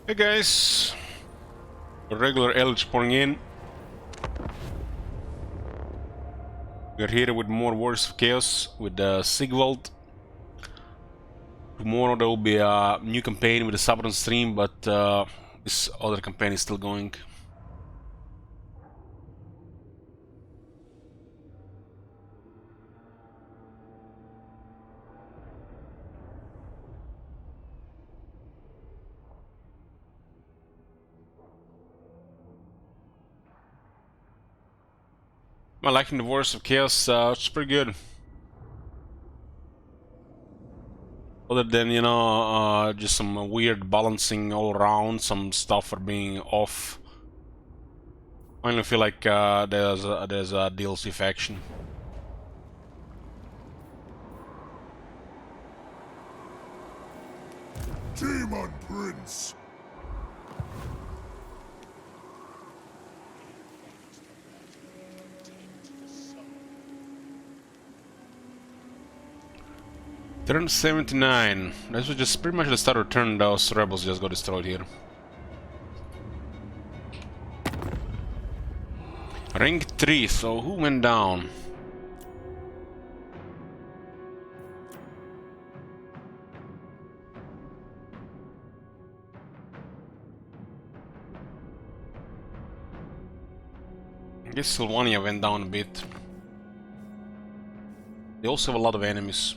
Hey guys, regular Eldritch pouring in. We're here with more Wars of Chaos with Sigvald. Tomorrow there will be a new campaign with the Sabbath stream, but this other campaign is still going. I'm liking the Wars of Chaos, it's pretty good. Other than, you know, just some weird balancing all around, some stuff are being off. I only feel like there's a DLC faction. Demon Prince! Turn 79. This was just pretty much the start of turn. Those rebels just got destroyed here. Ring 3, so who went down? I guess Sylvania went down a bit. They also have a lot of enemies.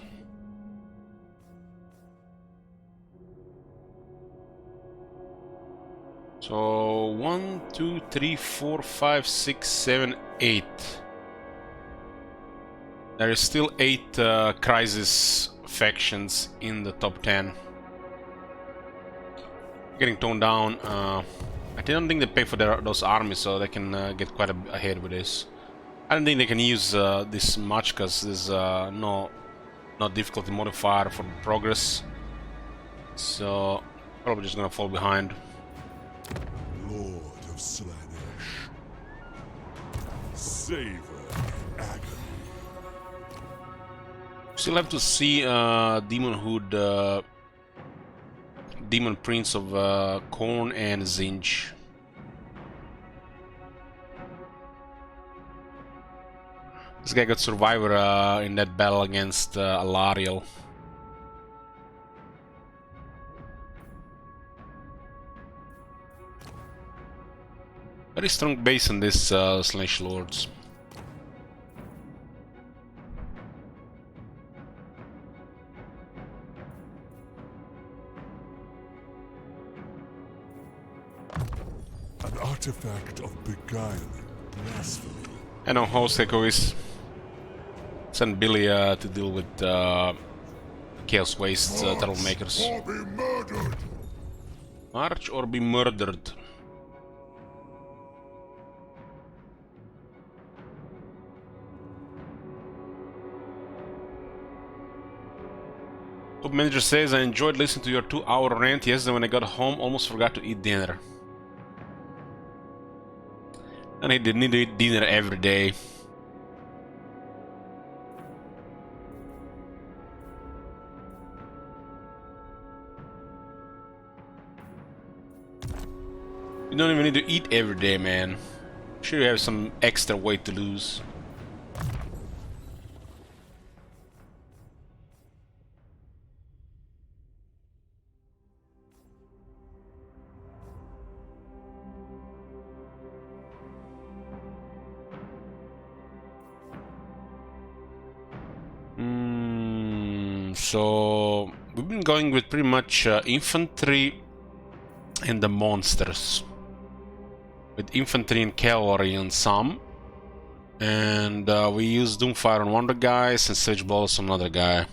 So 1, 2, 3, 4, 5, 6, 7, 8. There is still 8 crisis factions in the top 10. Getting toned down. I don't think they pay for those armies, so they can get quite ahead with this. I don't think they can use this much because there's no difficulty modifier for progress. So probably just gonna fall behind. Lord of Slaanesh. Savor agony. Still have to see Demon Prince of Korn and Zinj. This guy got Survivor in that battle against Alariel. Very strong base on this Slaanesh Lords. An artifact of beguiling blasphemy. I know how Seiko is. Send Billy to deal with Chaos Waste Troublemakers. Or be murdered! March or be murdered. Top Manager says, I enjoyed listening to your 2-hour rant yesterday when I got home, almost forgot to eat dinner. And I did need to eat dinner every day. You don't even need to eat every day, man. Sure you have some extra weight to lose. So we've been going with pretty much infantry and the monsters. With infantry and cavalry on some. And we use Doomfire on one of the guys and Sage Balls on another guy.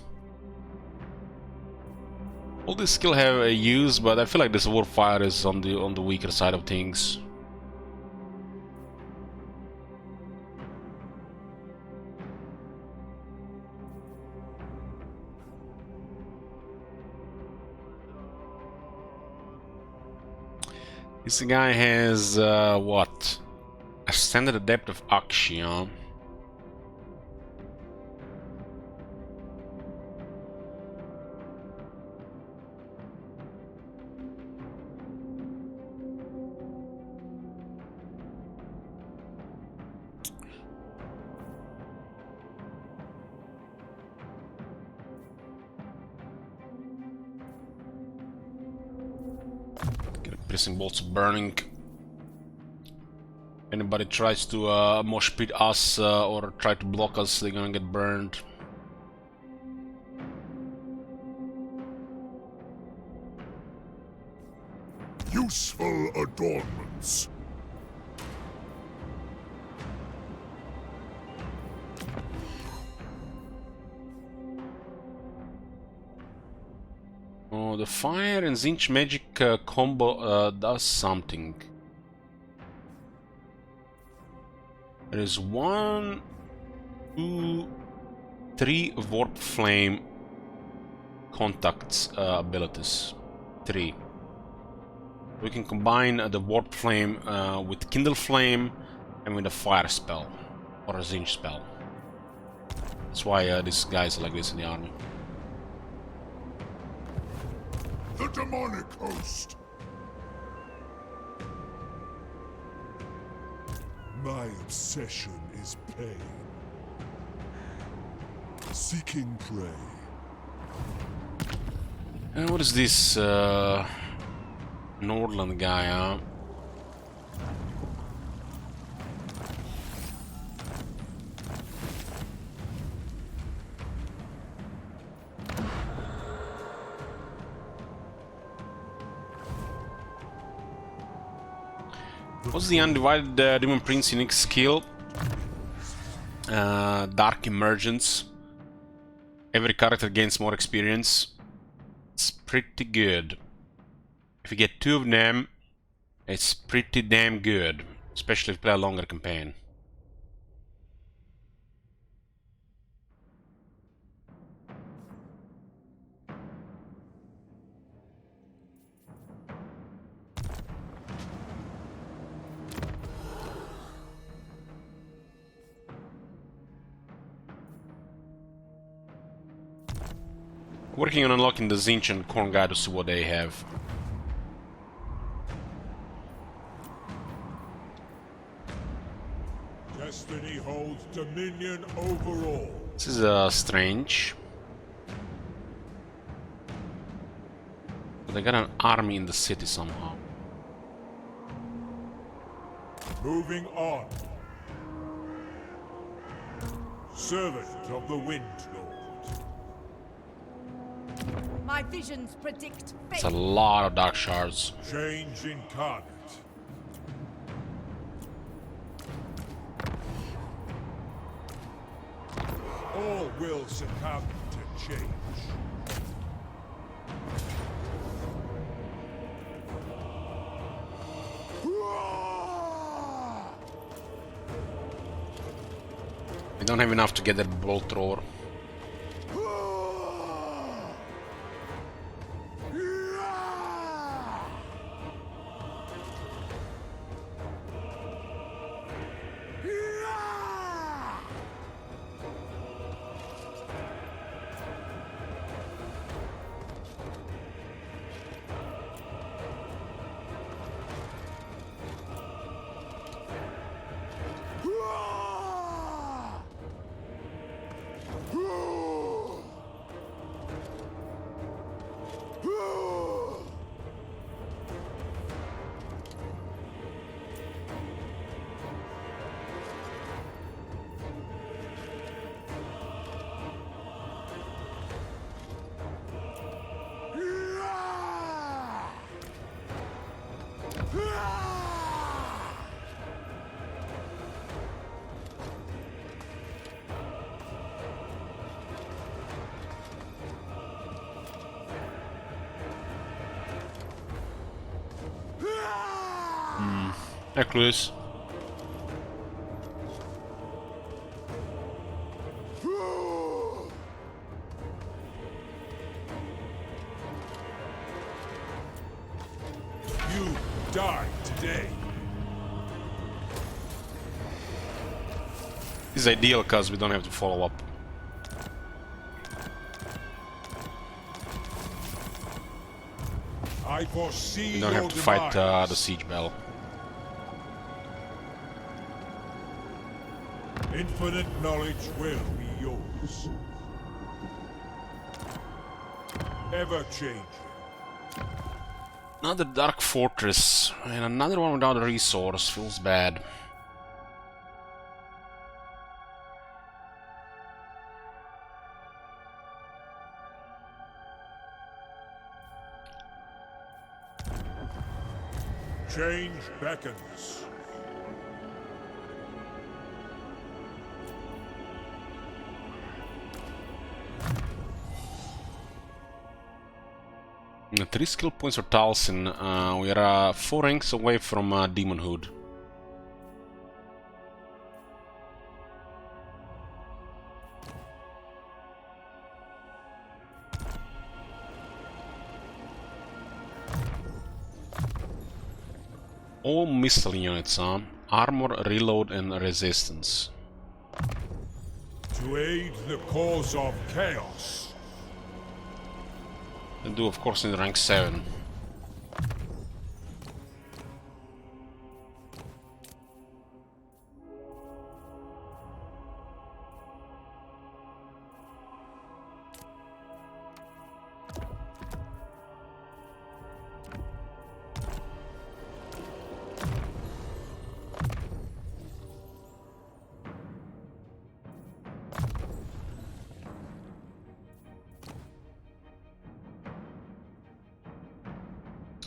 All these skill have a use, but I feel like this Warfire is on the weaker side of things. This guy has what? Ascended the depth of Axion. piercing bolts burning. Anybody tries to mosh pit us or try to block us, they're gonna get burned. Useful adornments. Oh, the fire and Zinch magic combo does something. There is 1, 2, 3 warp flame contacts abilities. 3. We can combine the warp flame with kindle flame and with a fire spell or a Zinch spell. That's why these guys are like this in the army. The demonic host. My obsession is pain. Seeking prey. And what is this Nordland guy, huh? What's the undivided Demon Prince unique skill? Dark Emergence. Every character gains more experience. It's pretty good. If you get 2 of them, it's pretty damn good. Especially if you play a longer campaign. Working on unlocking the Zinch and Korn guy to see what they have. Destiny holds dominion over all. This is strange. But they got an army in the city somehow. Moving on. Servant of the Wind Lord. My visions predict fate. It's a lot of dark shards. Change incarnate. All will succumb to change. We don't have enough to get that bolt thrower. Recluse. You die today. This is ideal because we don't have to follow up. I foresee We don't have to fight the siege bell. Infinite knowledge will be yours. Ever changing. Another Dark Fortress, and another one without a resource. Feels bad. Change beckons. Three skill points for Talsin. We are 4 ranks away from Demonhood. All missile units, armor, reload, and resistance. To aid the cause of chaos. They do, of course, in rank 7.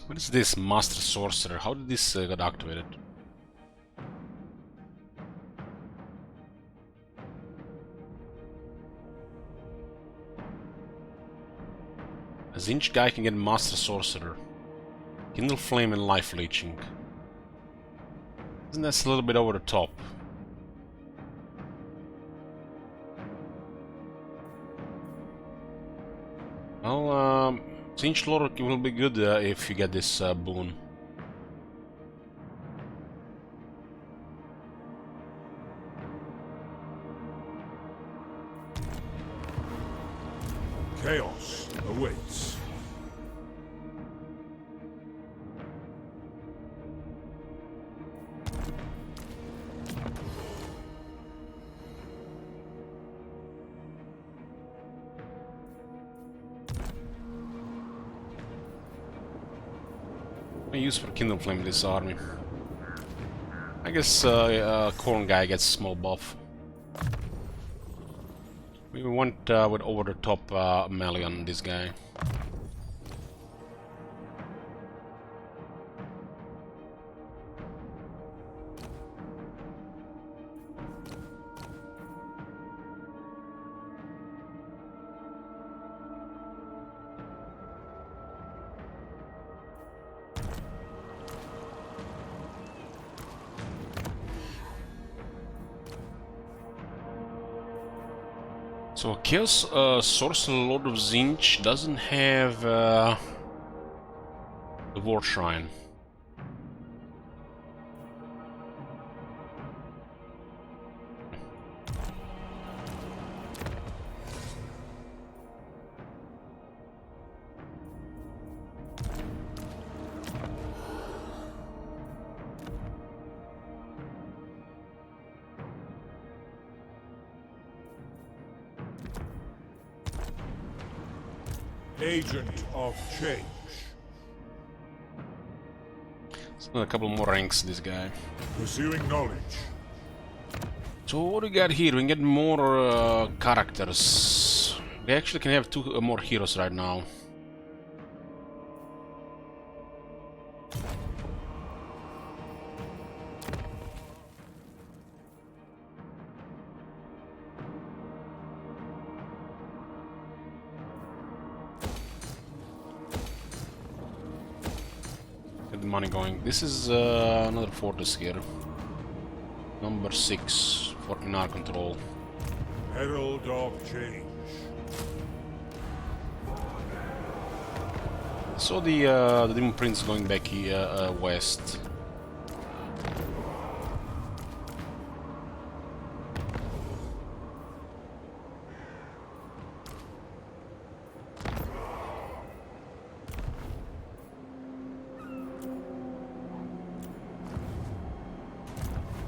What is this Master Sorcerer? How did this get activated? A Zinch guy can get Master Sorcerer. Kindle Flame and Life Leeching. Isn't that a little bit over the top? Well, Zinch Lord will be good if you get this boon. Chaos awaits. I use for Kindle Flame this army. I guess Corn guy gets small buff. We went with over the top melee on this guy. So Chaos Sorcerer Lord of Zinch doesn't have the War Shrine. Agent of change. So a couple more ranks, this guy. Pursuing knowledge. So what do we got here? We can get more characters. We actually can have 2 more heroes right now. Get the money going. This is another fortress here. Number 6 for in our control. Herald of change. So the Demon Prince going back here west.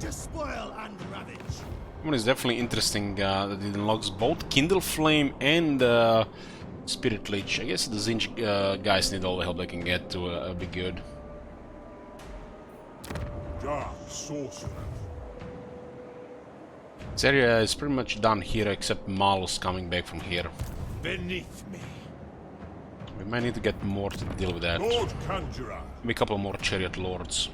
Despoil and ravage. One is definitely interesting that it unlocks both Kindle Flame and Spirit Leech. I guess the Zinj guys need all the help they can get to be good. Dark sorcerer. This area is pretty much done here, except Malus coming back from here. Beneath me. We might need to get more to deal with that. Lord Conjurer. Maybe a couple more Chariot Lords.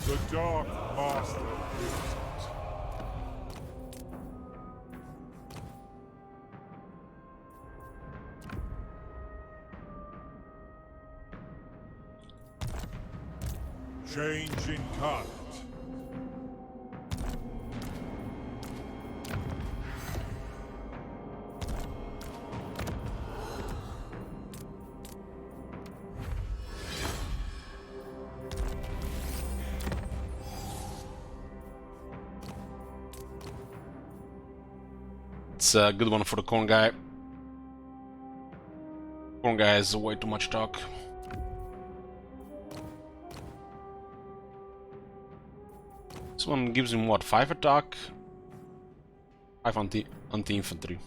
The Dark Master visits. Change incarnate. It's a good one for the corn guy. Corn guy has way too much talk. This one gives him what, 5 attack? 5 anti-infantry.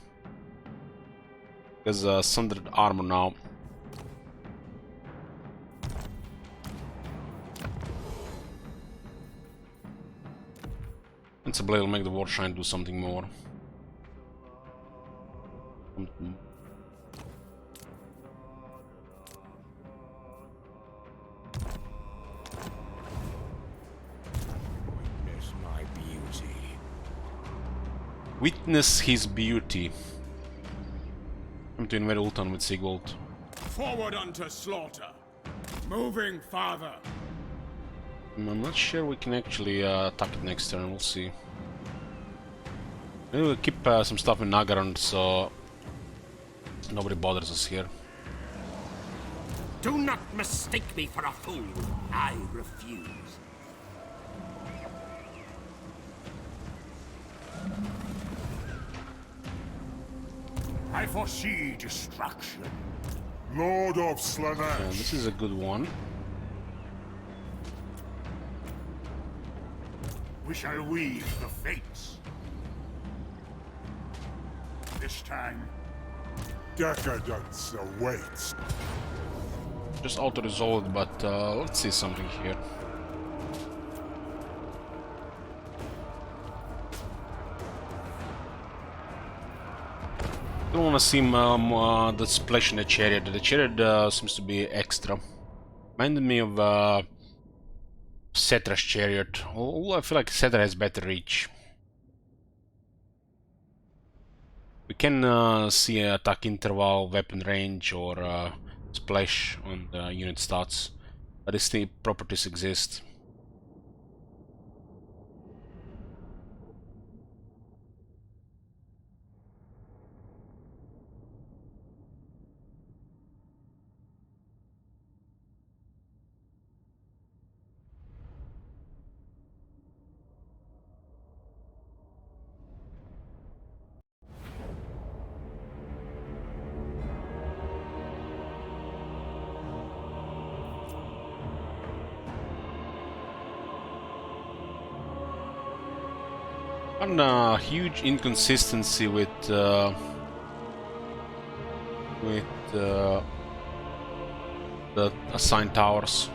Has sundered armor now. It's a blade will make the war shine do something more. Witness my beauty. Witness his beauty. Come to invade Ultan with Sigvald. Forward unto slaughter. Moving farther. I'm not sure we can actually attack it next turn, we'll see. Maybe we'll keep some stuff in Nagaran so nobody bothers us here. Do not mistake me for a fool. I refuse. I foresee destruction. Lord of And Slaanesh. this is a good one. We shall weave the fates. This time, Decadence awaits. Just auto-resolved, but let's see something here. Don't want to see the splash in the chariot. The chariot seems to be extra. Reminded me of Cetra's chariot. Oh, I feel like Cetra has better reach. We can see attack interval, weapon range, or splash on the unit stats. But these properties exist. And a huge inconsistency with the assigned towers.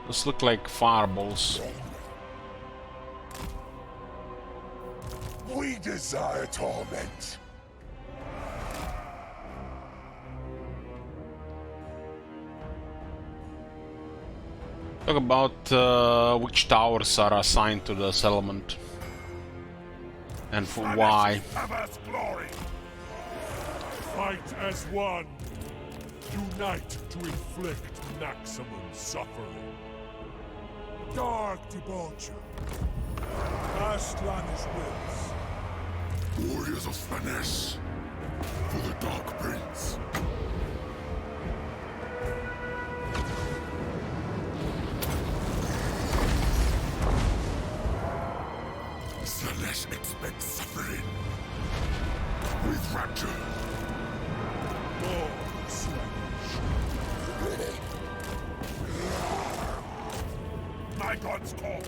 Those look like fireballs. We desire torment. Talk about which towers are assigned to the settlement and for why. Abbas glory. Fight as one. Unite to inflict maximum suffering. Dark debaucher. As Slaanesh wills. Warriors of Slaanesh, for the Dark Prince. Slaanesh expects suffering. With rapture. More Slaanesh. My god's call.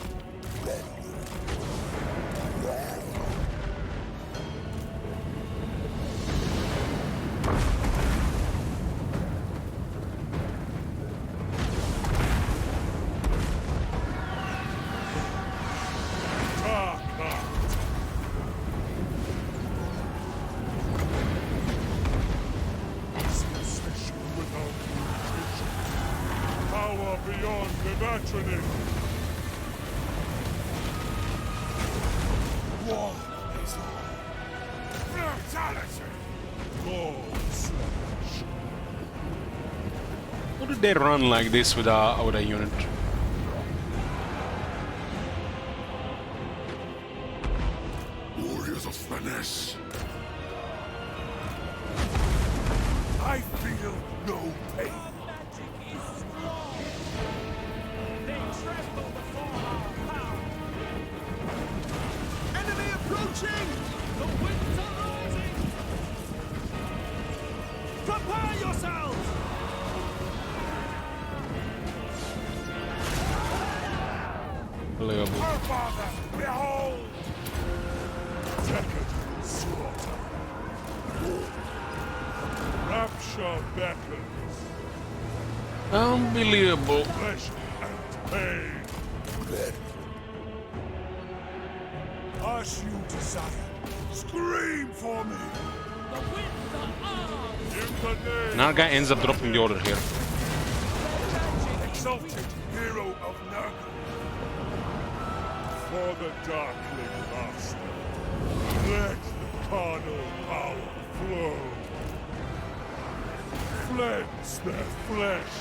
Succession without limitation. Power beyond imagining. One is all. Brutality! More Slaanesh. How did they run like this with a unit? Warriors of Slaanesh. I feel no pain. Enemy approaching! The winds are rising! Prepare yourselves! Unbelievable. Our father, behold! Decadent slaughter. Rapture beckons. Unbelievable. Pleasure and pain. As you desire. Scream for me! The winds are armed! In the name Another guy ends up dropping the order here. Exalted hero of Nurgle. for the Darkling Master. Let the carnal power flow. Cleanse their flesh.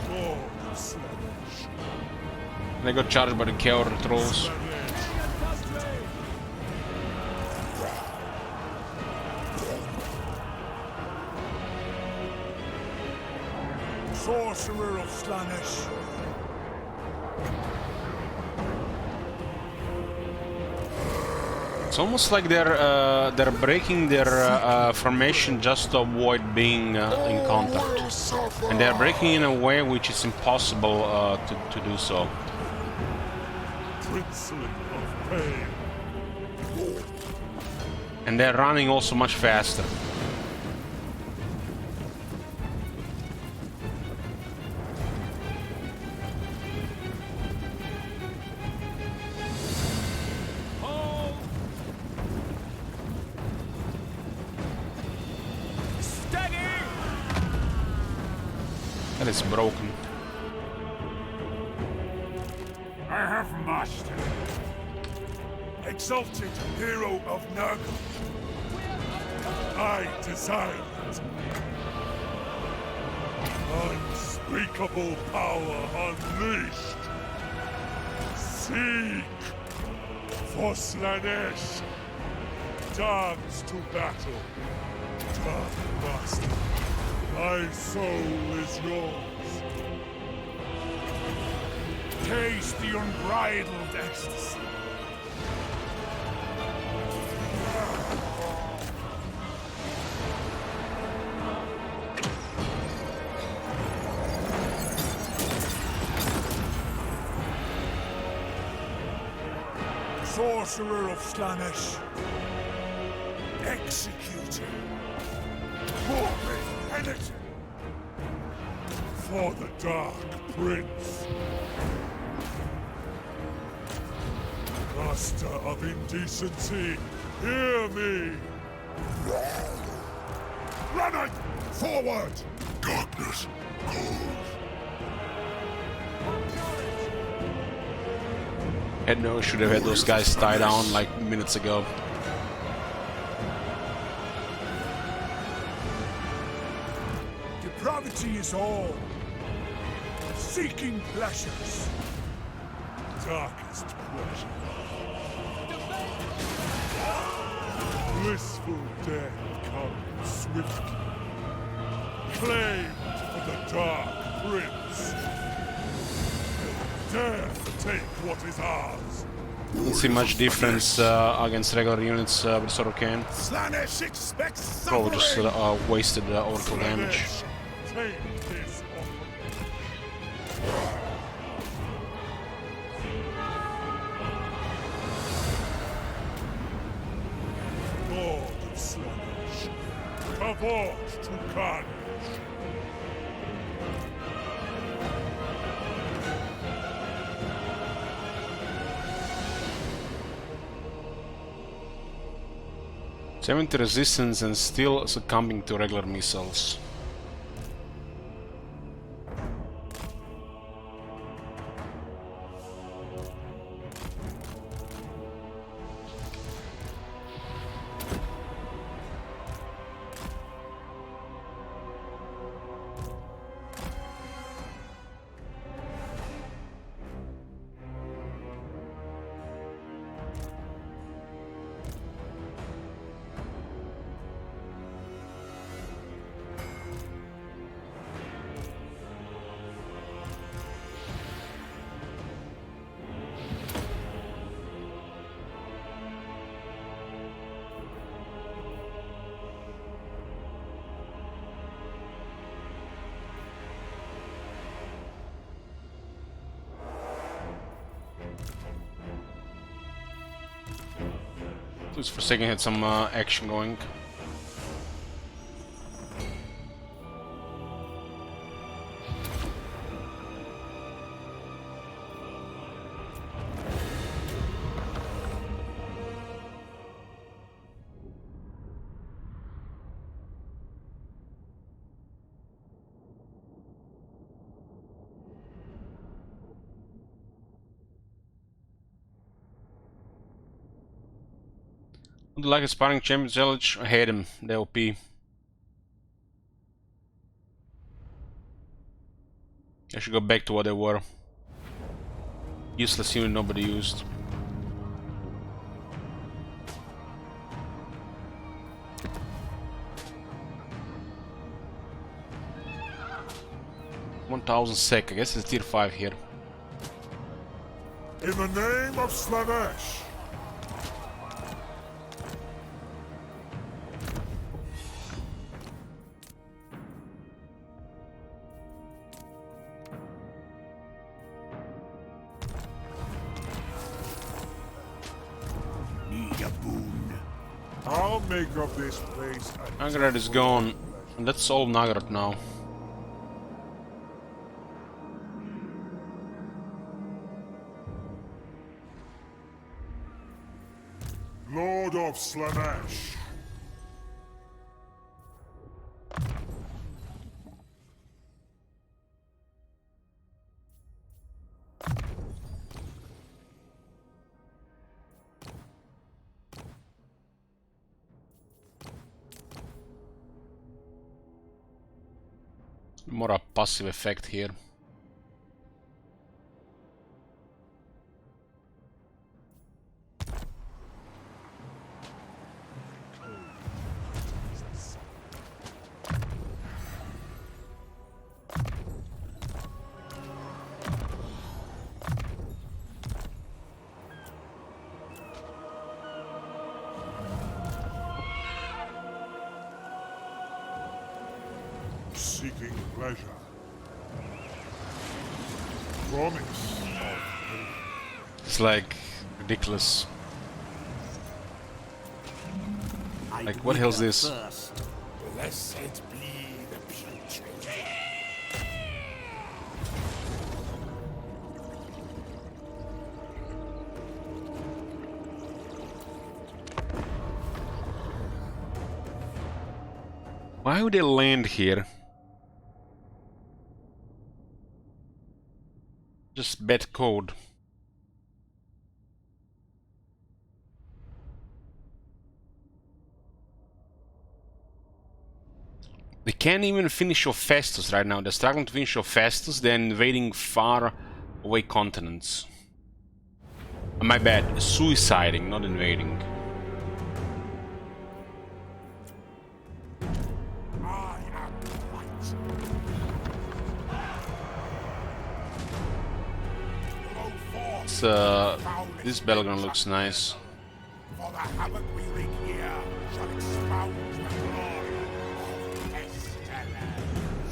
Lord of Slaanesh. They got charged by the Cavalry trolls. Sorcerer of Slaanesh. It's almost like they're breaking their formation just to avoid being in contact, and they're breaking in a way which is impossible to do so. Princeling of pain. And they're running also much faster. That is broken. I have mastered. Exalted hero of Nurgle. I desire it. Unspeakable power unleashed. Seek for Slaanesh. Dance to battle. Dark Master. My soul is yours. Taste the unbridled ecstasy. Sorcerer of Slaanesh. Executor. Penitent. For the Dark Prince. Master of indecency, hear me! Runners, forward! Darkness, cold. Should have had those guys tie down like minutes ago. Vanity is all. Seeking pleasures. Darkest pleasure. Blissful death comes swiftly. Claimed for the Dark Prince. Dare to take what is ours. Don't see much difference against regular units with Sword of Cain. Slaanesh expects Probably just suffering. wasted overkill damage. Slaanesh, take this offering. Lord of Slaanesh, avaunt to carnage. '70 resistance and still succumbing to regular missiles. Just for a second, had some action going. Would like a sparring champion challenge? I hate him, the OP. I should go back to what they were. Useless unit nobody used. $1,000 sec, I guess it's tier 5 here. In the name of Slaanesh. Need a boon. I'll make of this place a Nagarad is gone, and that's all Nagarad now. Lord of Slaanesh. More a passive effect here. Seeking pleasure. Promise of pain. It's like ridiculous. I'd Like, what the hell's wither this? First. Blessed be the putrid. Why would they land here? Just bad code. They can't even finish off Festus right now. They're struggling to finish off Festus. They're invading far away continents. My bad. Suiciding, not invading. I am light. Blow forth, This Belgon looks nice. for the havoc we wreak here shall expound the glory of pestilence.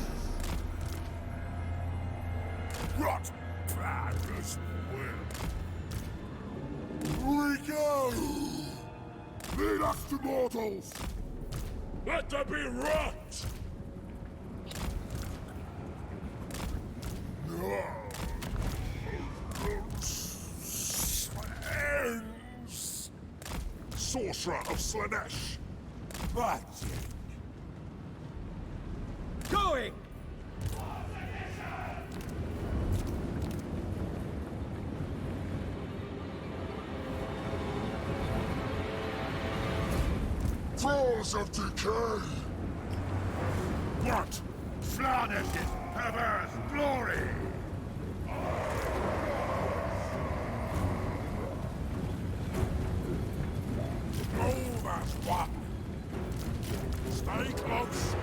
What badness will? We go! Lead us to mortals! Let there be rot! No. Ends. Sorcerer of Slaanesh. Magic. Going! Thralls of decay! What? Slaanesh's perverse glory! Move as one! Stay close!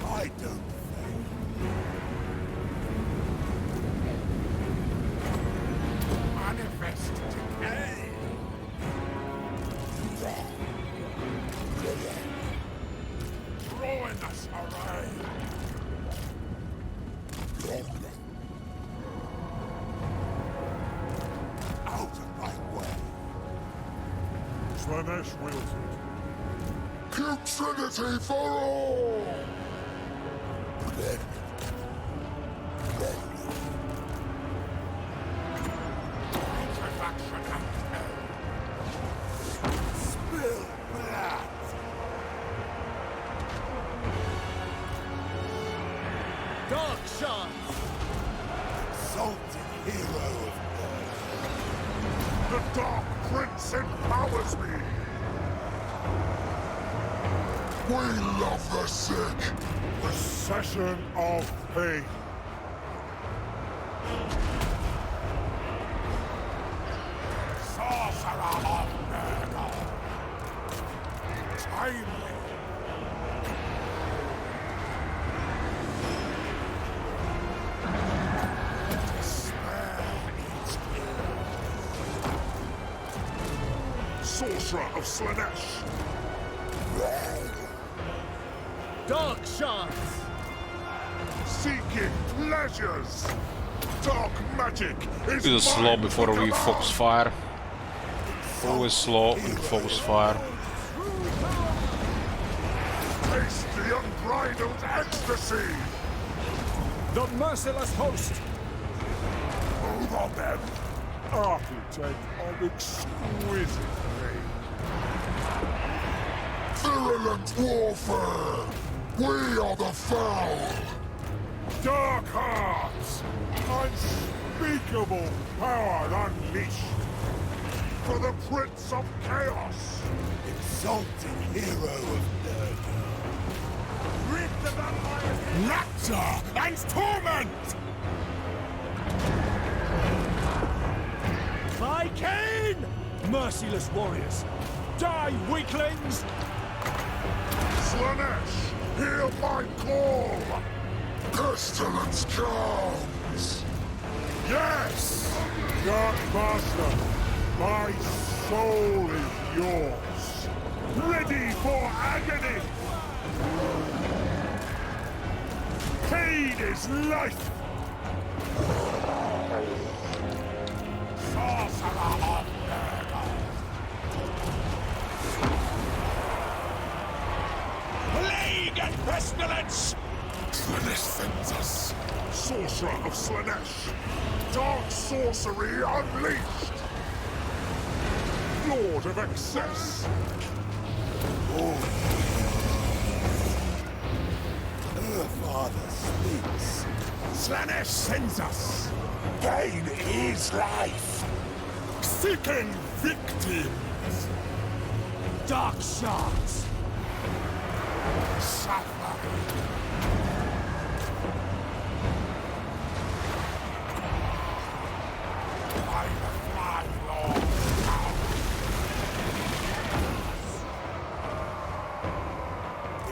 I don't think. Manifest decay! Ruinous array! Out of my way! Slaanesh wills it. Keep Trinity for all! Putrefaction and hell! Spill blood! Dark shards! Exalted hero of earth! The Dark Prince empowers me! We love the sick! Procession of pain! Sorcerer of murder! Timely! Despair eats Sorcerer of Slaanesh! Dark shards! Seeking pleasures! Dark magic is This is slow mine before to we command. focus fire. Always slow and focus fire. Taste the unbridled ecstasy! The merciless host! Move on them! Architect of exquisite pain. Virulent warfare! We are the foul! Dark hearts! Unspeakable power unleashed! For the Prince of Chaos! Exalted hero of Nurgle! Rid the vampires! Rapture and torment! By Cain! Merciless warriors! Die, weaklings! Slaanesh, hear my call! Pestilence comes! Yes! Dark Master, my soul is yours! Ready for agony! Pain is life! Sorcerer of murder! Plague and pestilence! Slaanesh sends us! Sorcerer of Slaanesh! Dark sorcery unleashed! Lord of excess! Her father speaks. Slaanesh sends us! Gain is life! Seeking victims! Dark shards! Suffer. By the Fly Lord.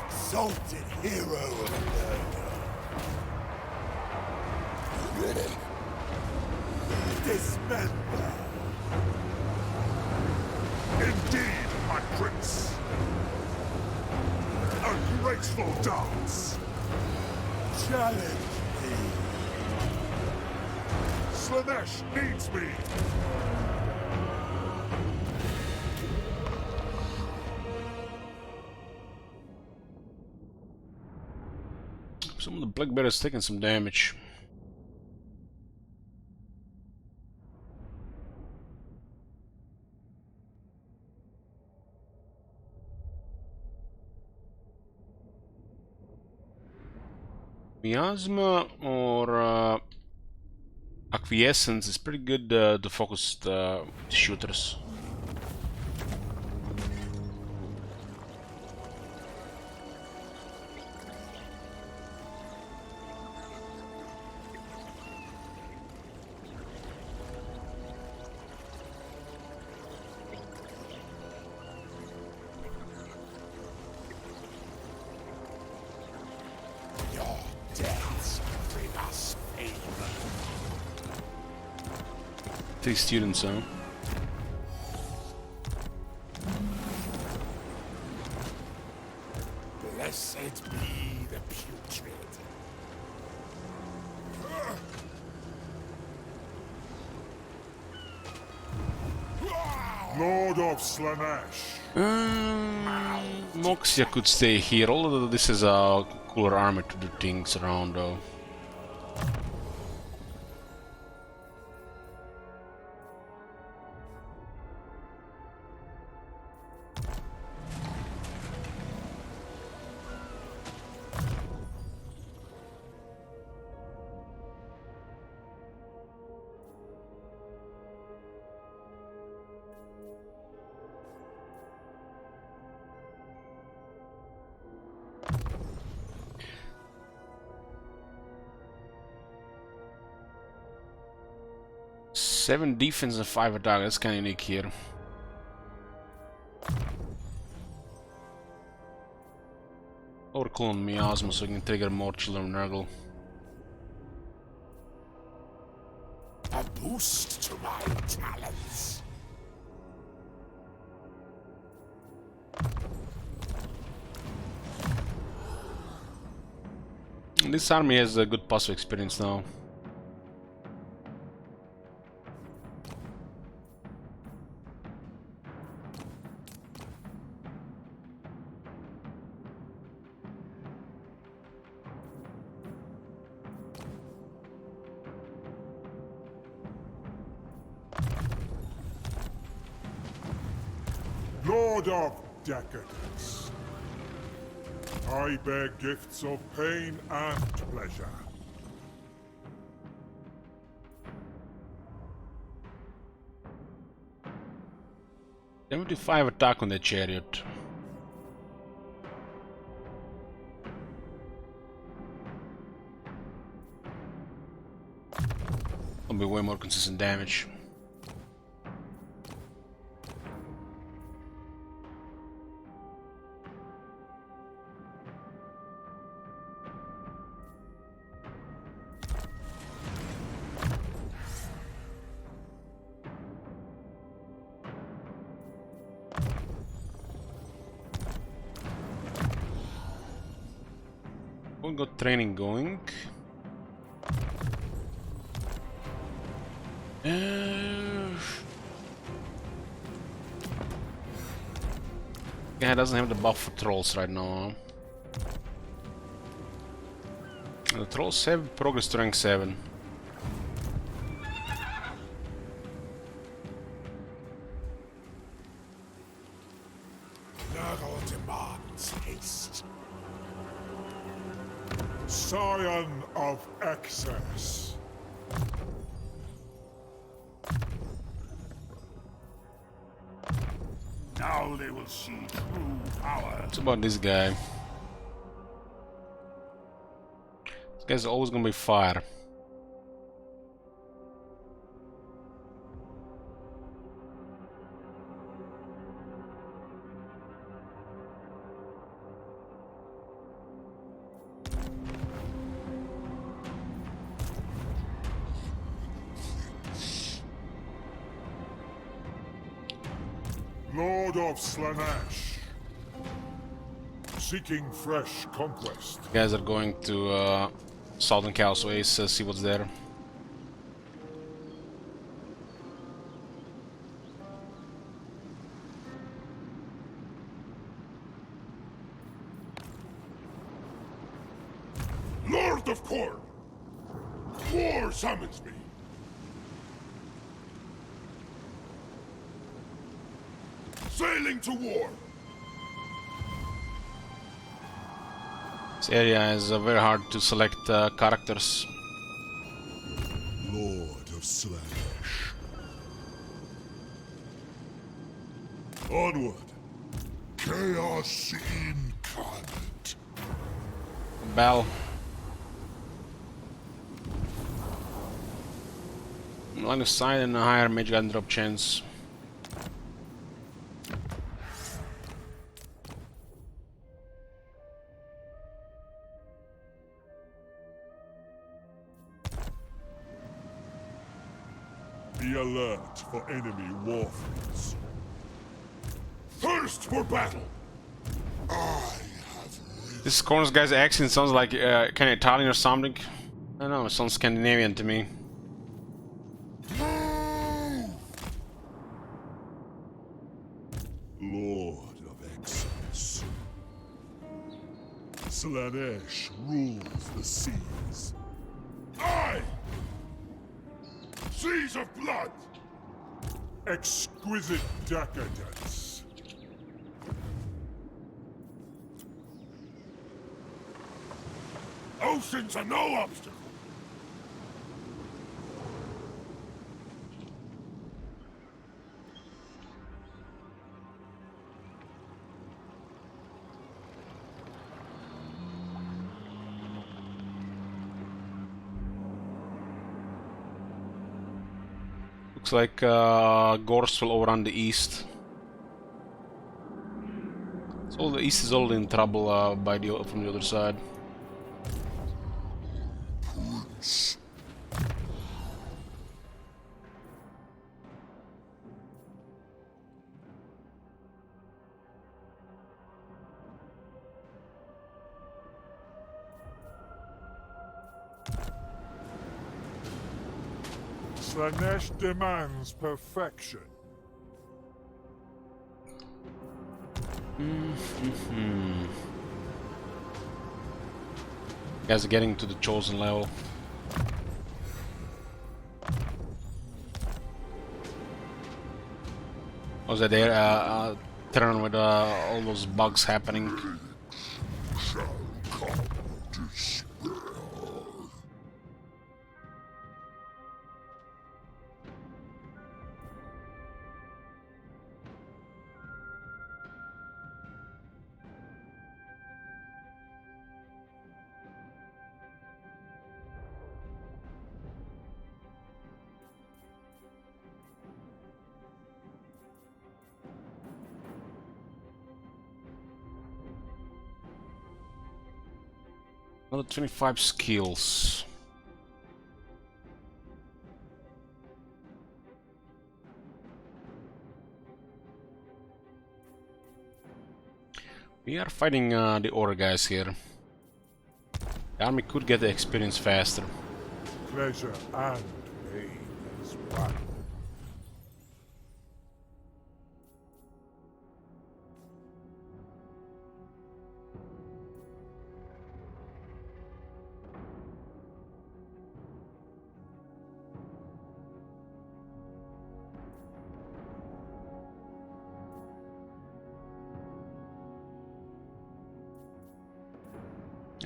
Exalted hero of murder. Dismember. Indeed, my prince. A graceful dance. Challenge me. Slaanesh needs me. Some of the black bears taking some damage. Miasma or Acquiescence is pretty good to focus the shooters. Your deaths bring us favor. 3 students, huh? Blessed be the putrid. Lord of Slaanesh. Moxia could stay here, although this is a cooler army to do things around though. Seven defense and 5 attack, that's kinda unique here. Overcall on Miasma so I can trigger more Children of Nurgle. A boost to my talents. This army has a good passive experience now. Lord of Decadence. I bear gifts of pain and pleasure. $75 attack on the chariot. Will be way more consistent damage. We got training going. Yeah, it doesn't have the buff for trolls right now. The trolls have progress to rank 7. Nurgle demands haste. Scion of excess. Now they will see true power. It's about this guy. This guy's always gonna be fire. Lord of Slaanesh. Seeking fresh conquest. You guys are going to Southern Castleways, see what's there. Lord of Korn! War summons me! Sailing to war! This area is very hard to select characters. Lord of Slaanesh. Onward! Chaos incarnate. Bell. Line of sight and a higher mage gun drop chance. Be alert for enemy warframes. Thirst for battle! I have This Corners guy's accent sounds like kind of Italian or something. I don't know, it sounds Scandinavian to me. Lord of Excellence. Slaanesh rules the seas. I! Seas of blood! Exquisite decadence. Oceans are no obstacle. Looks like Gorse will overrun the east. So the east is already in trouble from the other side. Slaanesh demands perfection. Guys are getting to the chosen level. Was that there? Turn with all those bugs happening. Shall come despair. Another 25 skills. We are fighting the Aura guys here. The army could get the experience faster. Pleasure and pain as one.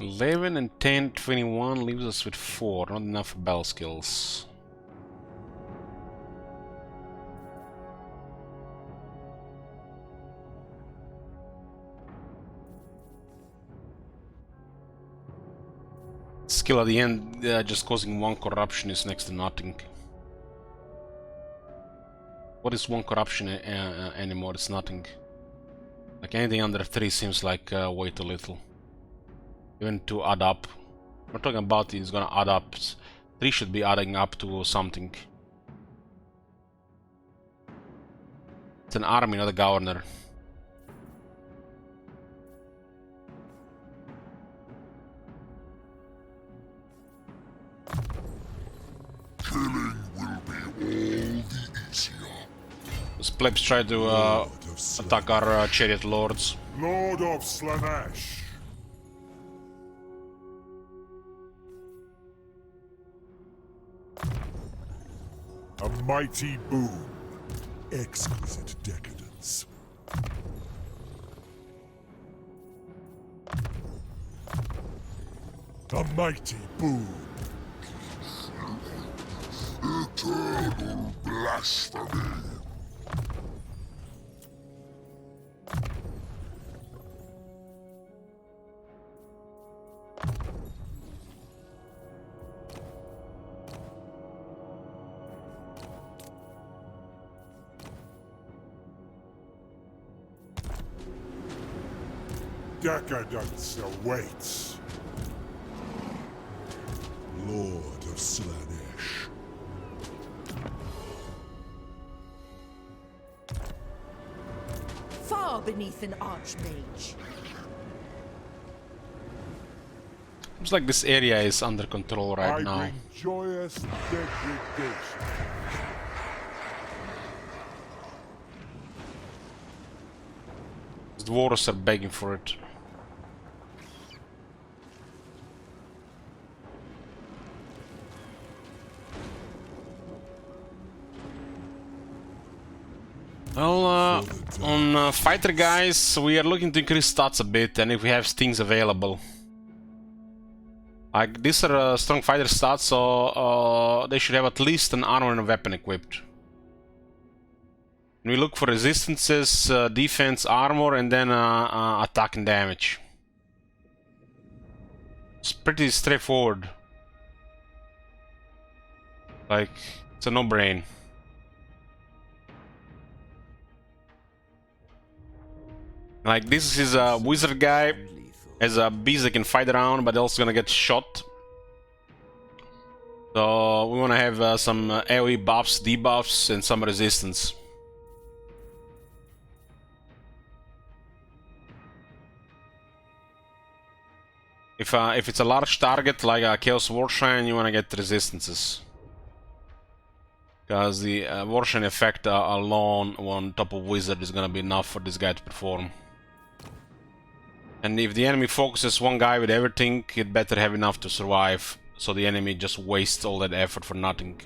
Eleven and 10, 21 leaves us with 4. Not enough bell skills. skill at the end, just causing 1 corruption is next to nothing. What is 1 corruption anymore? It's nothing. Like anything under 3 seems like way too little. Even to add up. We're talking about it's gonna add up. 3 should be adding up to something. It's an army, not a governor. Killing will be all the easier. Those plebs try to attack our chariot lords. Lord of Slaanesh. A mighty boon. Exquisite decadence. A mighty boon. Eternal blasphemy. Decadence awaits. Lord of Slaanesh. Far beneath an archmage. Seems like this area is under control right I now. bring joyous degradation. The dwarves are begging for it. Well, on fighter guys, we are looking to increase stats a bit, and if we have stings available. Like, these are strong fighter stats, so they should have at least an armor and a weapon equipped. And we look for resistances, defense, armor, and then attack and damage. It's pretty straightforward. Like, it's a no-brain. Like, this is a wizard guy, has a beast that can fight around, but also gonna get shot. So we wanna have some AoE buffs, debuffs, and some resistance. If it's a large target like a Chaos Warshrine, you wanna get resistances. Because the Warshrine effect alone on top of Wizard is gonna be enough for this guy to perform. And if the enemy focuses one guy with everything, it better have enough to survive, so the enemy just wastes all that effort for nothing.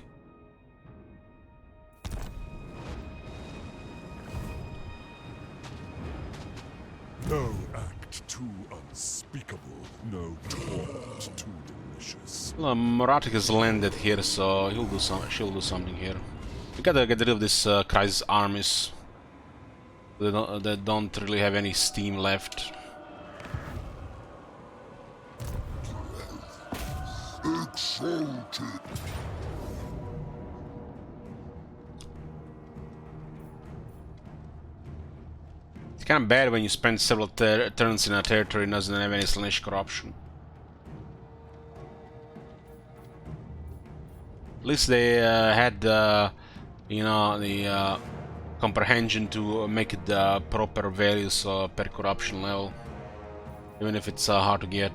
No act too unspeakable, no taunt too delicious. Well, Moratic has landed here, so she'll do something here. We gotta get rid of this crisis armies. They don't really have any steam left. Exalted. It's kind of bad when you spend several turns in a territory and doesn't have any Slaanesh corruption. At least they had, you know, the comprehension to make it the proper values per corruption level, even if it's hard to get.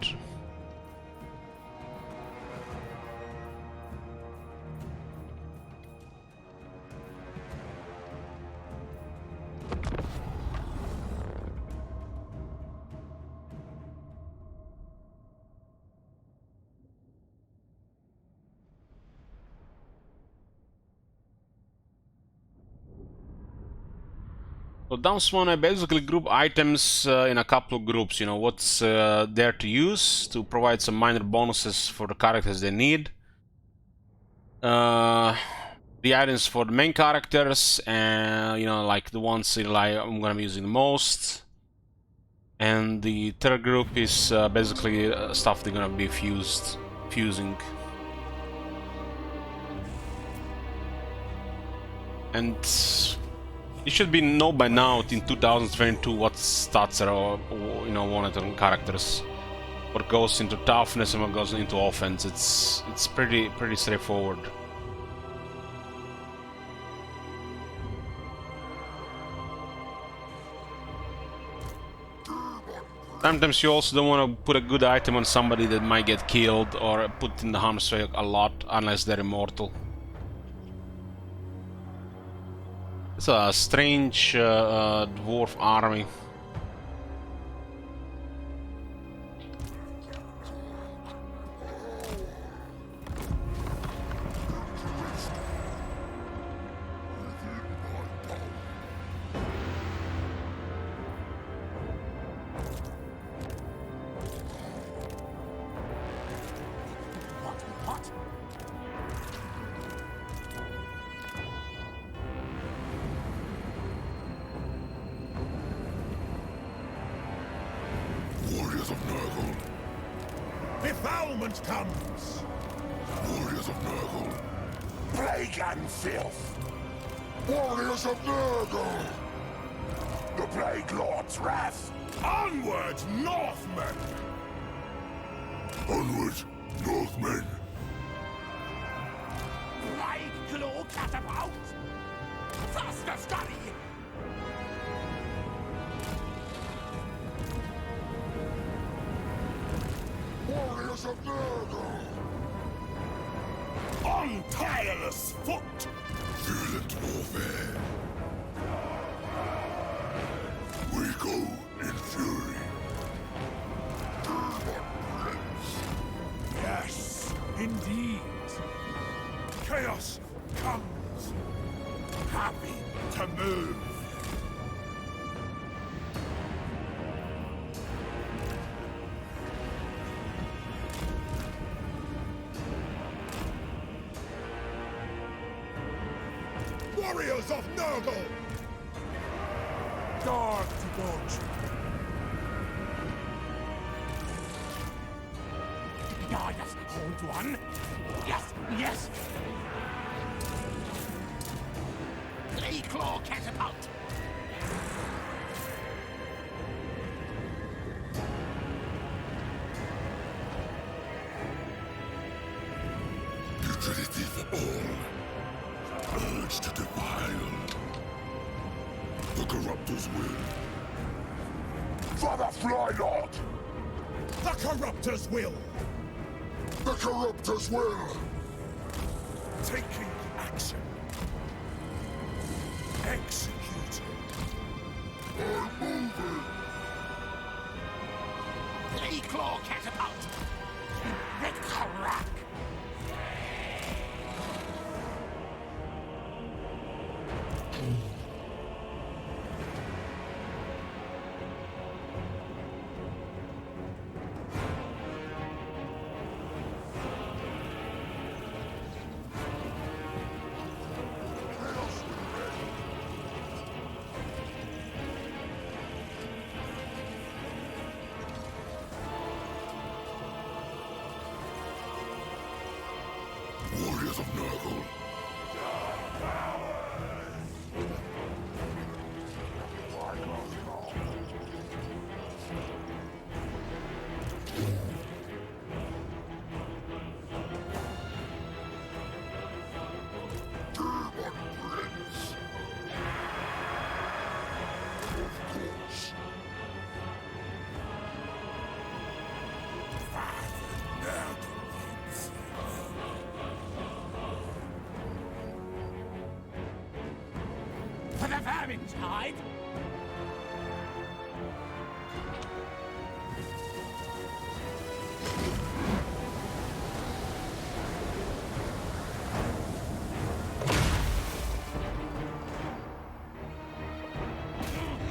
So Downswan, I basically group items in a couple of groups, you know, what's there to use to provide some minor bonuses for the characters they need. The items for the main characters, and you know, like the ones I'm gonna be using the most. And the third group is basically stuff they're gonna be fused. fusing. And it should be known by now in 2022 what stats are, you know, wanted on characters. What goes into toughness and what goes into offense. It's pretty straightforward. Sometimes you also don't want to put a good item on somebody that might get killed or put in the harm's way a lot unless they're immortal. It's a strange dwarf army. What? Warriors of Nurgle. Befoulment comes! Warriors of Nurgle. Plague and filth! Warriors of Nurgle. The Plague Lord's wrath! Onward, Northmen! Onward, Northmen. Plague Claw catapult! Faster study! Warriors of Nurgle. On tireless foot! Violent warfare. We go in fury. Demon Prince. Yes, indeed. Chaos comes. Happy to move. Warriors of Nurgle! Dark to dodge. Ah, yes, hold one. Yes, yes. Clay Claw catapult. Utility for all. Urge to defile. The Corruptor's will. For the Fly Lord! The Corruptor's will! The Corruptor's will. Taking action. Executing. I'm moving. Clay Claw catapult. Red crack. Warriors of Nurgle. Demon Prince. Of course. For the Vermintide!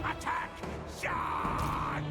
Attack! Charge!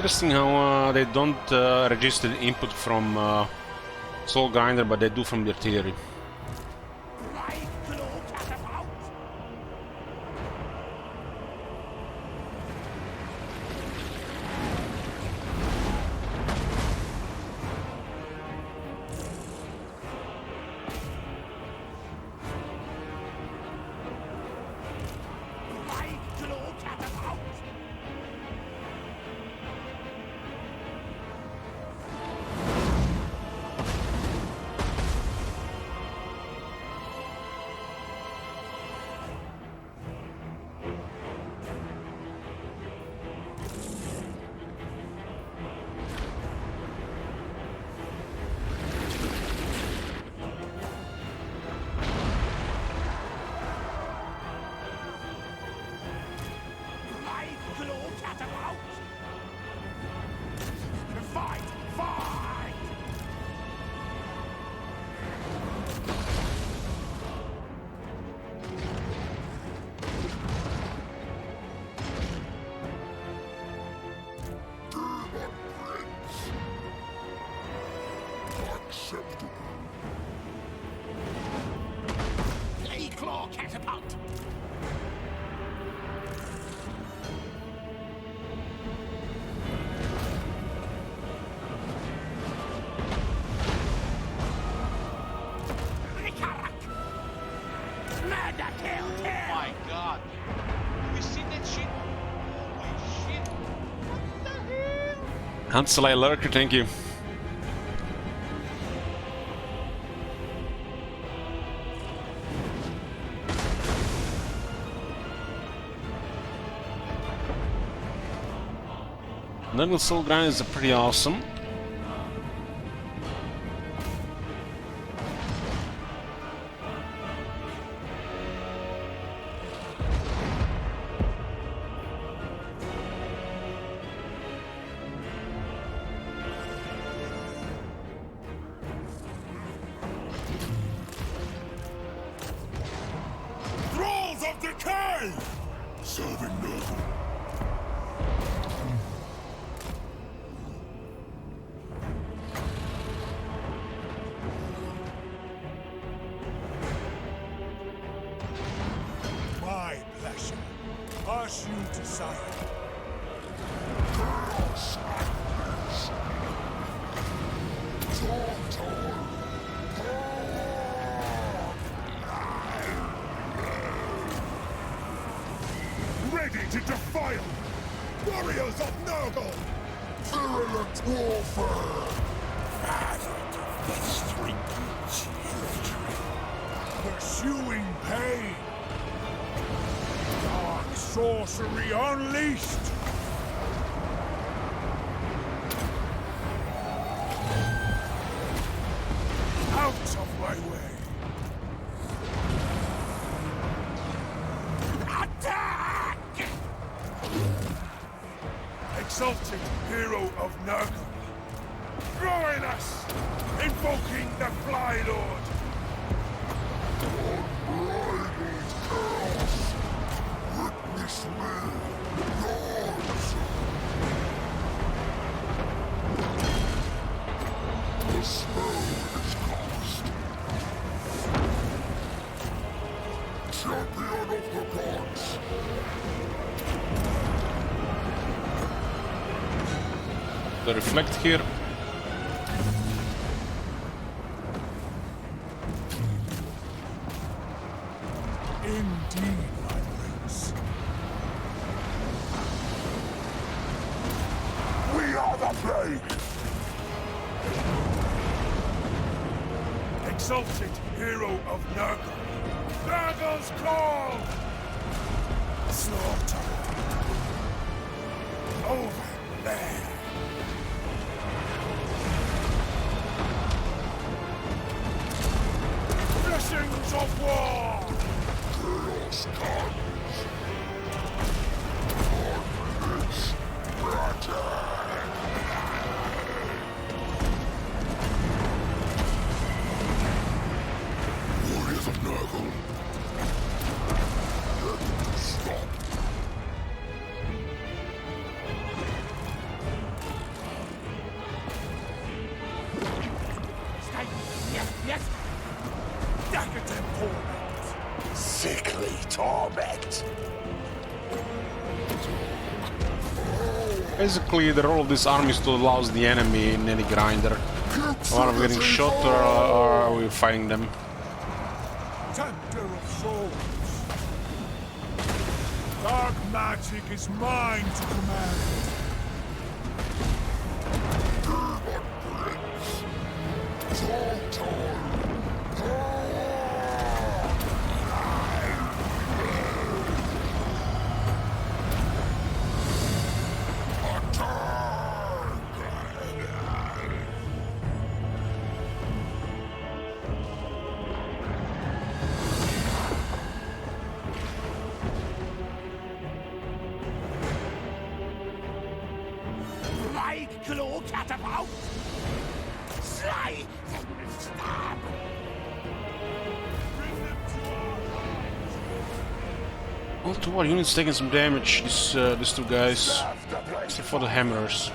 interesting how they don't register the input from Soul Grinder, but they do from the artillery. Bright glow catapult! Bright glow catapult! Bright glow catapult! Fight! Fight! Acceptable. Claw catapult. Murder, kill, kill! My god. We see that shit? Holy shit. What the hell? Hanselay Lurker, thank you. Nurgle Soul Grinders are pretty awesome. Thralls of decay! Serving Nurgle. My pleasure. As you desire. Ready to defile! Warriors of Nurgle! Virulent warfare! Gathered festering children. Pursuing pain. Dark sorcery unleashed. Out of my way. Attack! Exalted hero of Nurgle. Join us! Invoking the Fly Lord! Unbridled chaos! Witness me, lords! The spell is cast. Champion of the gods! The reflect here. Indeed, my prince. We are the plague! Exalted hero of Nurgle. Nurgle's call! Slaughter. Over there. Blessings of war! Chaos comes! Confidence battle! Warriors of Nurgle! Basically, the role of this army is to louse the enemy in any grinder. Are we getting shot or are we fighting them? Tempter of souls. Dark magic is mine to command. Plague claw catapult! Slay! Stab! All to war units taking some damage. These two guys, except for the hammers.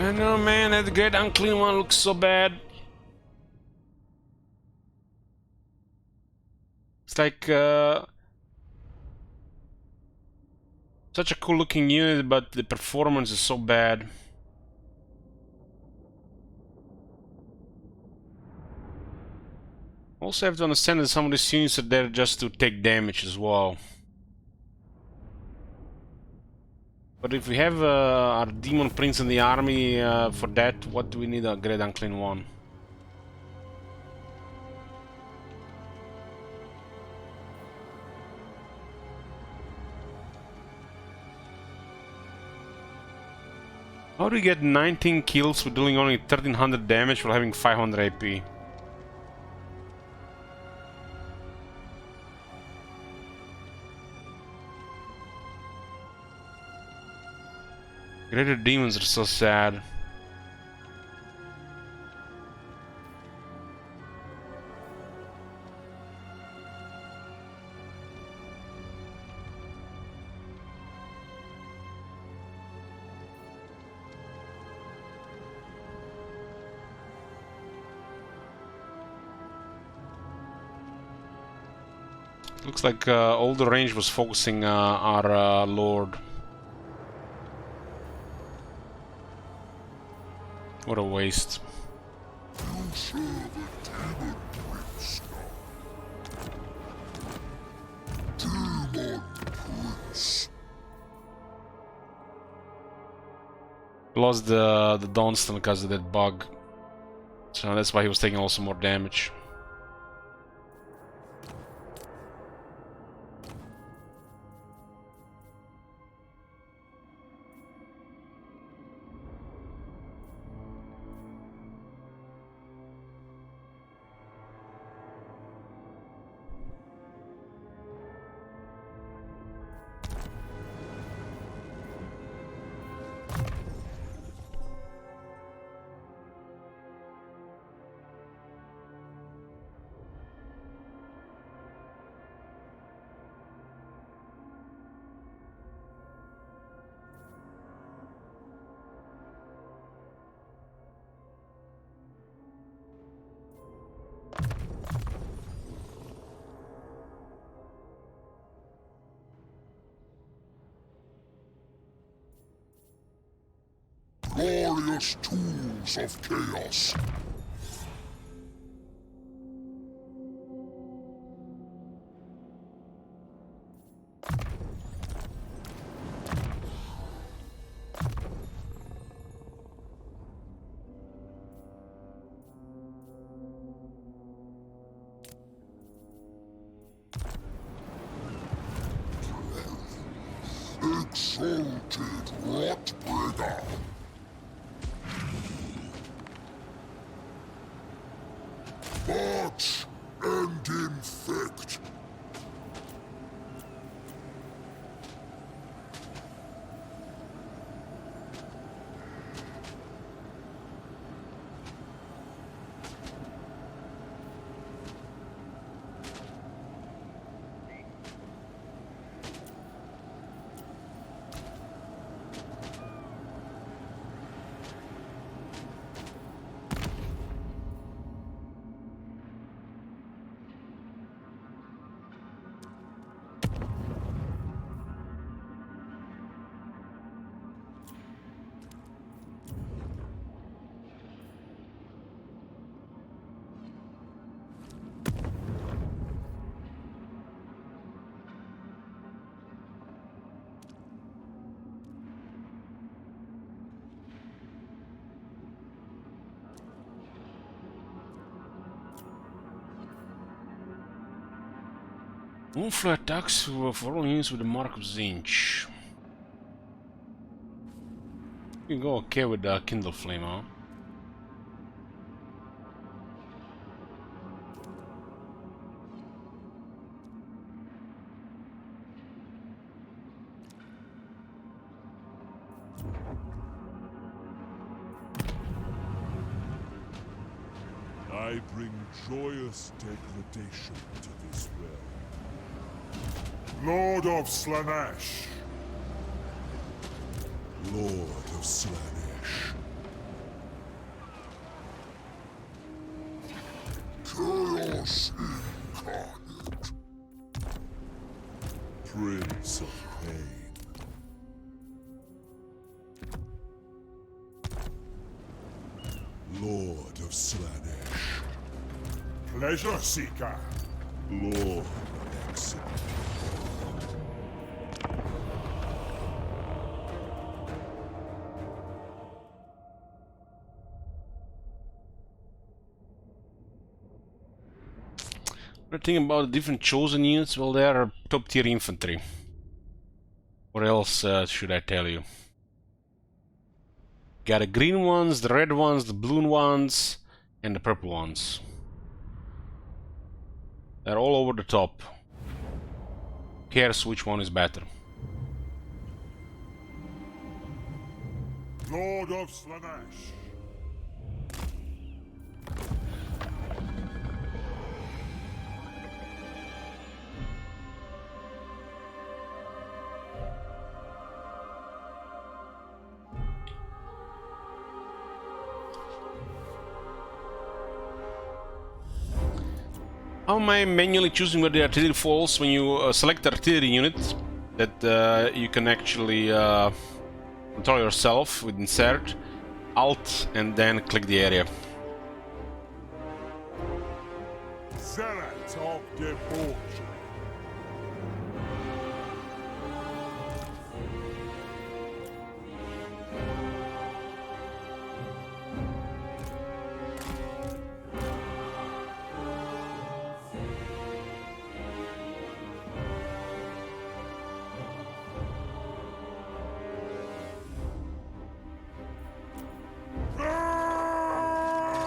I know, man, that great unclean one looks so bad. It's like such a cool looking unit, but the performance is so bad. Also have to understand that some of these units are there just to take damage as well. But if we have our Demon Prince in the army for that, what do we need a Great Unclean One? How do we get 19 kills with doing only 1300 damage while having 500 AP? Greater demons are so sad. Looks like all the range was focusing our Lord. What a waste. Lost the Dawnstone because of that bug. So that's why he was taking also more damage. Precious tools of chaos. Exalted Rotbringer. March and infect. One-fly attacks for all units with the mark of Zinch. You can go okay with the Kindle Flame, huh? I bring joyous degradation to this realm. Lord of Slaanesh. Lord of Slaanesh. Chaos incarnate. Prince of Pain. Lord of Slaanesh. Pleasure Seeker. Lord of Exit. The thing about the different chosen units, well, they are top tier infantry. What else should I tell you? Got the green ones, the red ones, the blue ones, and the purple ones. They're all over the top. Who cares which one is better? Lord of Slaanesh. How am I manually choosing where the artillery falls? When you select the artillery unit, that you can actually control yourself with insert, alt, and then click the area. Zealot of debauchery.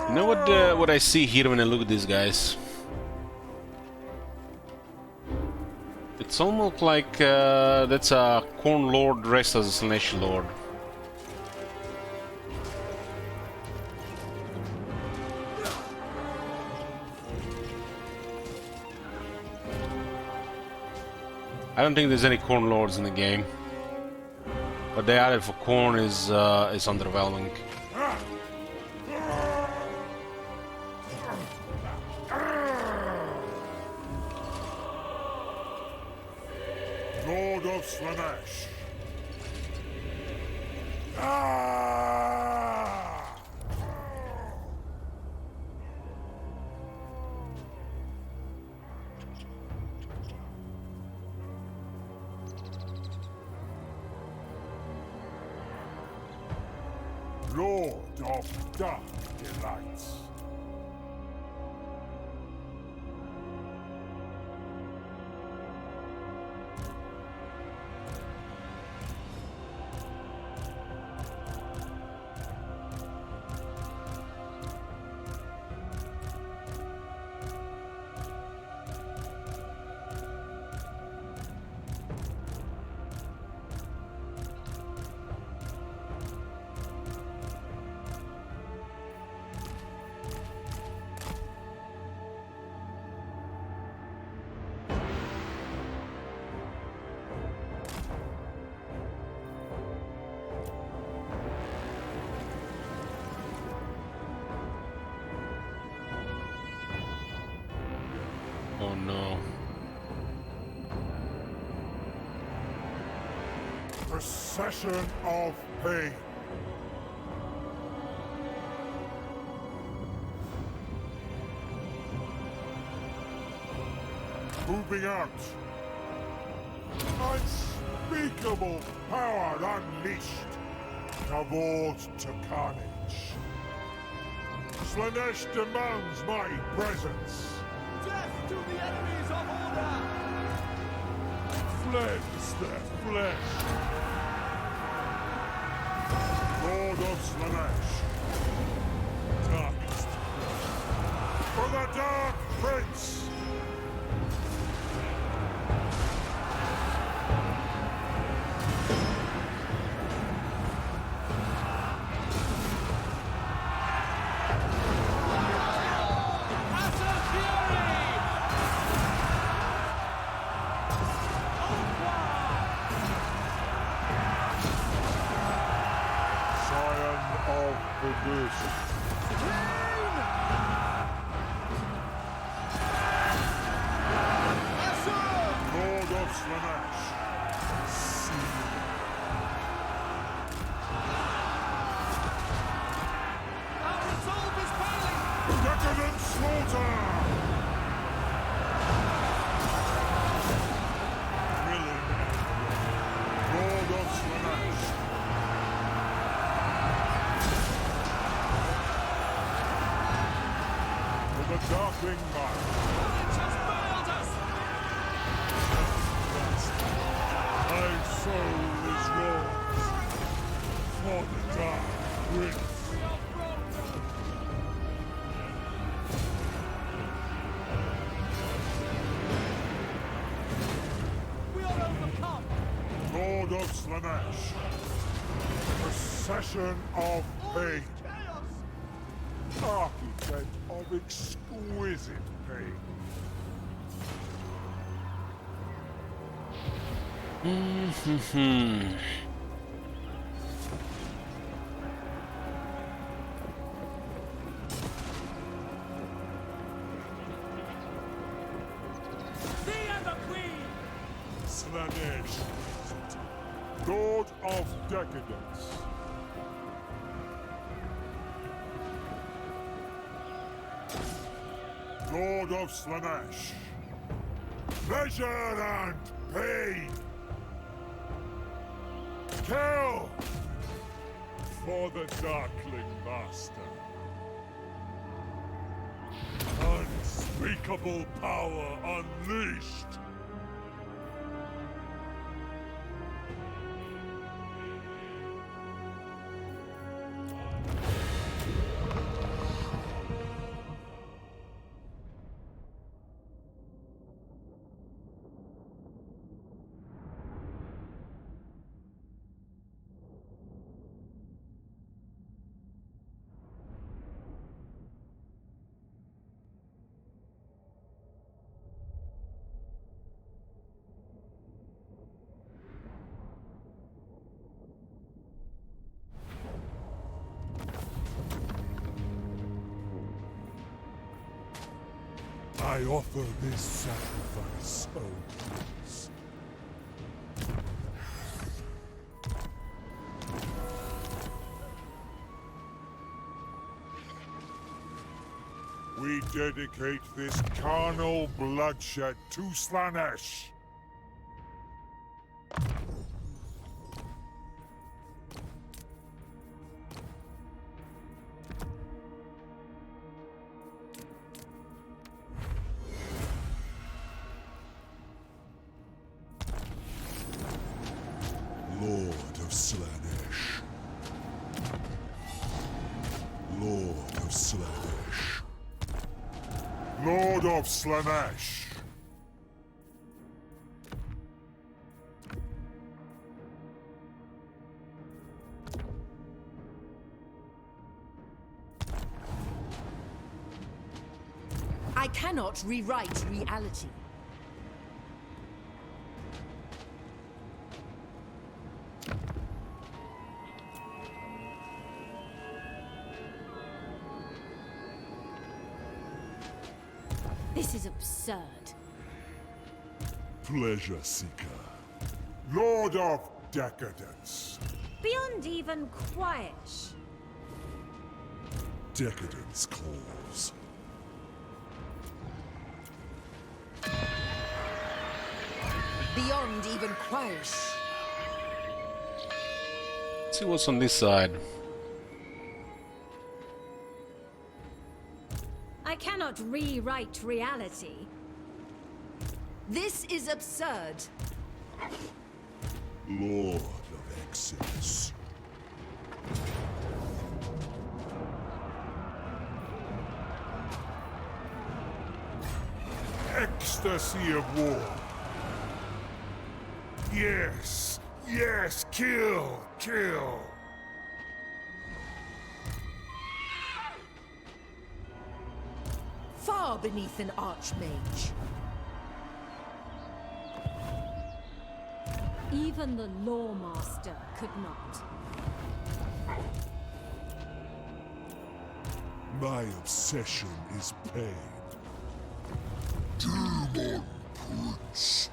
You know what I see here when I look at these guys? It's almost like that's a Corn Lord dressed as a Slaanesh Lord. I don't think there's any Corn Lords in the game, but they added for Corn is underwhelming. Lord of Slaanesh. Ah! Lord of Dark Delights. Oh no. Procession of Pain. Moving out. Unspeakable power unleashed. Cavalry to carnage. Slaanesh demands my presence. Death to the enemies of order! Fleds their flesh. Lord of Slaanesh. Darkest. For the Dark Prince. Scion of perversion. Lord of Slaanesh. Our resolve is failing! Decadent slaughter! Villain Lord of Slaanesh. For the darkling mind. It has failed us! My soul is yours. For the Dark Prince. We are overcome! Lord of Slaanesh. Procession of Pain. Chaos! Architect of exquisite pain. Thee and the Queen! Slaanesh. Lord of Decadence. Lord of Slaanesh. Pleasure and pain. Kill! For the Darkling Master. Unspeakable power unleashed. I offer this sacrifice, O Prince. We dedicate this carnal bloodshed to Slaanesh. Slaanesh. Lord of Slaanesh. I cannot rewrite reality. This is absurd. Pleasure seeker. Lord of Decadence. Beyond even quiet. Decadence calls. Beyond even quiet. Let's see what's on this side. I cannot rewrite reality. This is absurd. Lord of Exodus. Ecstasy of war. Yes, yes, kill, kill. Far beneath an archmage. Even the lawmaster could not. My obsession is pain. Demon Prince.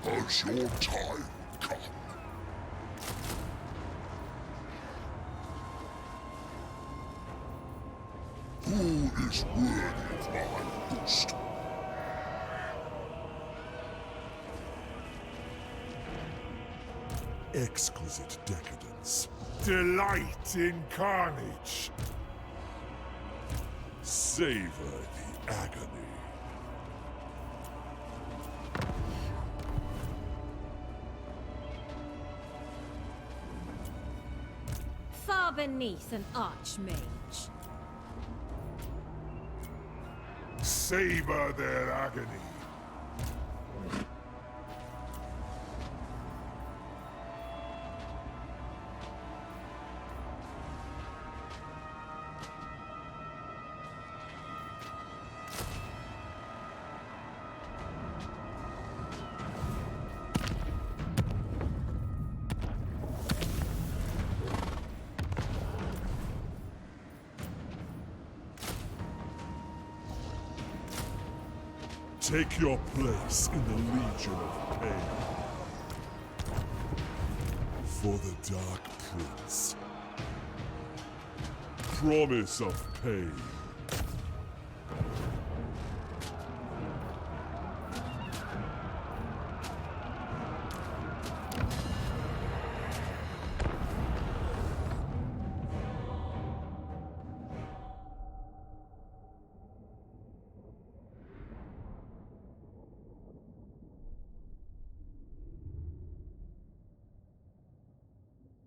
Has your time come? Who is worthy of my host? Exquisite decadence. Delight in carnage. Savor the agony. Far beneath an archmage. Savor their agony. Take your place in the Legion of Pain. For the Dark Prince. Promise of pain.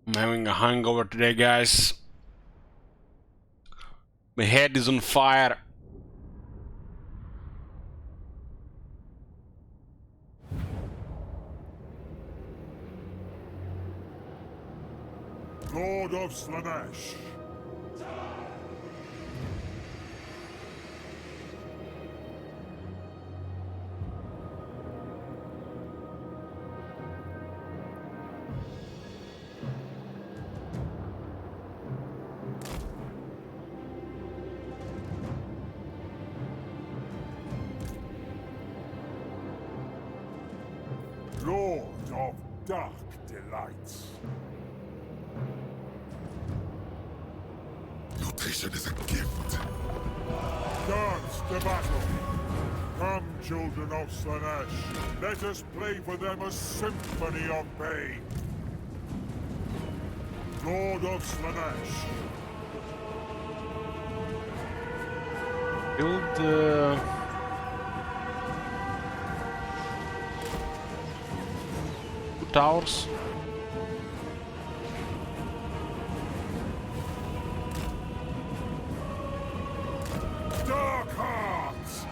I'm having a hangover today, guys. My head is on fire. Lord of Slaanesh. Lord of Dark Delights. Mutation is a gift. Dance to battle. Come, children of Slaanesh. Let us play for them a symphony of pain. Lord of Slaanesh. Build two towers. Dark hearts!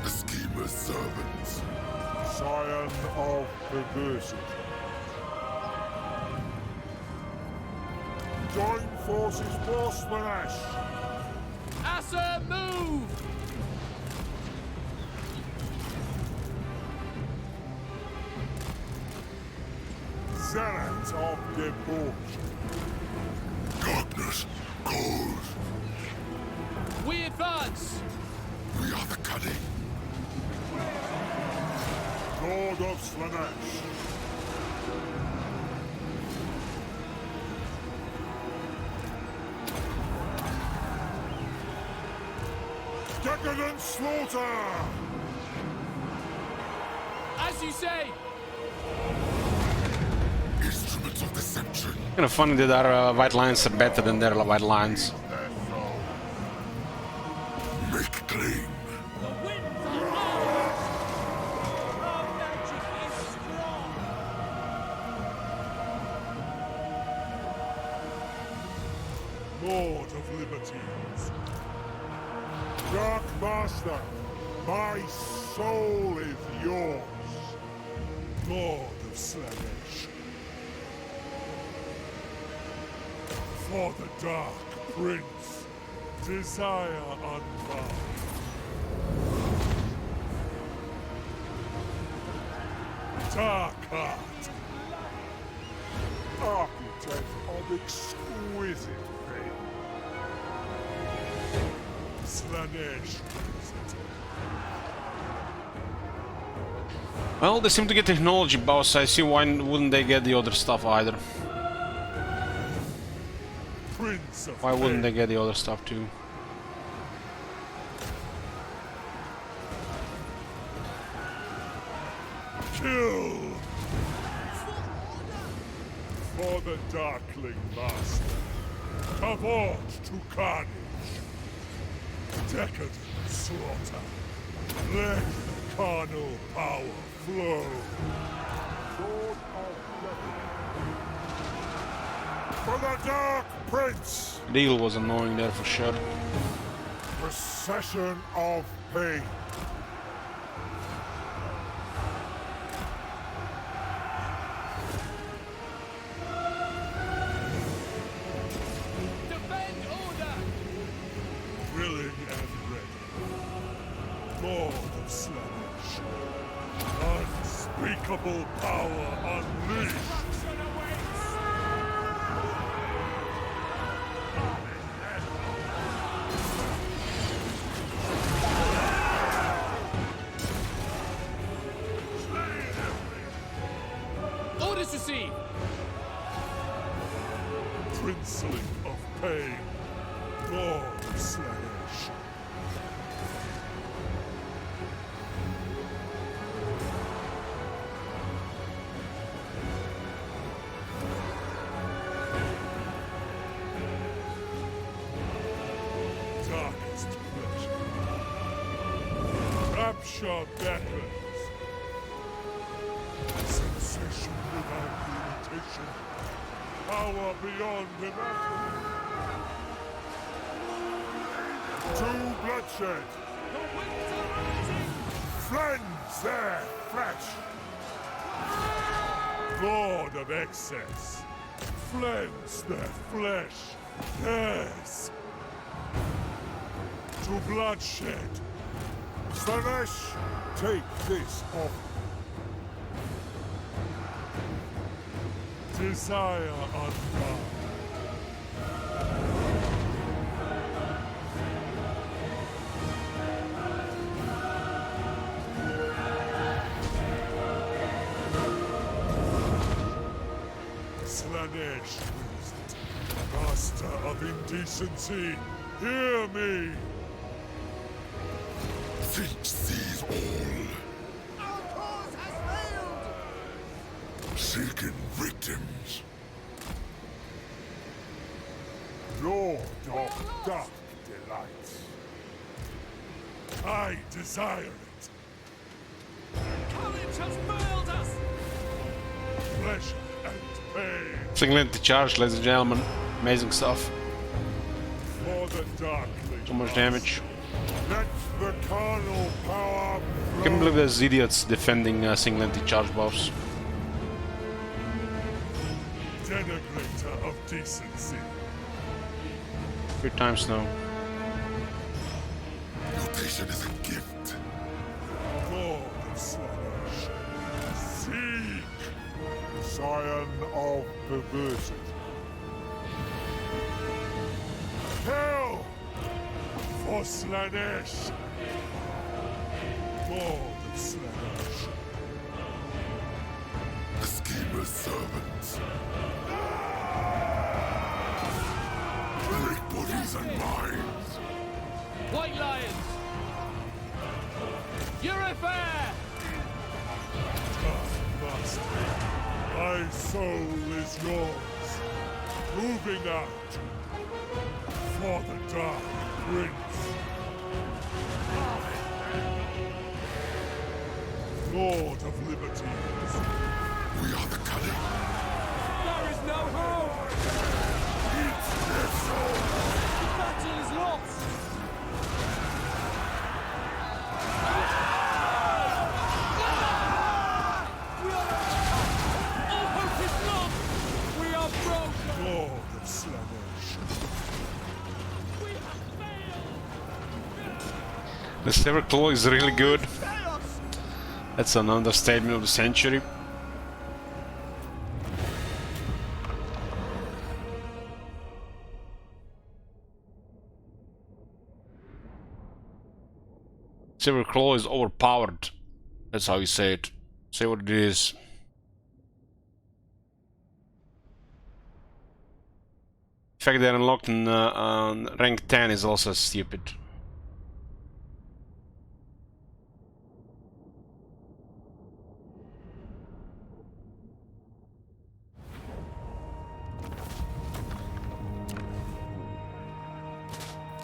The schemer's servants. Scion of perversity. Join forces for Slaanesh! Asa, move! Zealots of debauch. Darkness, cold. We advance! We are the cunning. Lord of Slaanesh. Decadent slaughter! As you say! Instruments of deception. Kind of funny that our white lines are better than their white lines. Make claim. The winds are ours! Our magic is strong! Lord of Liberties. Dark Master, my soul is yours. Lord of Slaanesh. For the Dark Prince, desire unbound. Dark Heart. Architect of exquisite faith. Slaanesh. Well, they seem to get technology boss. I see why wouldn't they get the other stuff either. Prince of Why wouldn't they Faith. get the other stuff too? Kill! For the Darkling Master. Avert to carnage. Decadent slaughter. Let the carnal power flow. Sword of Decadent. For the Dark Prince. Deal was annoying there for sure. Procession of Pain. Defend order! Willing and ready. Lord of Slaanesh. Unspeakable power unleashed. Destruction awaits! Orders received! Princeling of Pain. Lord of Slaanesh. Darkest pleasure. Rapture beckons. Sensation without limitation. Power beyond imagination. To bloodshed. The winds are rising! Cleanse their flesh. Lord of excess. Cleanse their flesh. Yes. To bloodshed. Slaanesh, take this off. Desire unbound. Slaanesh, master of indecency, hear me! Fate sees all. Our cause has failed! Seeking victims. Lord of dark delights. I desire it. Courage has failed us! Pleasure and pain. Single-handed charge, ladies and gentlemen. Amazing stuff. For the darkling. So much damage. Let the carnal power I can't believe there's idiots defending single-handed charge buffs. Denigrator of decency. 3 times now. Mutation is a gift. God of Slaanesh. Seek! Scion of perversion. Hell! For Slaanesh! God of Slaanesh. The schemer's servants. Break bodies and minds. White Lions! Purifier! Master, my soul is yours. Moving out for the Dark Prince. Lord of Liberties. We are the cunning. There is no hope! Eat their soul. The battle is lost! All hope is lost! We are broken! Lord of Slaanesh. We have failed! The Sever Claw is really good. Chaos! That's an understatement of the century. Sever Claw is overpowered. That's how you say it. Say what it is. The fact they're unlocked in rank 10 is also stupid.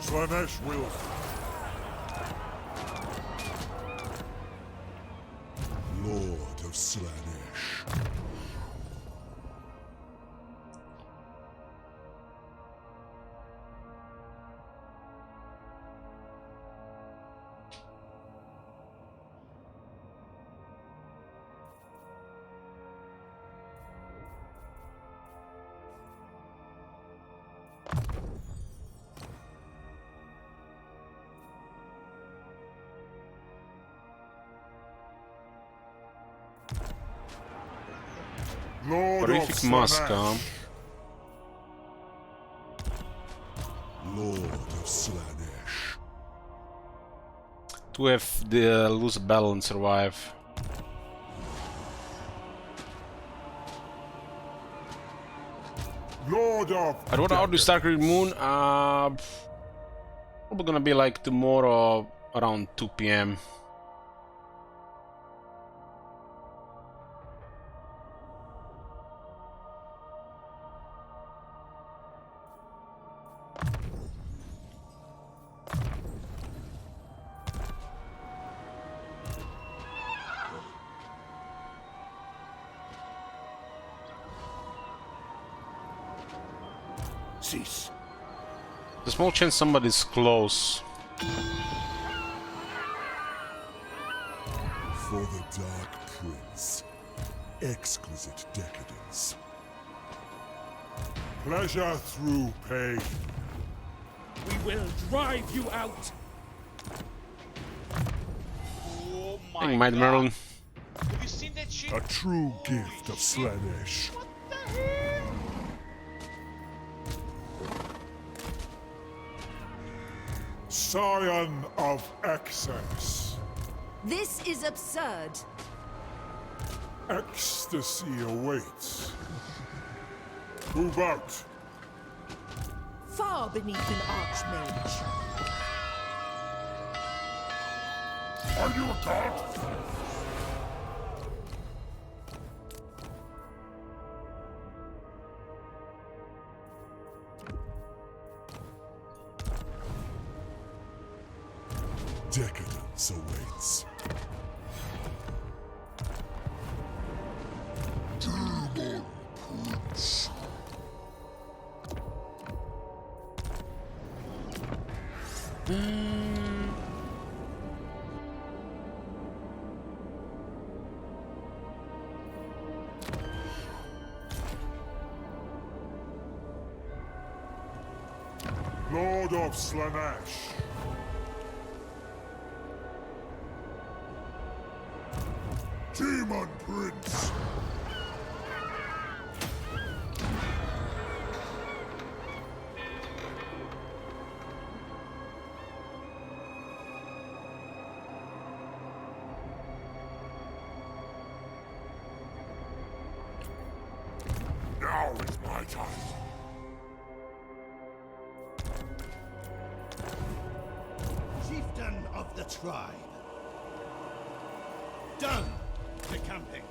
Slaanesh will. Lord of Slaanesh. Lord Horrific of Mask, Slaanesh. Lord of Slaanesh. To have the lose a battle and survive. Lord of At what hour do you start Great Moon? Probably gonna be like tomorrow around 2 PM. Cease. There's a small chance somebody's close. For the Dark Prince. Exquisite decadence. Pleasure through pain. We will drive you out! Oh Hey, my Might god! Merlin. Have you seen that shit? A true gift of Slaanesh. What the hell? Scion of excess. This is absurd. Ecstasy awaits. Move out. Far beneath an archmage. Are you a god? Decadence awaits. Demon Prince. Lord of Slaanesh. Demon Prince. Now is my time. Chieftain of the tribe. Done decamping.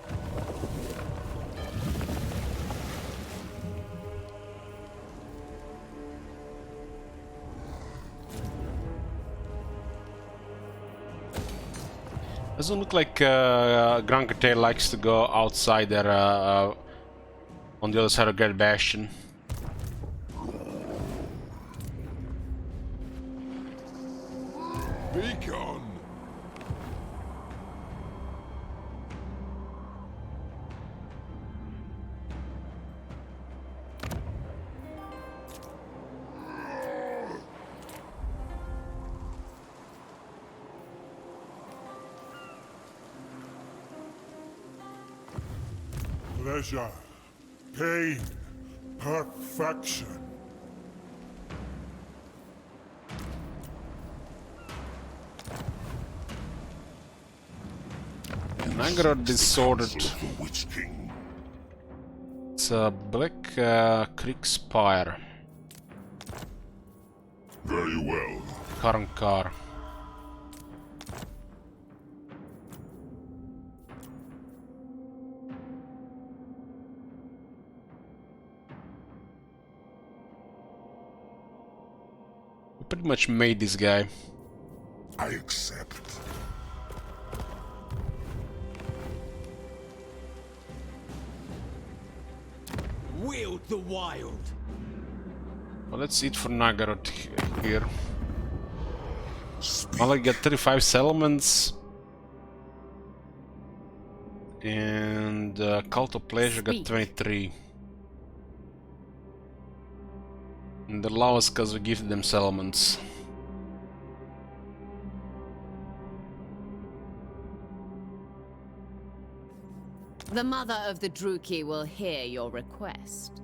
Doesn't look like Grankate likes to go outside there on the other side of Great Bastion. Be gone. Pleasure. Pain. Perfection. Nagarod disordered. Council of the Witch King. It's a Black Creek Spire. Very well. Karankar. We pretty much made this guy. I accept. Wield the wild. Well, let's eat for Nagarod here. Speak. Well, I got 35 settlements. And Cult of Pleasure got Speak. 23. And they allow us because we gifted them settlements. The mother of the Druki will hear your request.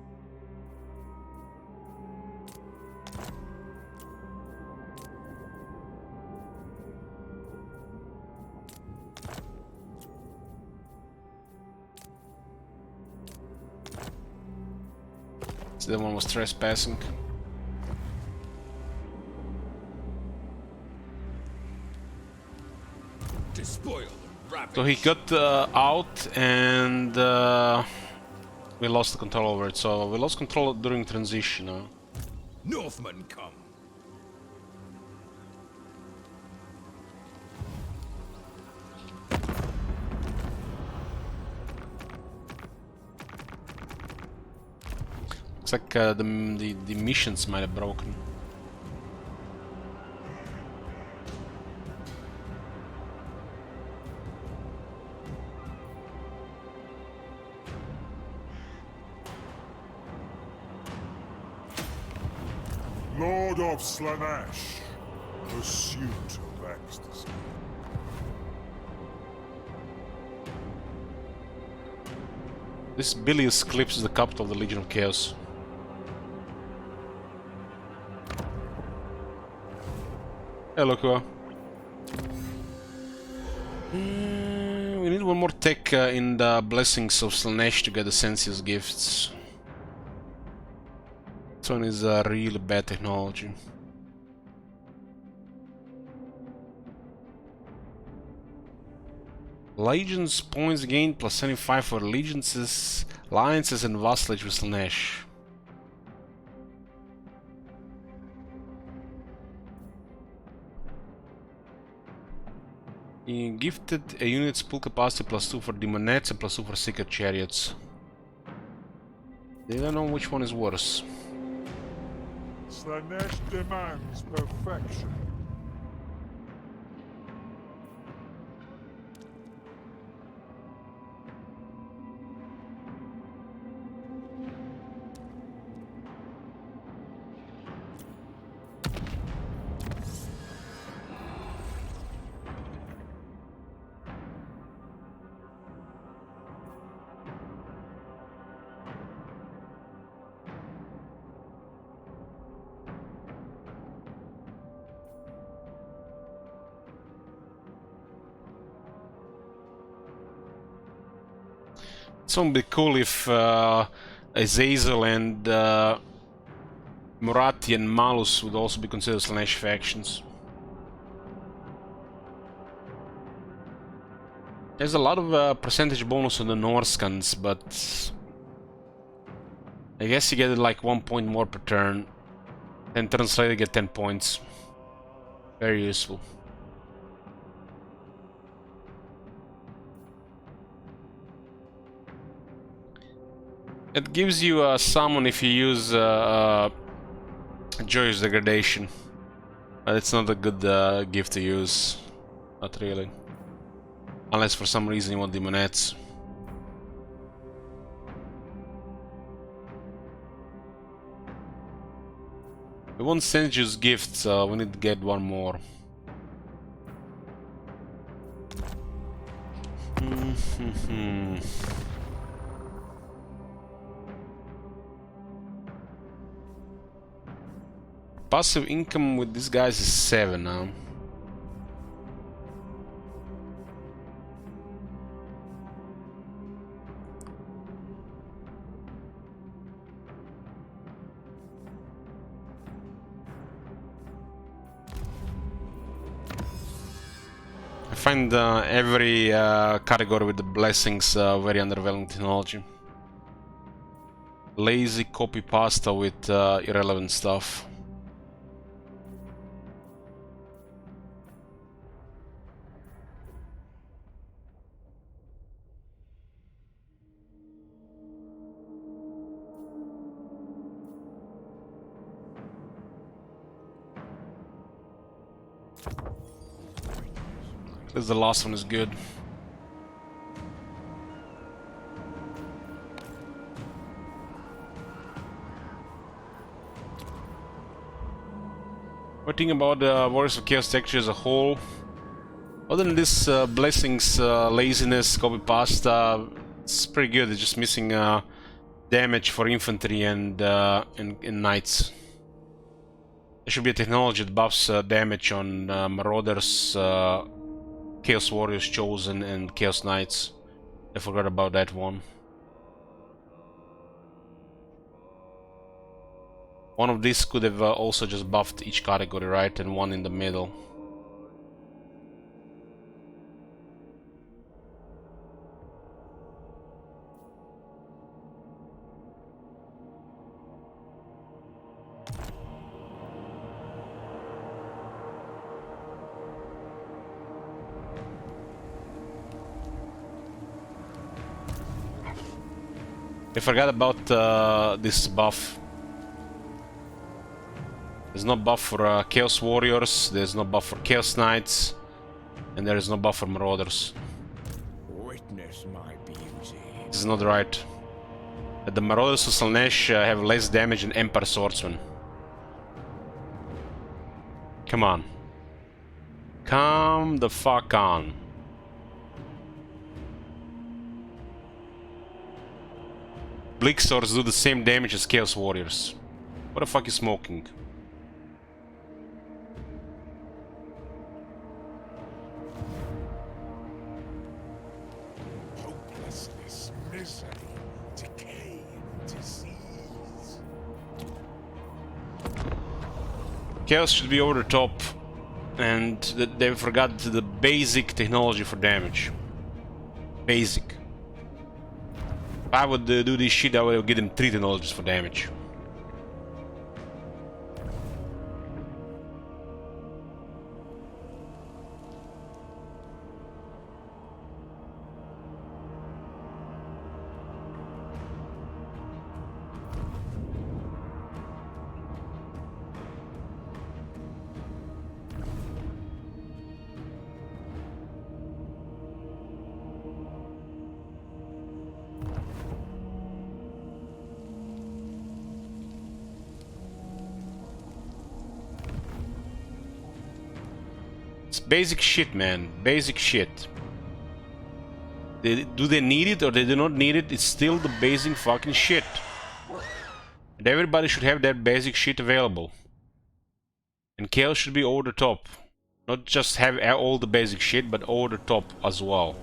So that one was trespassing. Despoil and ravage. So he got out and we lost the control over it. So we lost control during transition. Northmen come. Looks like the missions might have broken. Lord of Slaanesh. Pursuit of ecstasy. This Bilious Clips is the capital of the Legion of Chaos. Hello, Kua. We need one more tech in the Blessings of Slaanesh to get the Sensius gifts. This one is really bad technology. Legions points gained plus 75 for allegiances, alliances, and vassalage with Slaanesh. He gifted a unit's pull capacity +2 for demonettes and +2 for secret chariots. They don't know which one is worse. Slaanesh demands perfection. It would be cool if Azazel and Murati and Malus would also be considered Slaanesh factions. There's a lot of percentage bonus on the Norscans, but I guess you get like 1 point more per turn. 10 turns later you get 10 points. Very useful. It gives you a summon if you use Joyous Degradation. But it's not a good gift to use. Not really. Unless for some reason you want Demonettes. We want Senju's gift, so we need to get one more. Passive income with these guys is 7 now. I find every category with the blessings very underwhelming technology. Lazy copy pasta with irrelevant stuff. The last one is good. What do you think about Warriors of Chaos texture as a whole? Other than this blessings, laziness, copy pasta, it's pretty good. It's just missing damage for infantry and knights. There should be a technology that buffs damage on Marauders, Chaos Warriors Chosen, and Chaos Knights. I forgot about that one. One of these could have also just buffed each category, right? And one in the middle. I forgot about this buff. There's no buff for Chaos Warriors, there's no buff for Chaos Knights, and there is no buff for Marauders. Witness my beauty. This is not right. The Marauders of Slaanesh have less damage than Empire Swordsman. Come on. Come the fuck on. Bleak Swords do the same damage as Chaos Warriors. What the fuck is smoking? Hopelessness, misery, decay, disease. Chaos should be over the top, and they forgot the basic technology for damage. Basic. If I would do this shit, I would give them 3 technologies for damage. It's basic shit, man. Basic shit. Do they need it or they do not need it? It's still the basic fucking shit. And everybody should have that basic shit available. And Chaos should be over the top. Not just have all the basic shit, but over the top as well.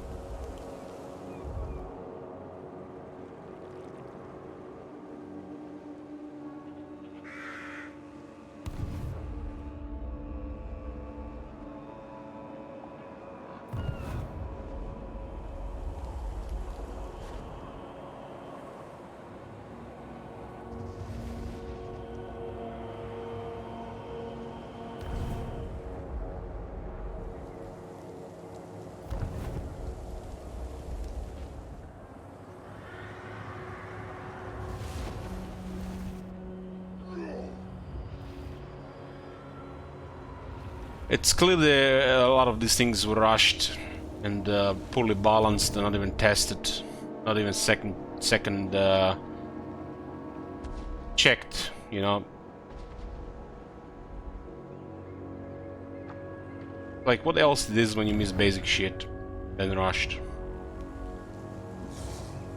It's clear that a lot of these things were rushed and poorly balanced, and not even tested, not even second checked, you know. Like, what else it is when you miss basic shit and rushed?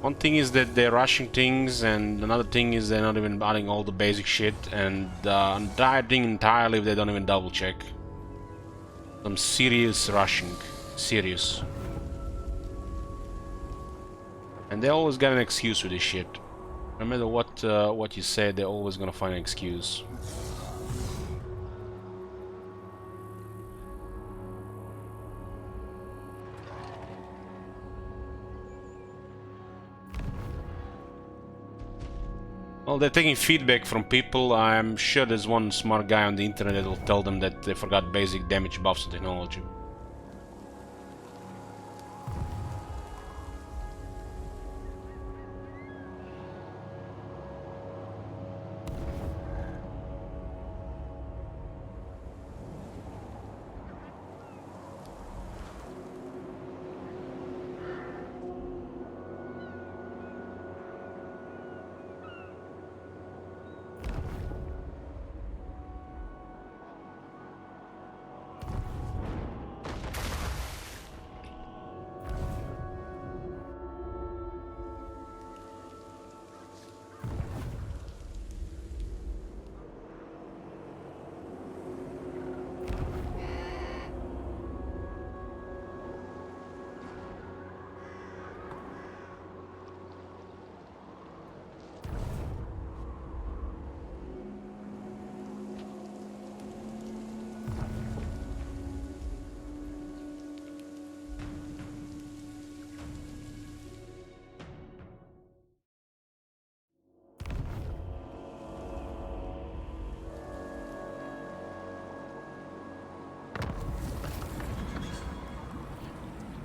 One thing is that they're rushing things, and another thing is they're not even adding all the basic shit, and the entire thing entirely they don't even double check. Some serious rushing. Serious. And they always got an excuse with this shit. No matter what you say, they're always gonna find an excuse. Well, they're taking feedback from people. I'm sure there's one smart guy on the internet that will tell them that they forgot basic damage buffs and technology.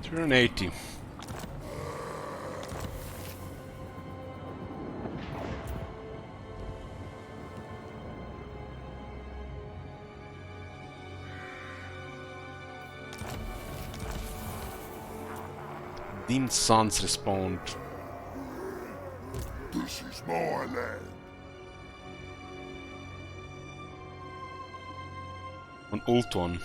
Turn 80. Deemed Sons respawned. This is my land. On Ultron.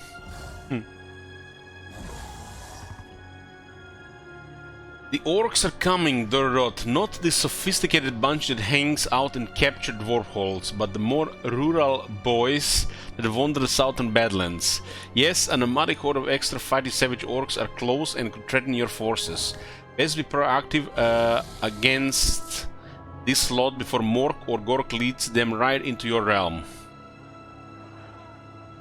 The orcs are coming, Dorot, not the sophisticated bunch that hangs out in captured dwarf halls, but the more rural boys that wander the southern badlands. Yes, a nomadic horde of extra fighty savage orcs are close and could threaten your forces. Best be proactive against this lot before Mork or Gork leads them right into your realm.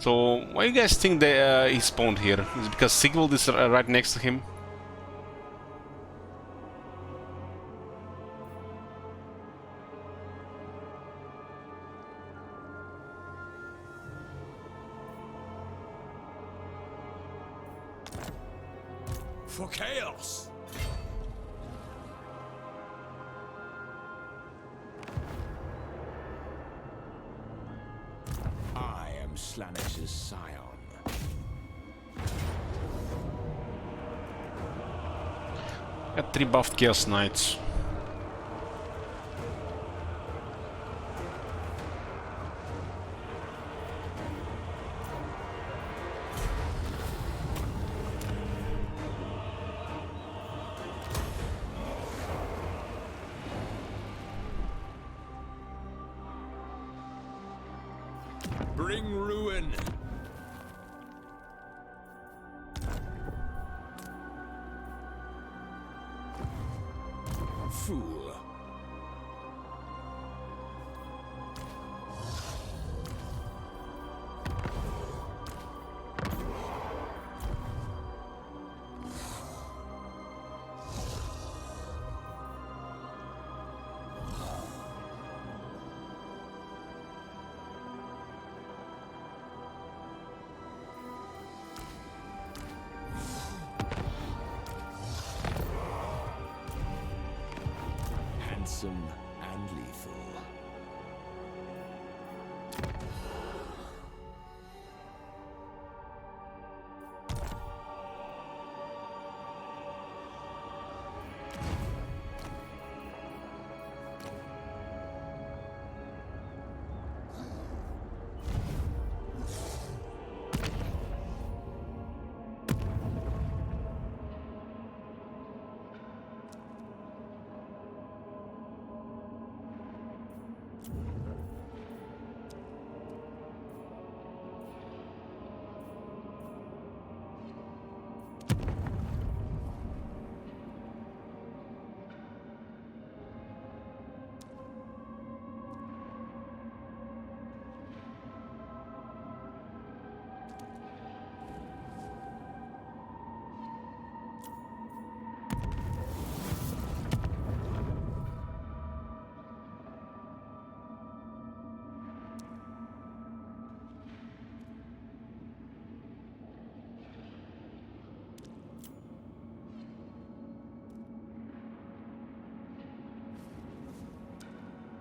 So, why do you guys think that he spawned here? Is it because Sigvald is right next to him? For chaos! I am Slaanesh's scion. Got 3 buffed Chaos Knights. Bring ruin. Fool. Handsome and lethal.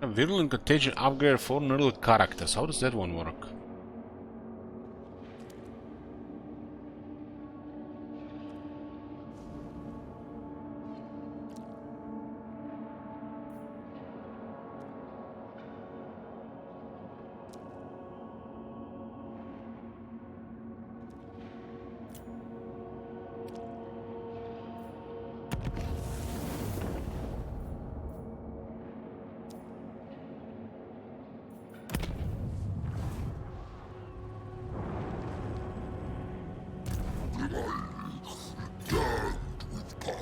A virulent contagion upgrade for neural characters. How does that one work? Damned with power.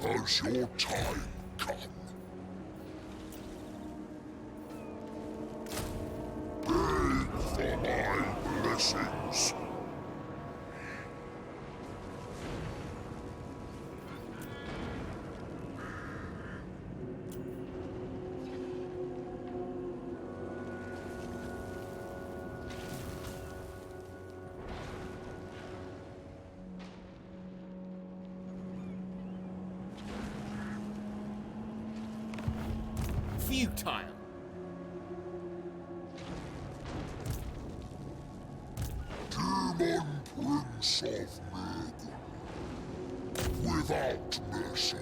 Has your time come? Beg for my blessings. Futile. Demon Prince of Murder. Without mercy.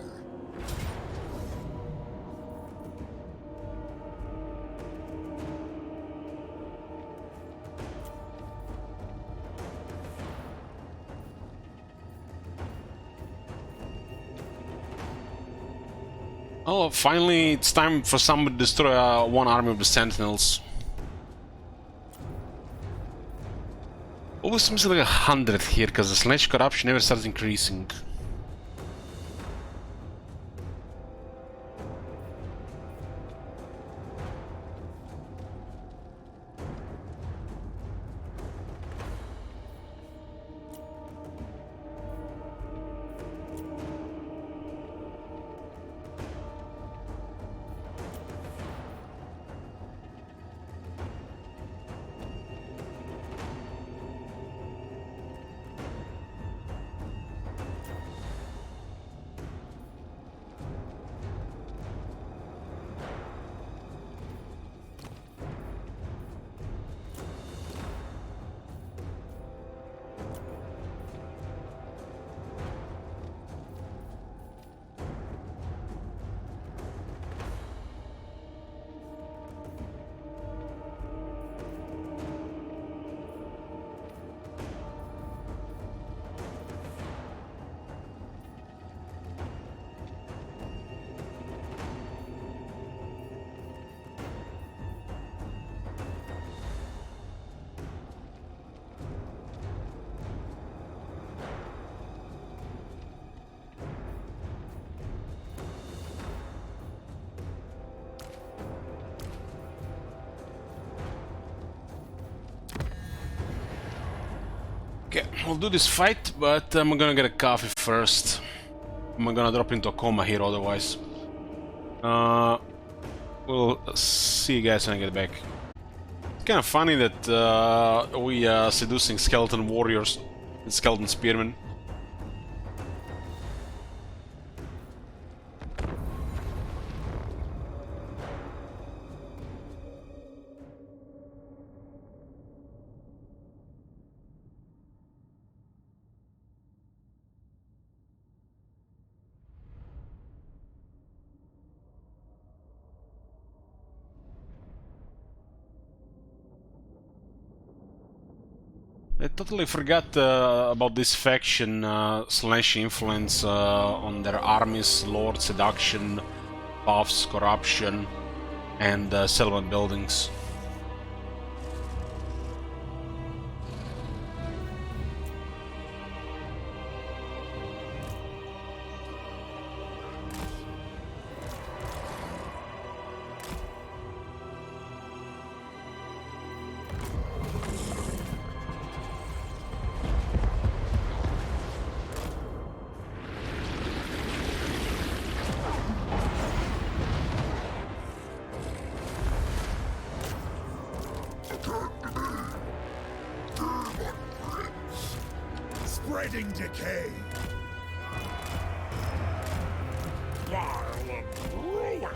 Oh, finally it's time for somebody to destroy one army of the Sentinels. Always seems like 100 here, because the Slaanesh corruption never starts increasing. Okay, we'll do this fight, but I'm gonna get a coffee first. I'm gonna drop into a coma here otherwise. We'll see you guys when I get back. It's kind of funny that we are seducing skeleton warriors and skeleton spearmen. I totally forgot about this faction, Slaanesh influence on their armies, lord seduction, buffs, corruption, and settlement buildings. Spreading decay. While of ruin.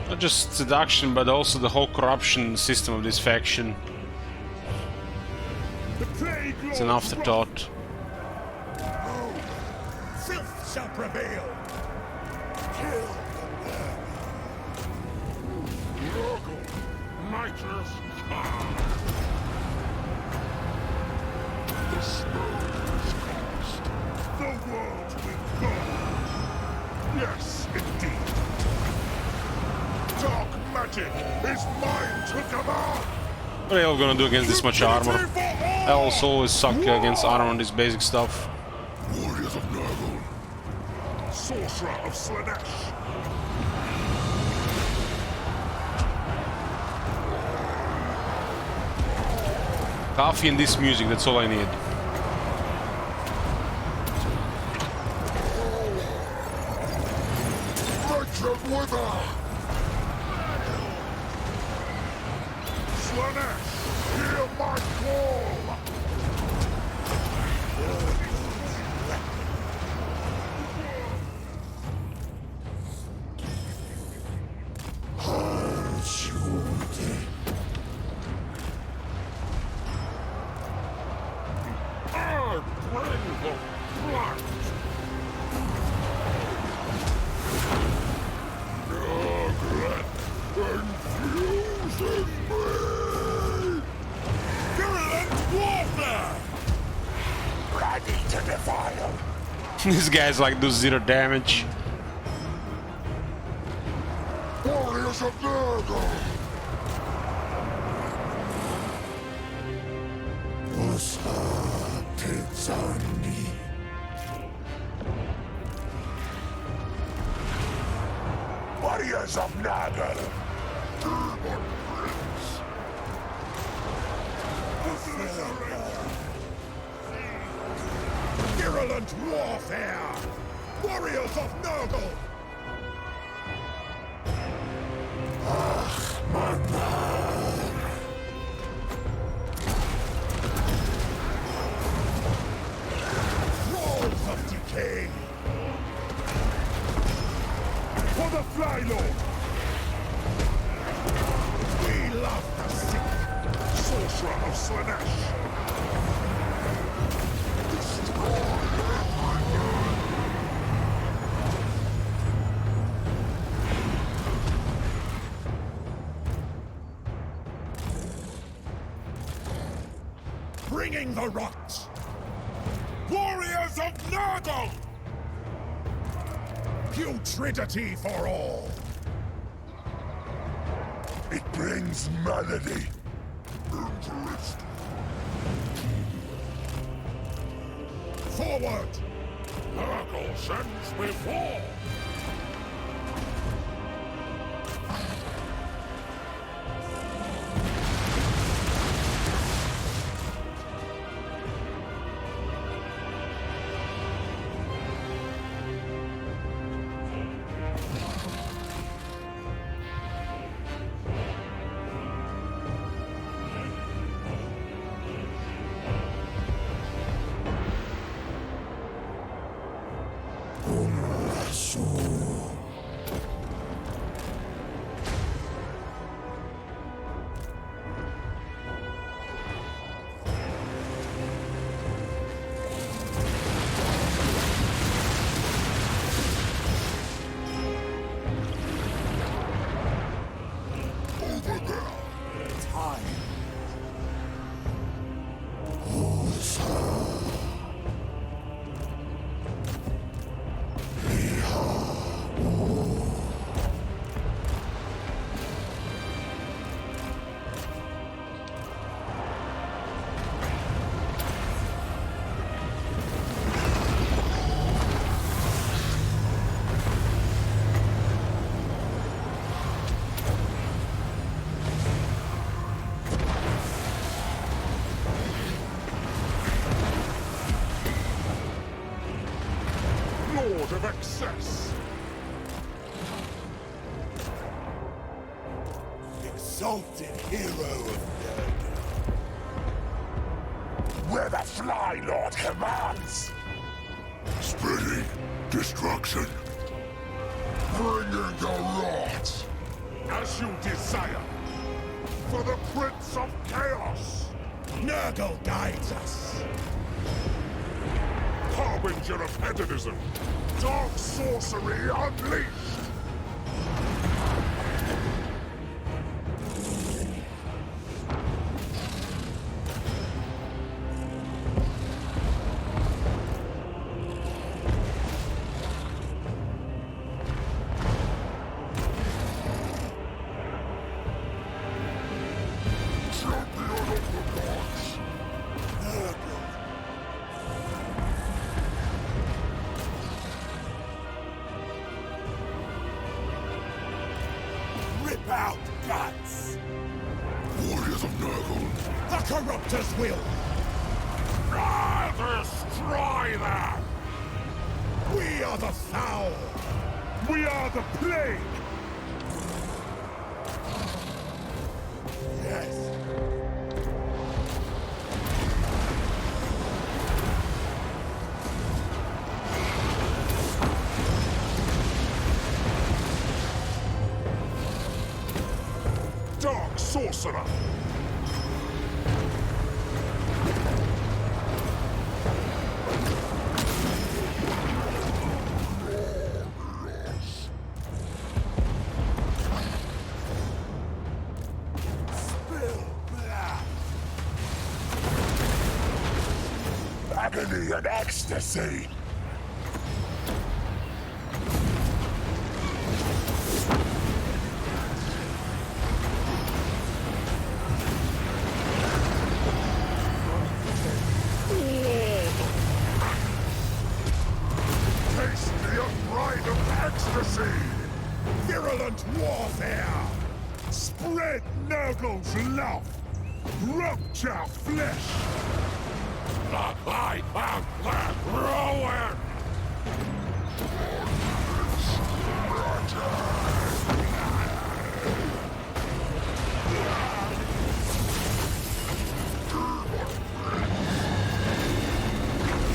Not just seduction, but also the whole corruption system of this faction. The plague It's an lords afterthought. rot. Filth shall prevail. Kill Mightiest God. The spell is cast. the world will go. Yes, indeed. Dark magic is mine to command. What are you gonna do against this much armor? I also always suck against armor on this basic stuff. Warriors of Nurgle. Sorcerer of Slaanesh. Coffee and this music, that's all I need. Wretched wither. Slaanesh, hear my call. I bring the blight. Neglect infuses me. Virulent warfare. Ready to defile. These guys like do 0 damage. Warriors of Nurgle. Warriors of Nurgle. Demon Prince. Virulent warfare. Warriors of Nurgle. Walls of decay. For the Fly Lord. We love the sick. Sorcerer of Slaanesh. bringing the rot! Warriors of Nurgle! Putridity for all! It brings melody. Interest. Forward! Nurgle sends before. Lord of excess! Exalted hero of Nurgle. Where the Fly Lord commands! Spreading destruction. Bringing the rot. As you desire! For the Prince of Chaos! Nurgle guides us! Harbinger of hedonism! Dark sorcery unleashed! Champion of the gods. Nurgle. Rip out guts! Warriors of Nurgle. The Corruptor's will! Destroy them! We are the foul! We are the plague! Yes! Dark Sorcerer! Spill blood! Agony and ecstasy! Taste the pride of ecstasy! Virulent warfare! Spread Nurgle's love! Roach our flesh! The light of the ruin!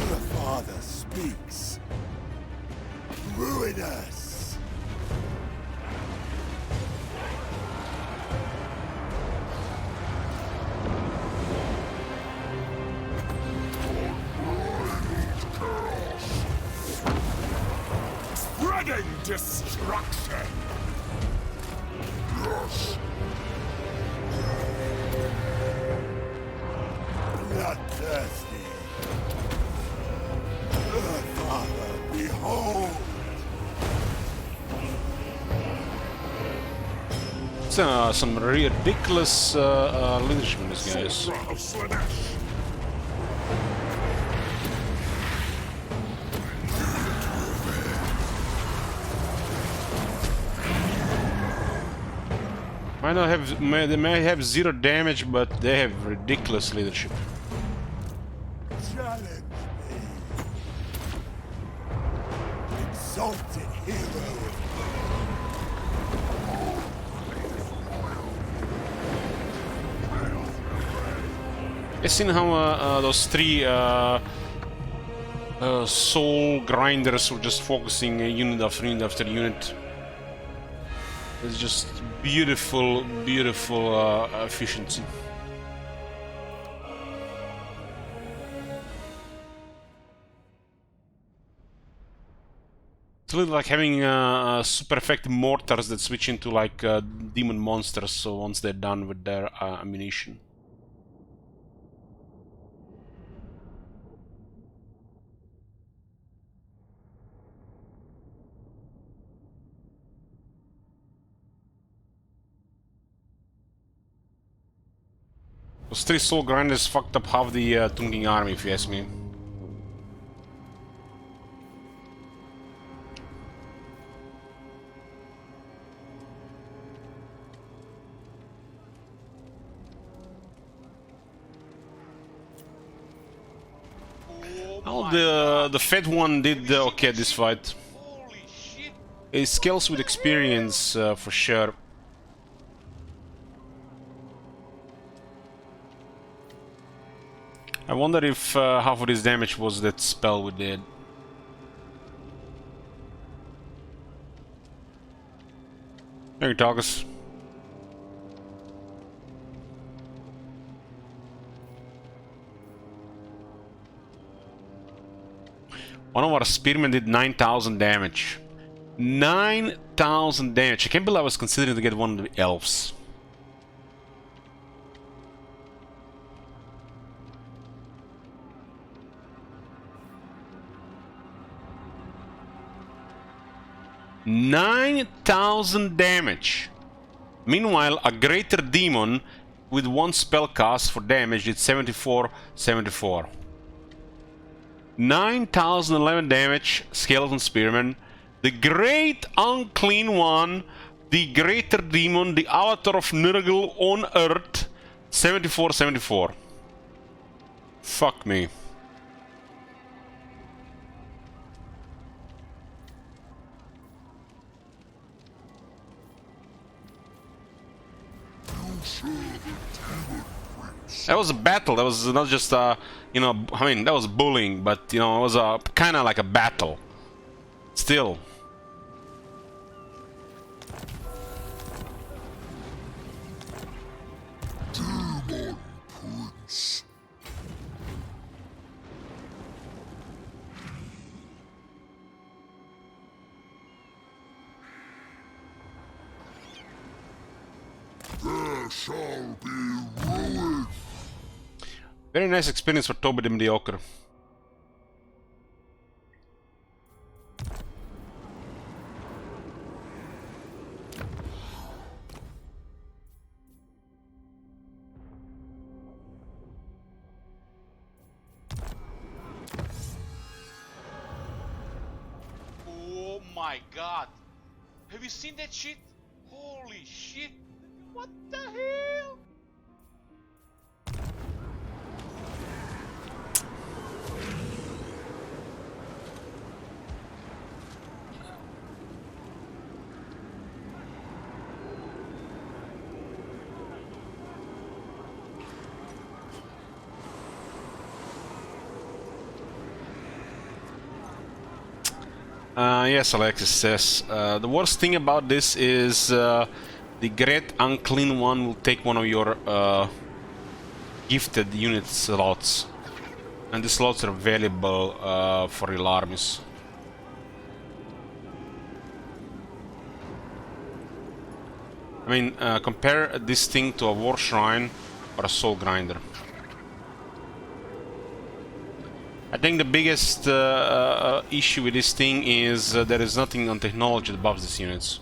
The Father speaks. Ruin us! Spreading destruction! Yes! Blood bloodthirsty. Father, behold! Some ridiculous leadership in this guys. Sorcerer of Slaanesh. They may have 0 damage, but they have ridiculous leadership. Challenge me. Exalted hero. I've seen how those 3 soul grinders were just focusing unit after unit after unit. It's just beautiful, beautiful efficiency. It's a little like having super effective mortars that switch into like demon monsters. So once they're done with their ammunition. Those 3 soul grinders fucked up half the Tunging army, if you ask me. Oh, the fat one did okay this fight. Holy shit! It scales with experience for sure. I wonder if half of this damage was that spell we did. There you talk us. One of our spearmen did 9,000 damage. 9,000 damage. I can't believe I was considering to get one of the elves. $9,000 damage. Meanwhile, a greater demon with 1 spell cast for damage did 74. 9,011 damage, skeleton spearman. The great unclean one, the greater demon, the avatar of Nurgle on Earth, 74. Fuck me. That was a battle. That was not just you know, I mean, that was bullying, but you know, it was a kind of like a battle. Still. Demon Prince. There shall be ruin. Very nice experience for Toby the Mediocre. Oh my god! Have you seen that shit? Holy shit! What the hell? Yes, Alexis says. The worst thing about this is the Great Unclean One will take one of your gifted unit slots. And the slots are valuable for real armies. I mean, compare this thing to a War Shrine or a Soul Grinder. I think the biggest issue with this thing is there is nothing on technology that buffs these units.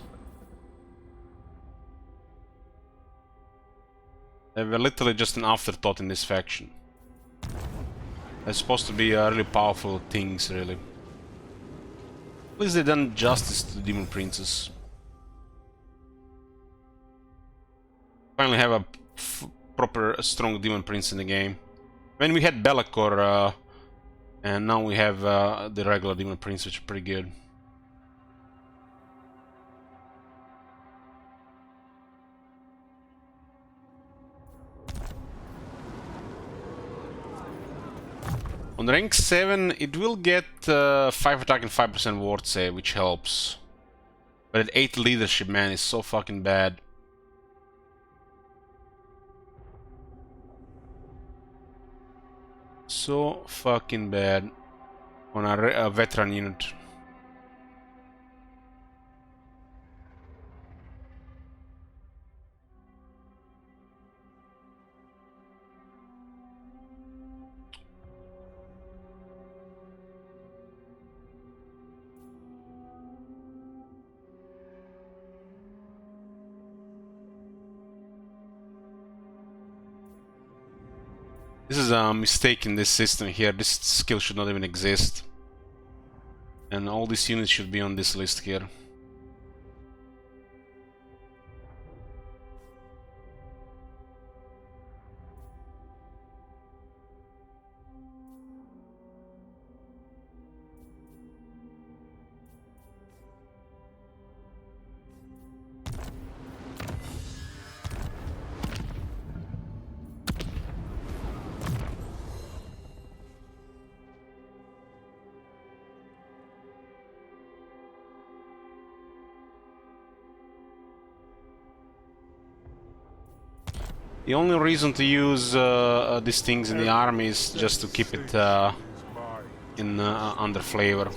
They were literally just an afterthought in this faction. They're supposed to be really powerful things, really. At least they've done justice to the Demon Princes. Finally have a proper strong Demon Prince in the game. I mean, we had Be'lakor, and now we have the regular Demon Prince, which are pretty good. On rank 7, it will get 5 attack and 5% ward save, which helps. But at 8 leadership, man, is so fucking bad. So fucking bad on a veteran unit. This is a mistake in this system here. This skill should not even exist. And all these units should be on this list here. The only reason to use these things in the army is just to keep it in under flavor.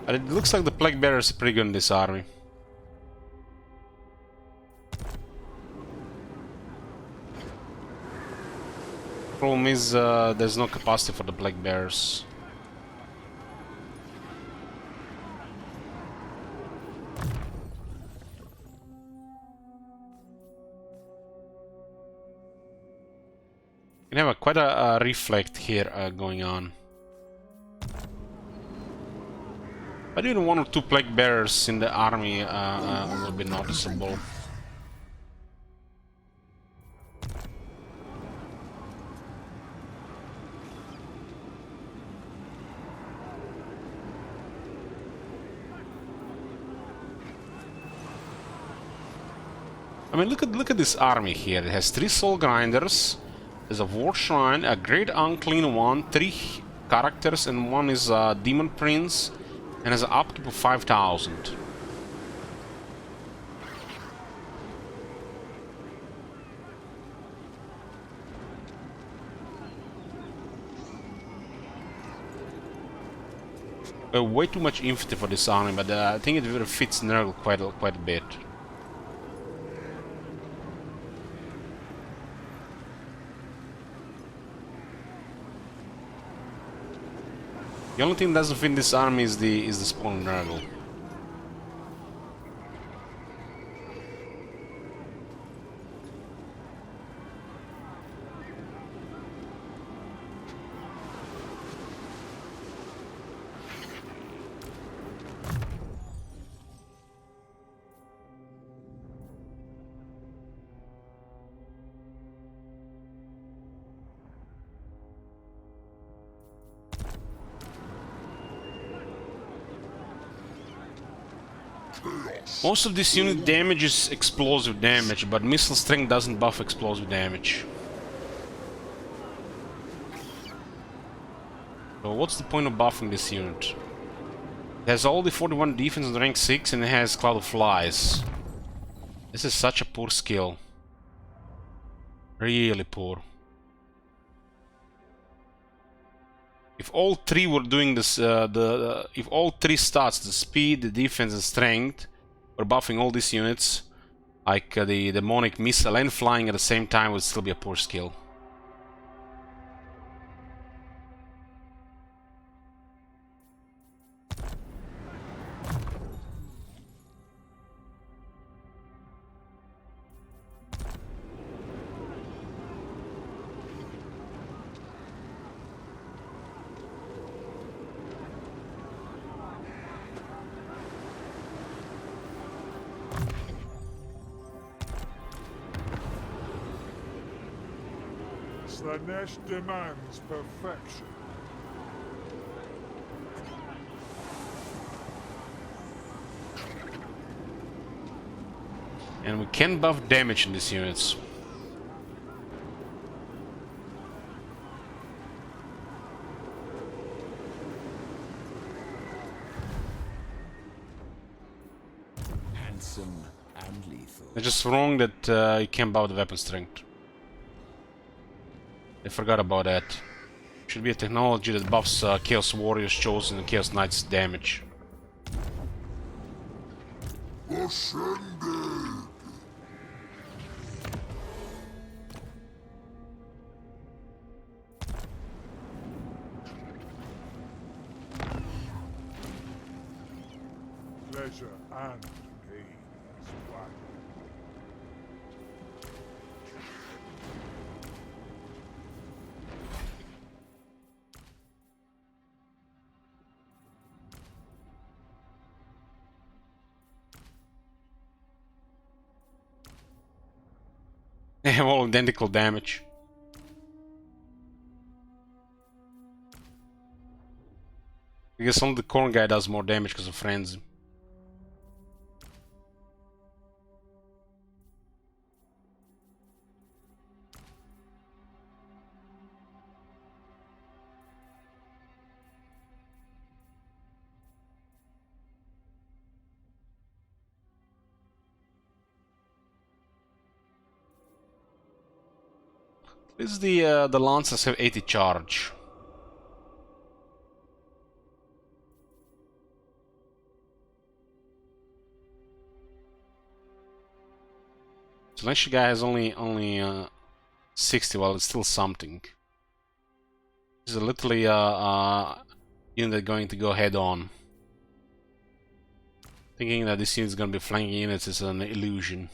But it looks like the Plague Bearers are pretty good in this army. Problem is there's no capacity for the Plague Bearers. We have quite a reflect here going on. But even 1 or 2 Plague Bearers in the army will be noticeable. I mean, look at this army here. It has 3 Soul Grinders. There's a War Shrine, a Great Unclean One, 3 characters, and 1 is a Demon Prince, and has an upkeep of 5,000. Way too much infantry for this army, but I think it fits Nurgle quite a bit. The only thing that doesn't fit in this army is the spawn Nurgle. Most of this unit damage is explosive damage, but missile strength doesn't buff explosive damage. So what's the point of buffing this unit? It has all the 41 defense on rank 6 and it has Cloud of Flies. This is such a poor skill. Really poor. If all 3 were doing this, if all 3 stats, the speed, the defense and strength, were buffing all these units, Like the demonic missile and flying at the same time would still be a poor skill. Slaanesh demands perfection. And we can buff damage in these units. Handsome and lethal. It's just wrong that you can't buff the weapon strength. I forgot about that. Should be a technology that buffs Chaos Warriors chosen and Chaos Knights damage. Ascended! Pleasure and pain is one. They have all identical damage. I guess only the corn guy does more damage because of frenzy. This is the Lancers have 80 charge. So Slaanesh guy has only 60. Well, it's still something. This is literally unit going to go head on. Thinking that this unit is going to be flanking units is an illusion.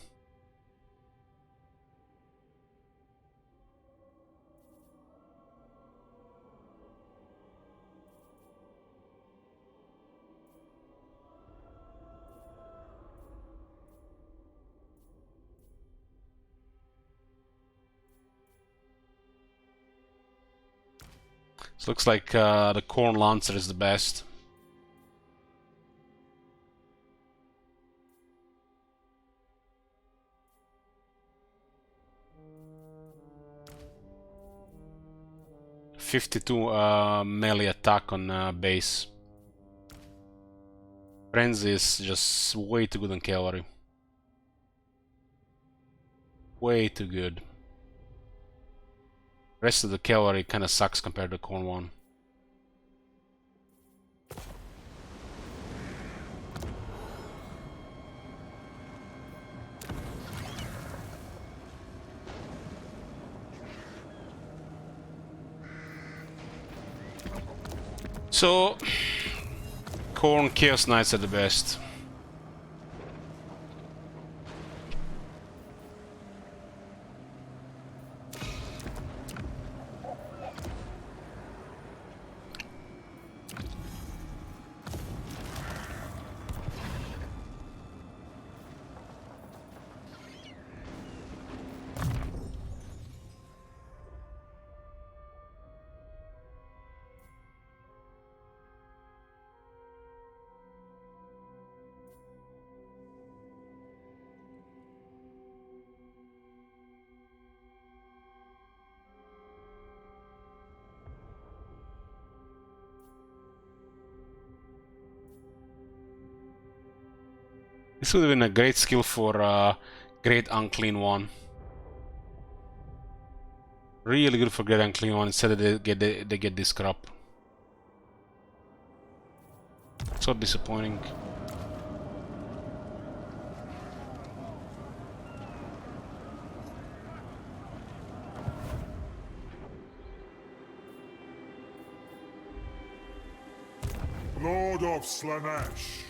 So looks like the Corn Lancer is the best. .52 melee attack on base. Frenzy is just way too good on Cavalry. Way too good. Rest of the Cavalry kind of sucks compared to the Corn one. So, Corn Chaos Knights are the best. This would have been a great skill for Great Unclean One. Really good for Great Unclean One instead of they get this crap. So disappointing. of Slaanesh.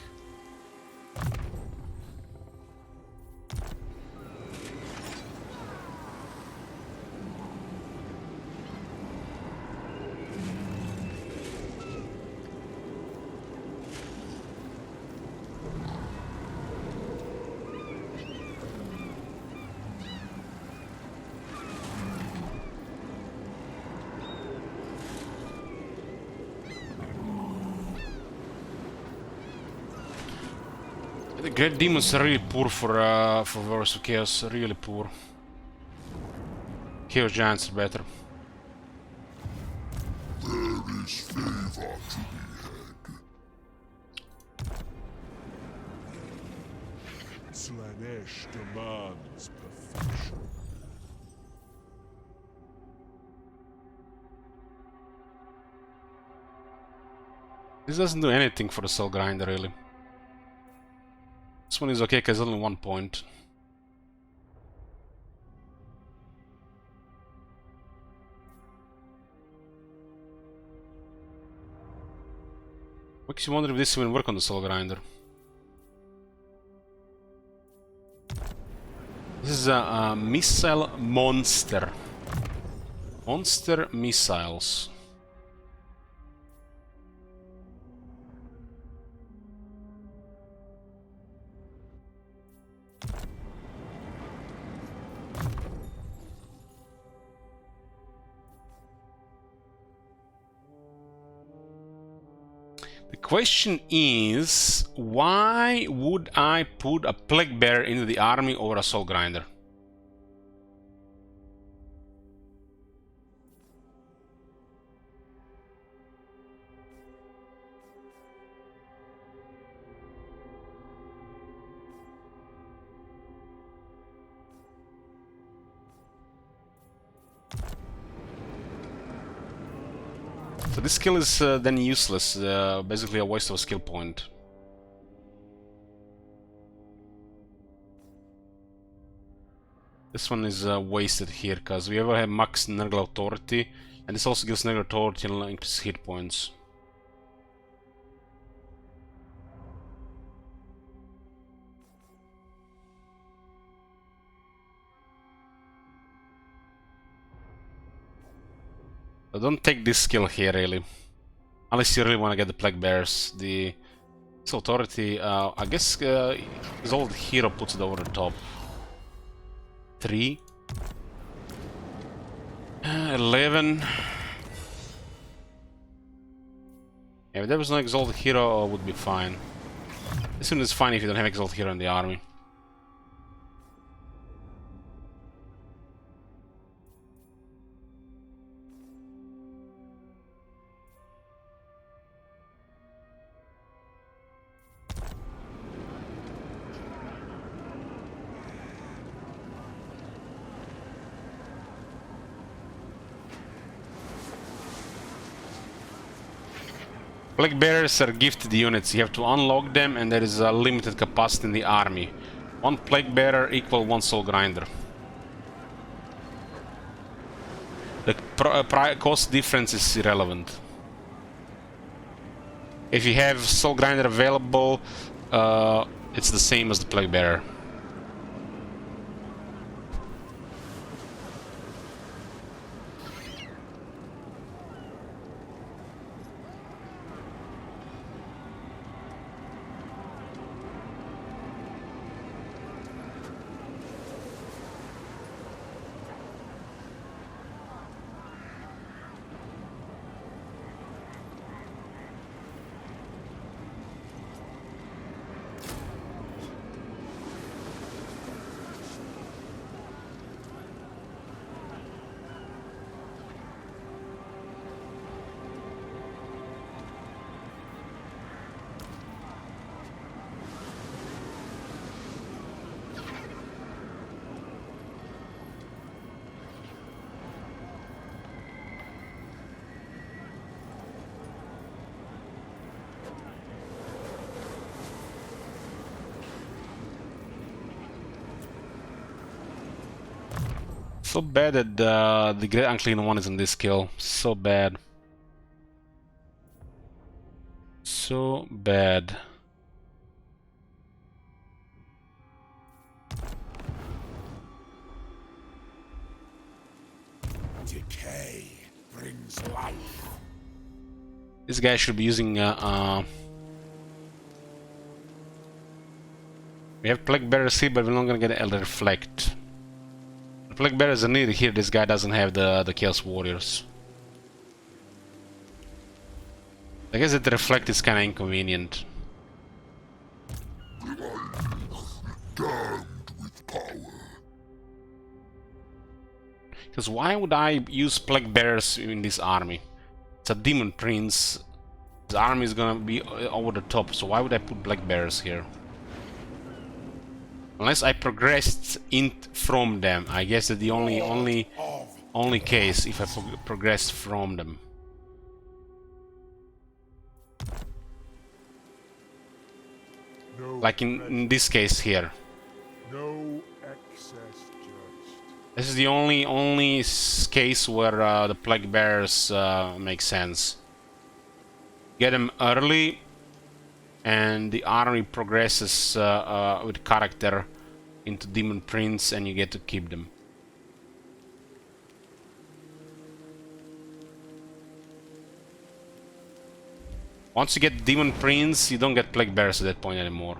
The Great Demons are really poor for Warriors of Chaos, really poor. Chaos Giants are better. There is favor to be had. Slaanesh demands perfection. This doesn't do anything for the Soul Grinder, really. This one is okay because only 1 point. Makes you wonder if this will work on the Soul Grinder. This is a missile monster. Monster missiles. The question is, why would I put a Plague Bearer into the army over a Soul Grinder? So this skill is then useless, basically a waste of a skill point. This one is wasted here, because we ever have max Nurgle Authority, and this also gives Nurgle Authority and increases hit points. So don't take this skill here, really. Unless you really want to get the Plague Bears. The Authority, I guess his old hero puts it over the top. 3. 11. Yeah, if there was no Exalted Hero, would be fine. This one is fine if you don't have Exalted Hero in the army. Plague Bearers are gifted units. You have to unlock them, and there is a limited capacity in the army. 1 Plague Bearer equal 1 Soul Grinder. The cost difference is irrelevant. If you have Soul Grinder available, it's the same as the Plague Bearer. So bad that the Great Unclean One is in this skill. So bad. so bad. Decay brings life. This guy should be using we have Plague Bearers here, but we're not gonna get Elder Reflect. The Plague Bearers are needed here. This guy doesn't have the Chaos Warriors. I guess that the Reflect is kinda inconvenient. Damned with power. Because why would I use Plague Bearers in this army? It's a Demon Prince. His army is gonna be over the top, so why would I put Plague Bearers here? Unless I progressed from them. I guess that the only case if I progressed from them. No Like in this case here. No excess just. This is the only case where the Plague Bearers make sense. Get them early, and the army progresses with character into Demon Prince, and you get to keep them. Once you get Demon Prince, you don't get Plague Bearers at that point anymore.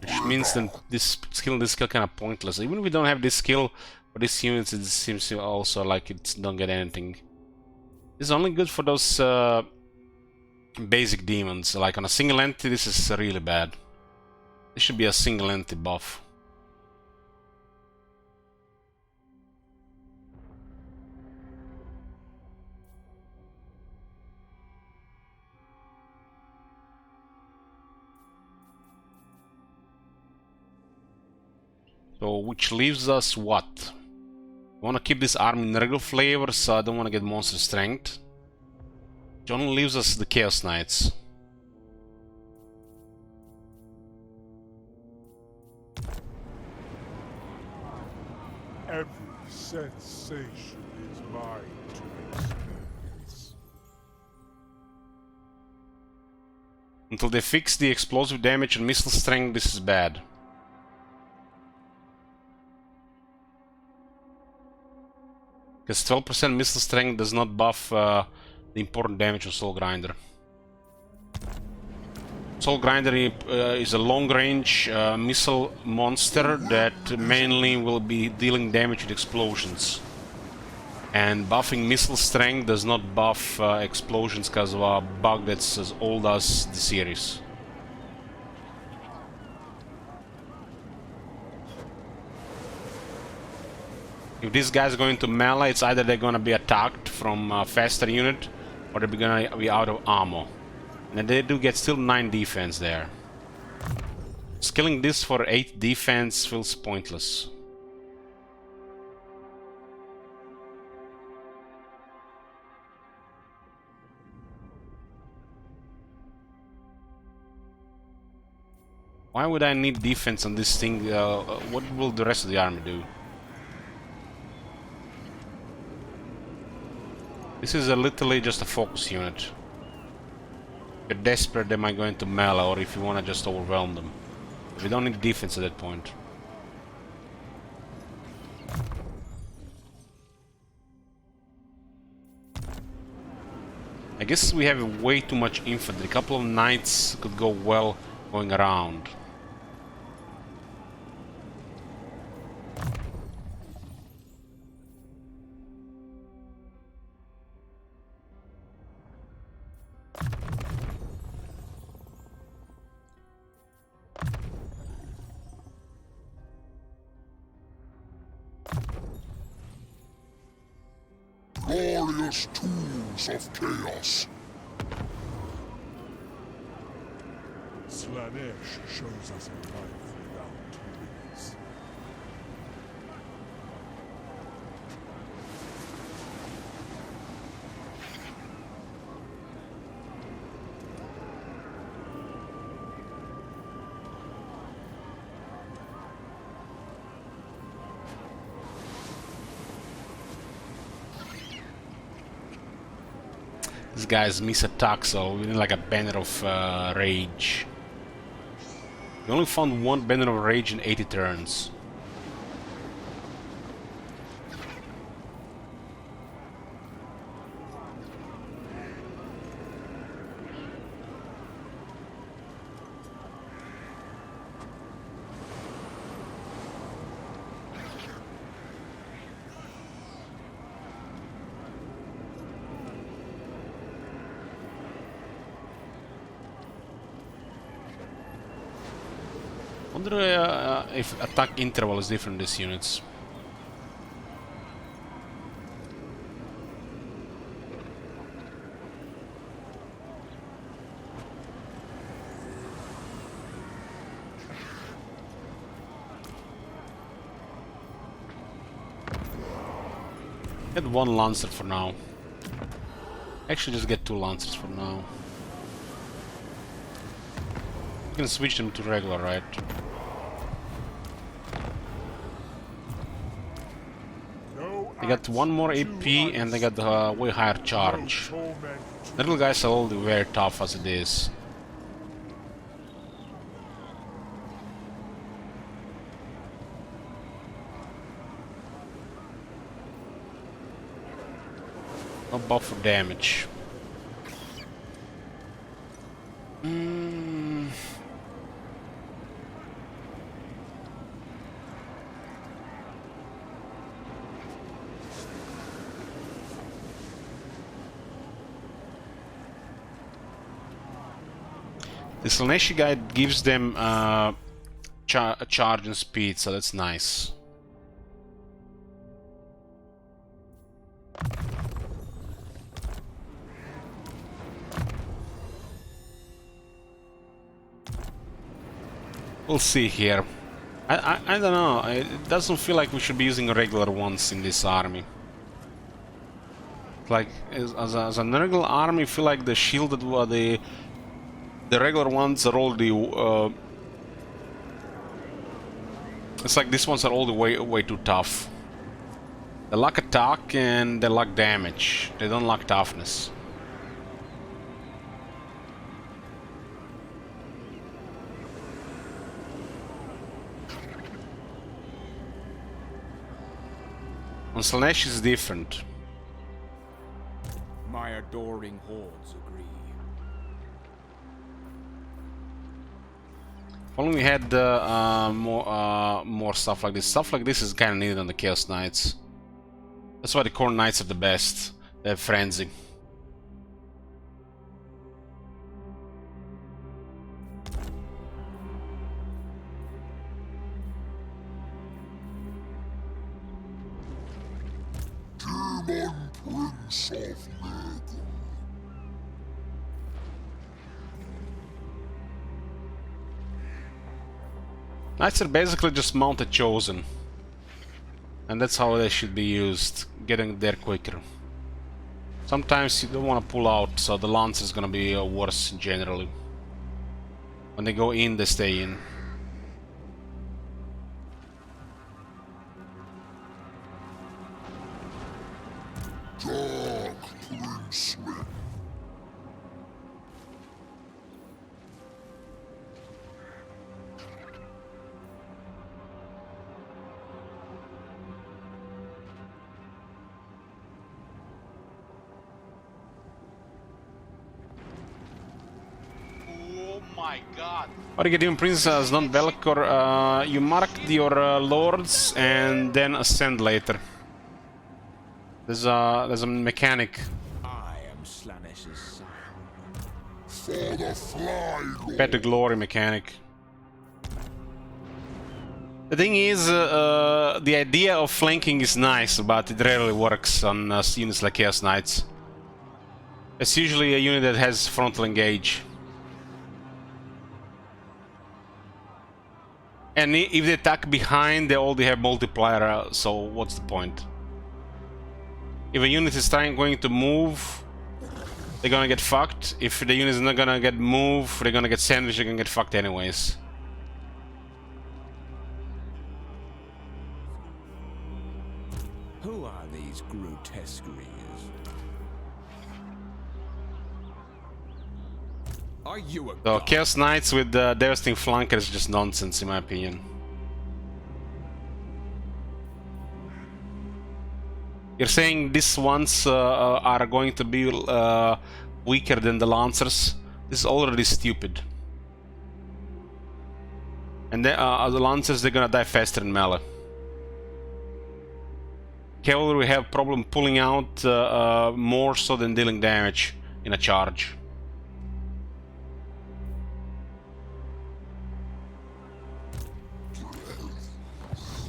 Which means that this skill kind of pointless. Even if we don't have this skill for these units, it seems to also like it don't get anything. It's only good for those basic demons. Like on a single entity, this is really bad. This should be a single entity buff. So, which leaves us what? I want to keep this army in regular flavor, so I don't want to get monster strength. Which only leaves us the Chaos Knights. Every sensation is mine to experience. Until they fix the explosive damage and missile strength, this is bad. Because 12% missile strength does not buff the important damage of Soul Grinder. Soul Grinder is a long-range missile monster that mainly will be dealing damage with explosions. And buffing missile strength does not buff explosions because of a bug that's as old as the series. If this guy's going to melee, it's either they're gonna be attacked from a faster unit, or they're gonna be out of ammo. And they do get still 9 defense there. Skilling this for 8 defense feels pointless. Why would I need defense on this thing? What will the rest of the army do? This is literally just a focus unit. If you're desperate, they might go into melee, or if you want to just overwhelm them. We don't need defense at that point. I guess we have way too much infantry. A couple of knights could go well going around. Glorious tools of chaos. Slaanesh shows us a life without limits. This guy's miss attack, so we need like a banner of rage. We only found one banner of rage in 80 turns. Wonder if attack interval is different in these units. Get one lancer for now. Actually, just get two lancers for now. You can switch them to regular, right? They got one more AP and they got the way higher charge. The little guys are already very tough as it is. No buff for damage. The Slaanesh guy gives them charge and speed, so that's nice. We'll see here. I don't know. It doesn't feel like we should be using regular ones in this army. Like as a regular army, I feel like the shielded the regular ones are all the. It's like these ones are all the way too tough. They lack attack and they lack damage. They don't lack toughness. On Slaanesh is different. My adoring hordes agree. If only we had more stuff like this. Stuff like this is kind of needed on the Chaos Knights. That's why the Corn Knights are the best. They have Frenzy. Demon Prince of Nurgle. Knights are basically just mounted chosen. And that's how they should be used, getting there quicker. Sometimes you don't want to pull out, so the lance is gonna be worse generally. When they go in, they stay in. Dark Princeman. Oh my god. What you get in Princess non Velcor, you mark your lords and then ascend later. There's a mechanic. I am Slaanesh's son. For the Fly Lord. Better glory mechanic. The thing is, the idea of flanking is nice, but it rarely works on units like Chaos Knights. It's usually a unit that has frontal engage. And if they attack behind, they already have multiplier, so what's the point? If a unit is going to move, they're gonna get fucked. If the unit is not gonna get moved, they're gonna get sandwiched, they're gonna get fucked anyways. Who are these grotesqueries? Are you a So god? Chaos Knights with Devastating Flanker is just nonsense in my opinion. You're saying these ones are going to be weaker than the Lancers? This is already stupid. And the Lancers, they're gonna die faster in melee. Cavalry have problem pulling out more so than dealing damage in a charge.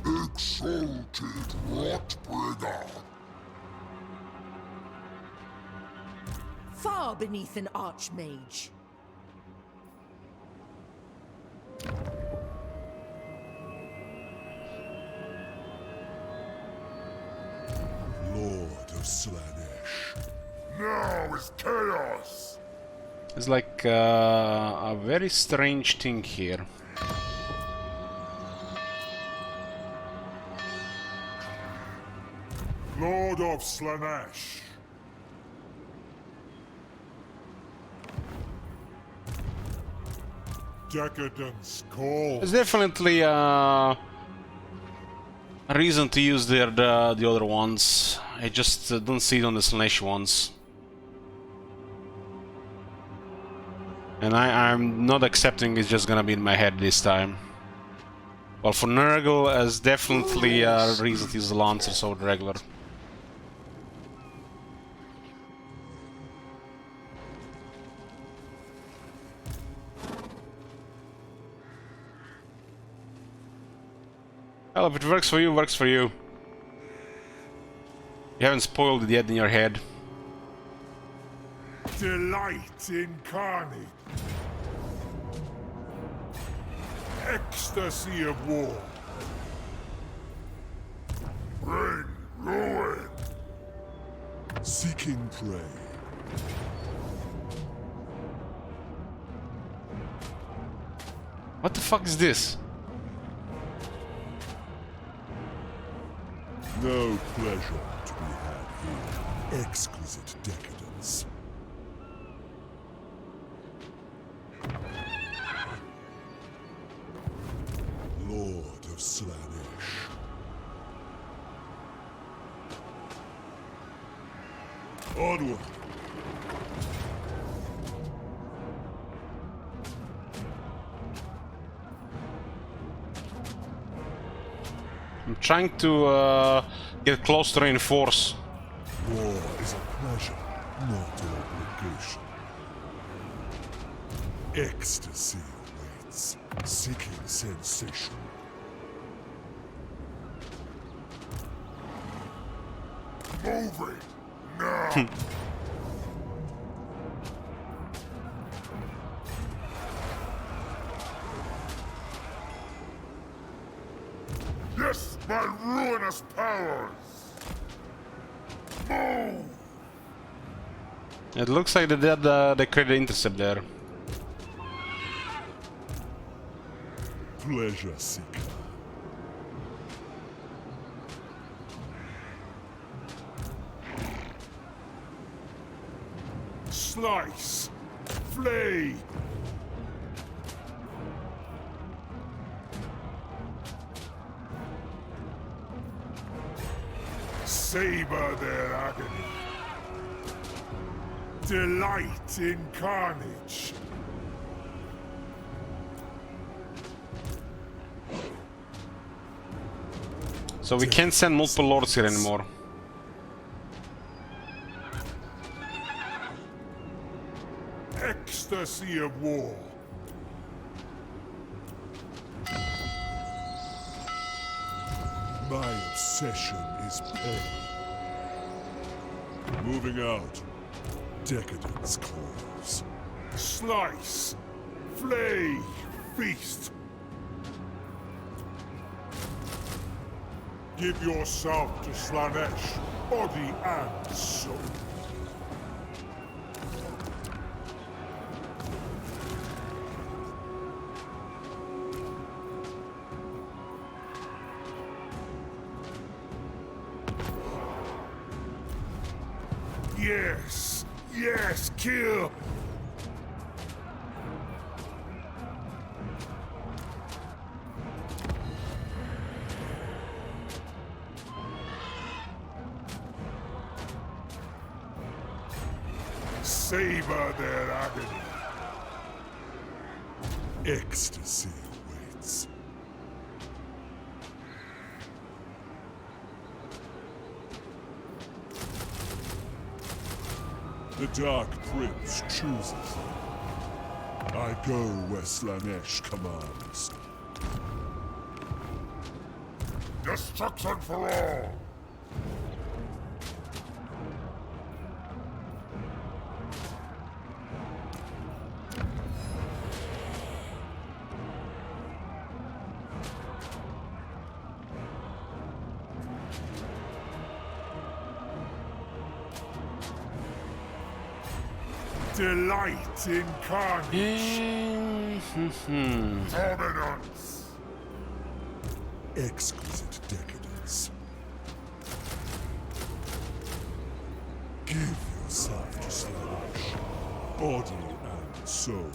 Exalted Rotbringer. Far beneath an archmage. Lord of Slaanesh. Now is chaos. It's like a very strange thing here. Lord of Slaanesh. Decadence calls. There's definitely a reason to use the other ones. I just don't see it on the Slaanesh ones. And I'm not accepting it's just gonna be in my head this time. Well, for Nurgle, there's definitely a reason to use the Lancers over the regular. Well, if it works for you, it works for you. You haven't spoiled it yet in your head. Delight incarnate. Ecstasy of war. Bring ruin. Seeking prey. What the fuck is this? No pleasure to be had here. Exquisite decadence. Lord of Slaanesh. Onward. I'm trying to get close to reinforce. War is a pleasure, not an obligation. Ecstasy awaits, seeking sensation. Moving. Now. Yes, my ruinous powers. Move. It looks like they created an intercept there. Pleasure seeker. Slice. Flay. Savor their agony. Delight in carnage. So we can't send multiple lords here anymore. Ecstasy of war. My obsession is pain. Moving out. Decadence calls. Slice. Flay. Feast. Give yourself to Slaanesh, body and soul. Yes, yes, kill. Savor their agony. Ecstasy awaits. The Dark Prince chooses. I go where Slaanesh commands. Destruction for all! Delight in carnage. Dominance. Exquisite decadence. Give yourself to Slaanesh, body and soul.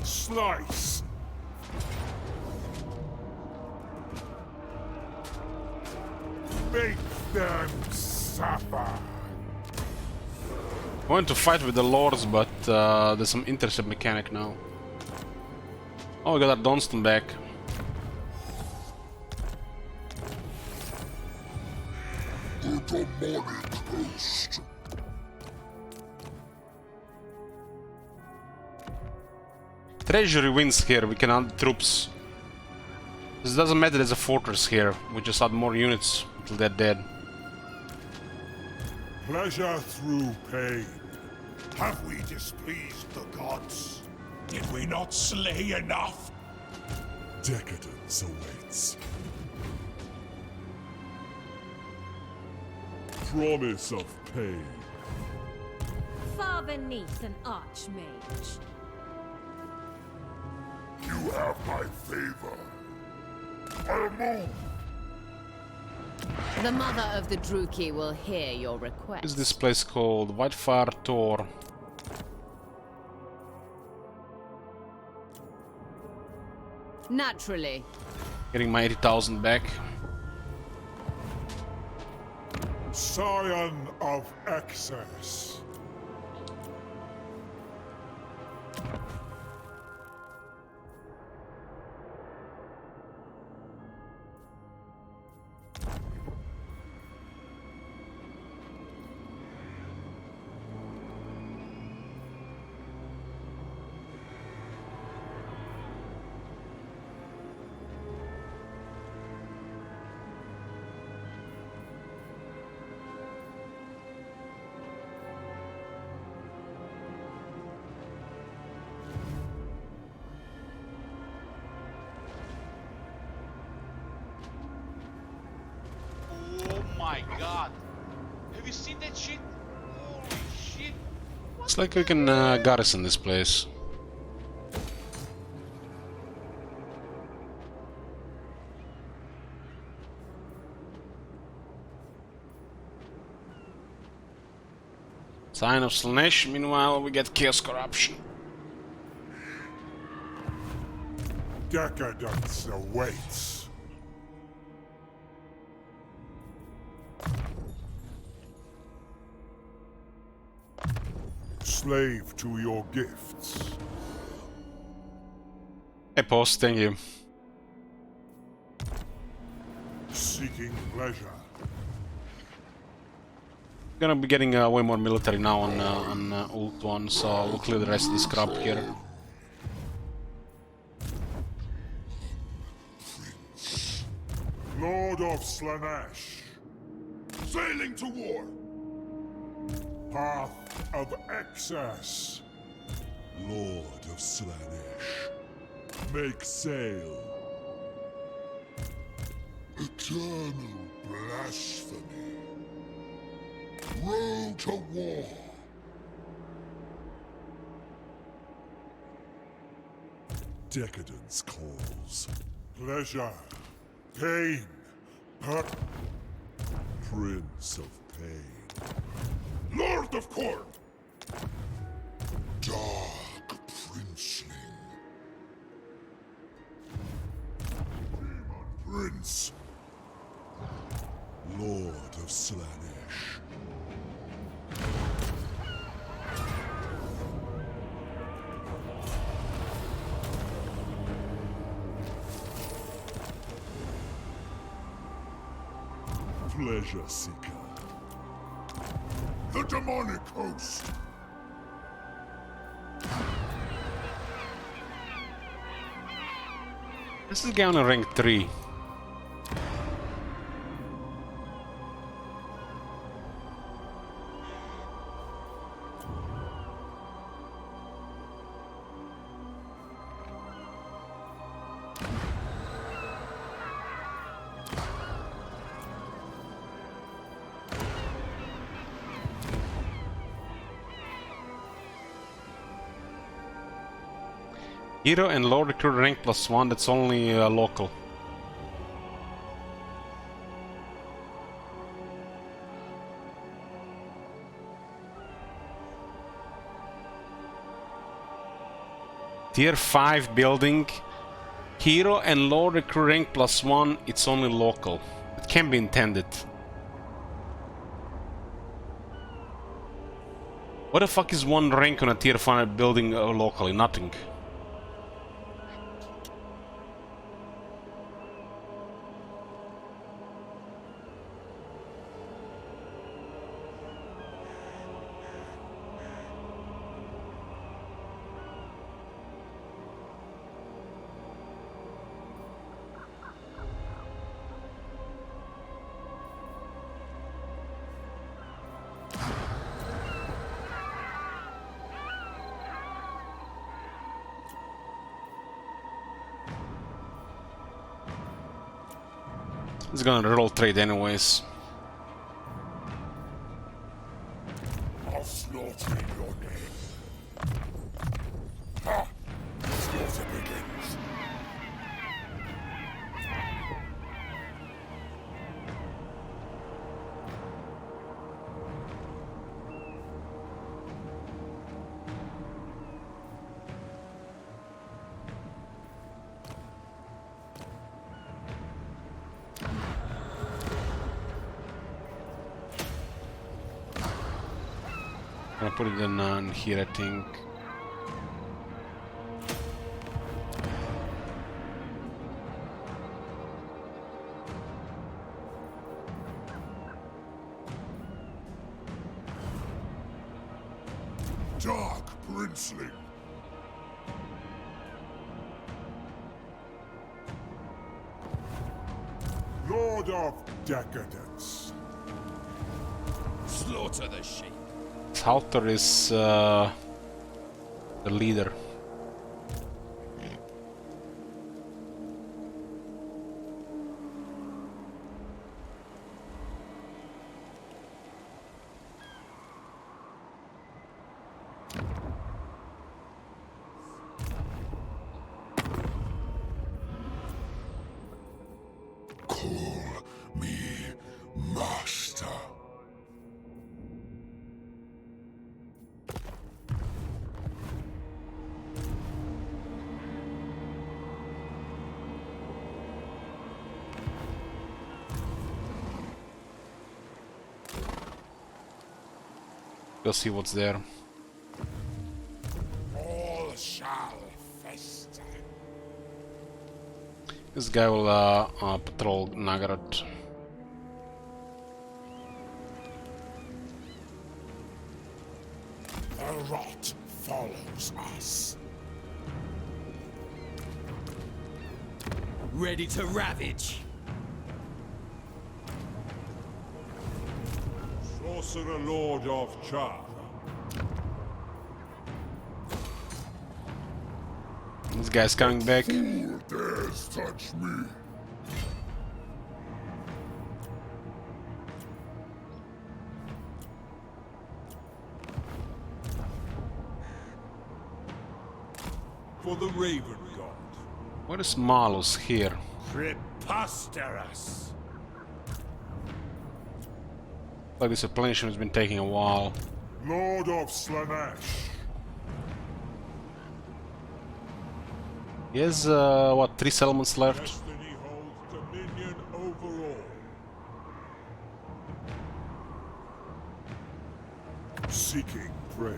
Slice. Make them suffer. I want to fight with the lords, but there's some intercept mechanic now. Oh, we got our Dunstan back. The demonic host. Treasury wins here, we can add troops. This doesn't matter, there's a fortress here. We just add more units until they're dead. Pleasure through pain. Have we displeased the gods? Did we not slay enough? Decadence awaits. Promise of pain. Far beneath an archmage. You have my favor. I'll move. The mother of the Druki will hear your request. Is this place called Whitefire Tor? Naturally. Getting my 80,000 back. Scion of excess. My god. Have you seen that shit? Holy shit. It's like we can garrison this place. Sign of Slaanesh, meanwhile we get Chaos Corruption. Decadence awaits. Slave to your gifts. Hey, post, thank you. Seeking pleasure. Gonna be getting way more military now on Ult 1, so we'll clear the rest of this crap here. Lord of Slaanesh. Sailing to war. Path of excess. Lord of Slaanesh. Make sail. Eternal blasphemy. Row to war. Decadence calls. Pleasure. Pain. Prince of Pain. Lord of Corn. Dark Princeling. Prince. Lord of Slaanesh. Pleasure Seeker. The demonic host. This is guy on rank 3. Hero and low recruit rank +1, that's only local. Tier 5 building. Hero and low recruit rank +1, it's only local. It can be intended. What the fuck is one rank on a tier 5 building locally? Nothing. It's gonna roll trade anyways. I'll slaughter in your name. Ha! Slaughter begins. I'm gonna put it in here, I think. Dark Princeling. Lord of Decadence. Slaughter the sheep. Halter is the leader. Call me master. We'll see what's there. All shall fester. This guy will patrol Nagarot. The rot follows us. Ready to ravage. Sorcerer Lord of Char. This guy's coming back. Who dares touch me? For the Raven God. What is Malus here? Preposterous. Like this replenishment has been taking a while. Lord of Slaanesh. He has what, 3 settlements left? Destiny holds dominion seeking prey.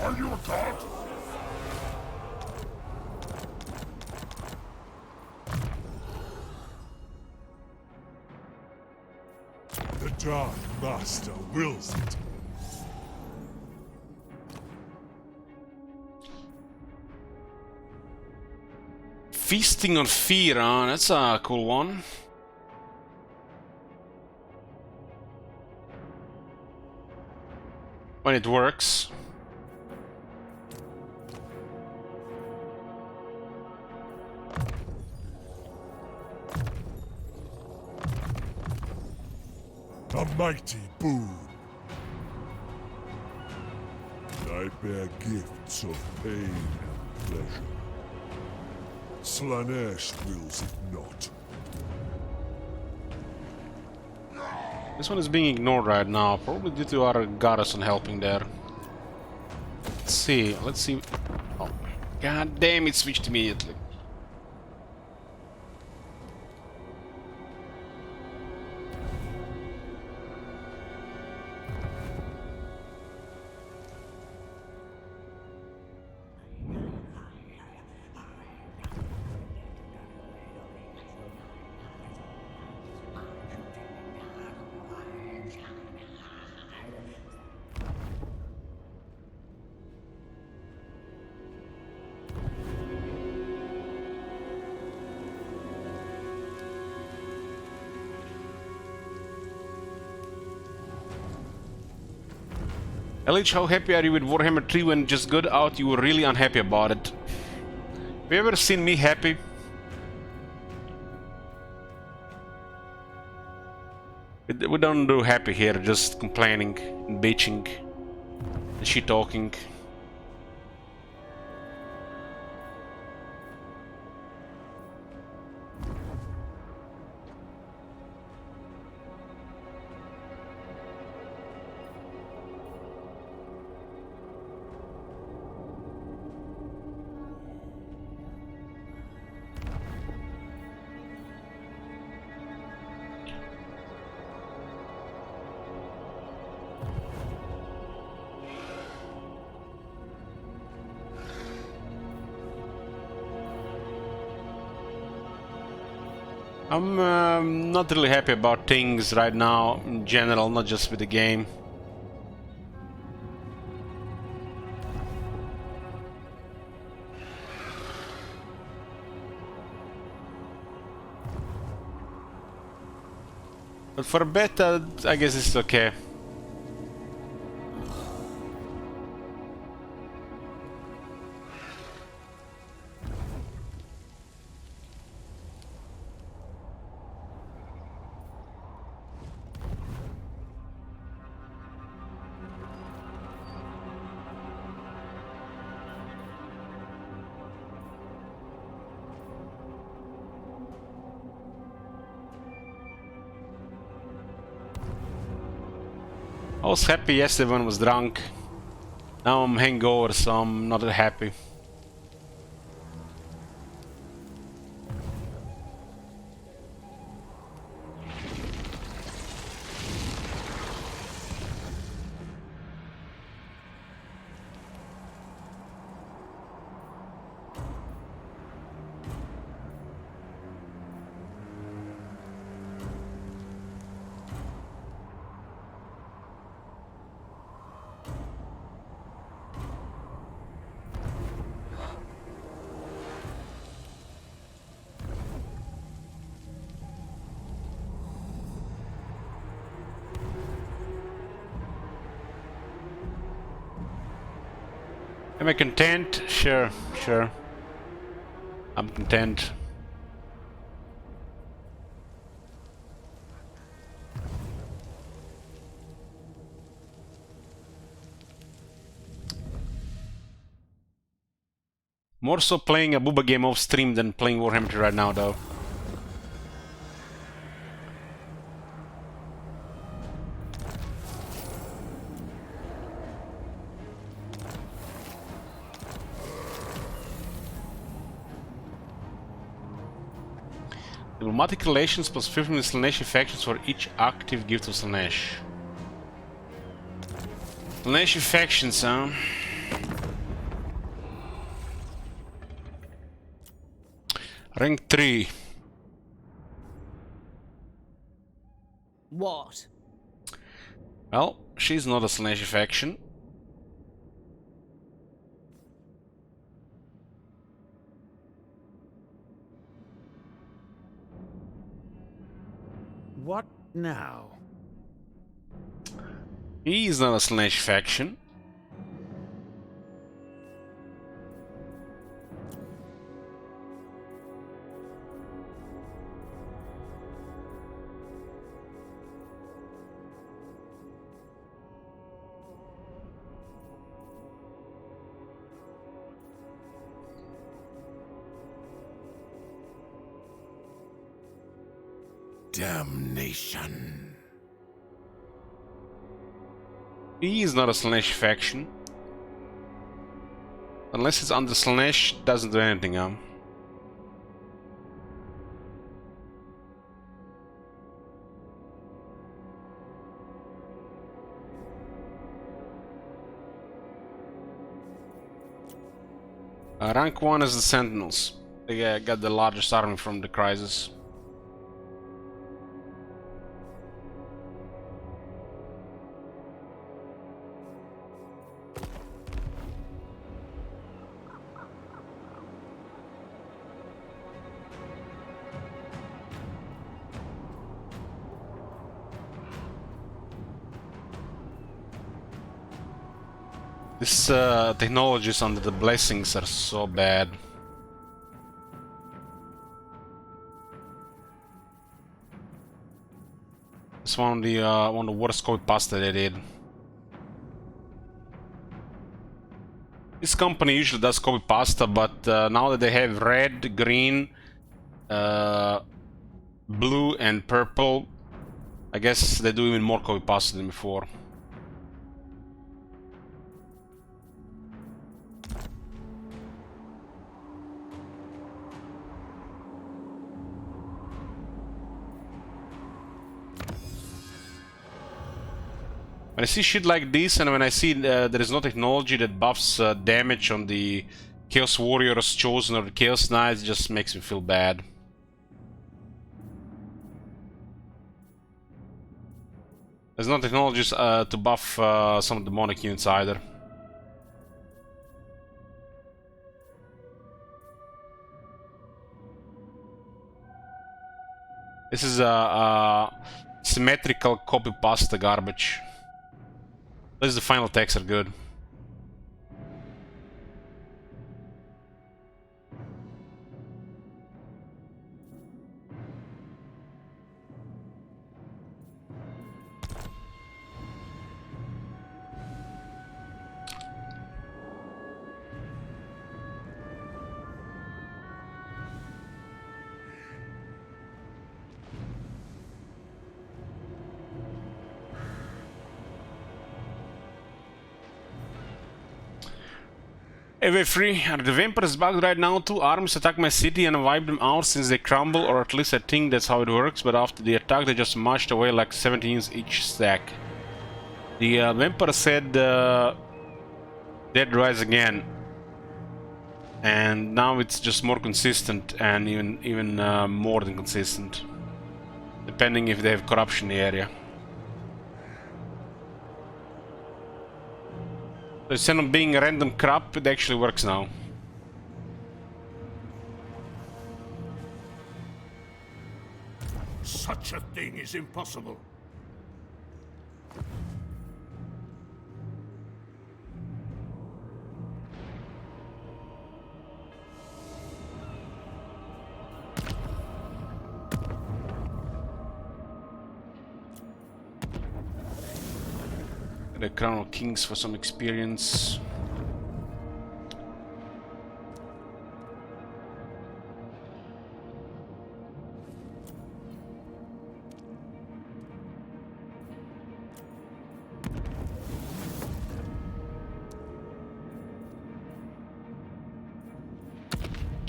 Are you a god? The Dark Master wills it. Feasting on fear, huh? That's a cool one. When it works. A mighty boon. I bear gifts of pain and pleasure. Slaanesh wills it not. This one is being ignored right now, probably due to our garrison helping there. Let's see, let's see. Oh, god damn, it switched immediately. Elich, how happy are you with Warhammer 3 when just got out you were really unhappy about it? Have you ever seen me happy? We don't do happy here, just complaining and bitching and shit talking. I'm not really happy about things right now, in general, not just with the game. But for beta, I guess it's okay. I was happy yesterday when I was drunk. Now I'm hangover, so I'm not that happy. Am I content? Sure, sure. I'm content. More so playing a booba game off stream than playing Warhammer 3 right now, though. Diplomatic relations plus 15 Slaanesh factions for each active gift of Slaanesh. Slaanesh factions, huh? Rank 3. What? Well, she's not a Slaanesh faction. What now? He's not a Slaanesh faction. Damnation. He is not a Slaanesh faction. Unless it's under Slaanesh, doesn't do anything, Rank 1 is the Sentinels. They got the largest army from the Crisis. This technologies under the blessings are so bad. It's one of the worst copy pasta they did. This company usually does copy pasta, but now that they have red, green, blue, and purple, I guess they do even more copy pasta than before. When I see shit like this, and when I see there is no technology that buffs damage on the Chaos Warriors chosen or the Chaos Knights, it just makes me feel bad. There's no technologies to buff some demonic units either. This is symmetrical copy pasta garbage. At least the final attacks are good. Hey, we're free. Are the vampires bugged right now? Two armies attack my city and wipe them out since they crumble, or at least I think that's how it works, but after the attack they just marched away like 17 each stack. The vampire said dead rise again, and now it's just more consistent and even more than consistent, depending if they have corruption in the area. So instead of being random crap, it actually works now. Such a thing is impossible. The Crown of Kings for some experience.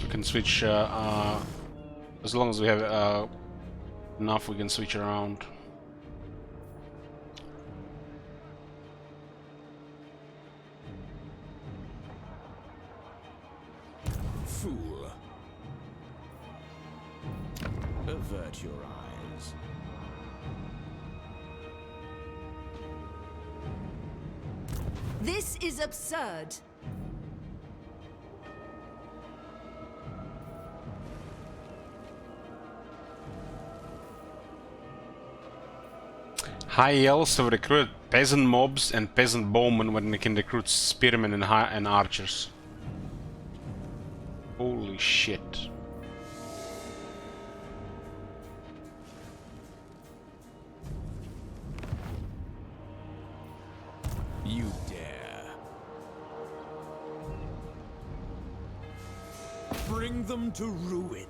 We can switch As long as we have enough, we can switch around. Fool. Avert your eyes. This is absurd. High elves have recruited peasant mobs and peasant bowmen when they can recruit spearmen and archers. Holy shit. You dare. Bring them to ruin.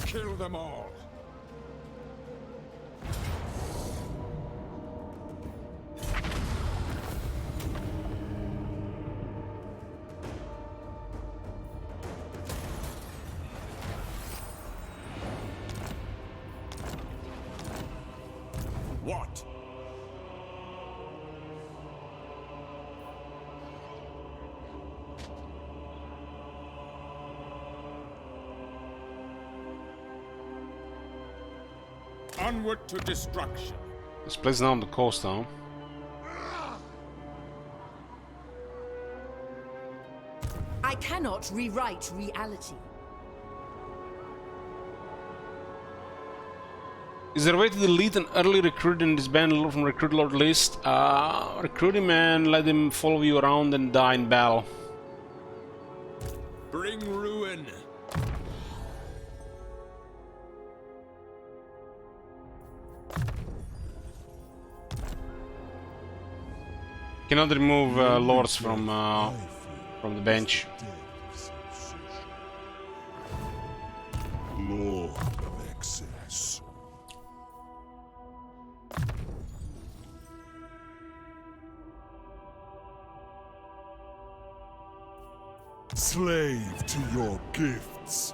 Kill them all. What? Onward to destruction. This place is now on the coast now. I cannot rewrite reality. Is there a way to delete an early recruit and disband from recruit lord list? Recruit him and let him follow you around and die in battle. Bring ruin. Cannot remove lords from the bench. Lord of excess. Slave to your gifts.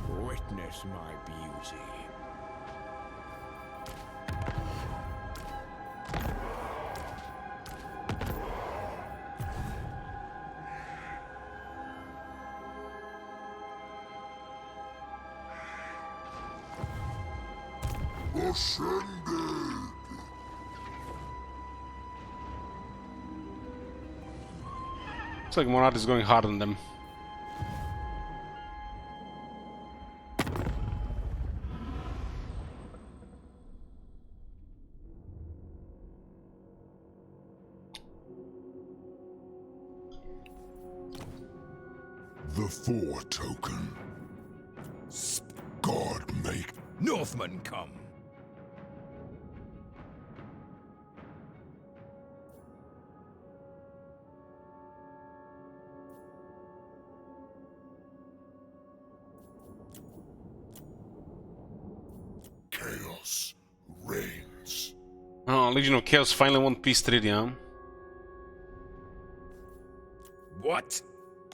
Witness my beauty. Ascended! Looks like Monad is going hard on them. The Four Token. God make Northmen come. chaos reigns. Oh, Legion of Chaos finally won peace treaty, huh? What?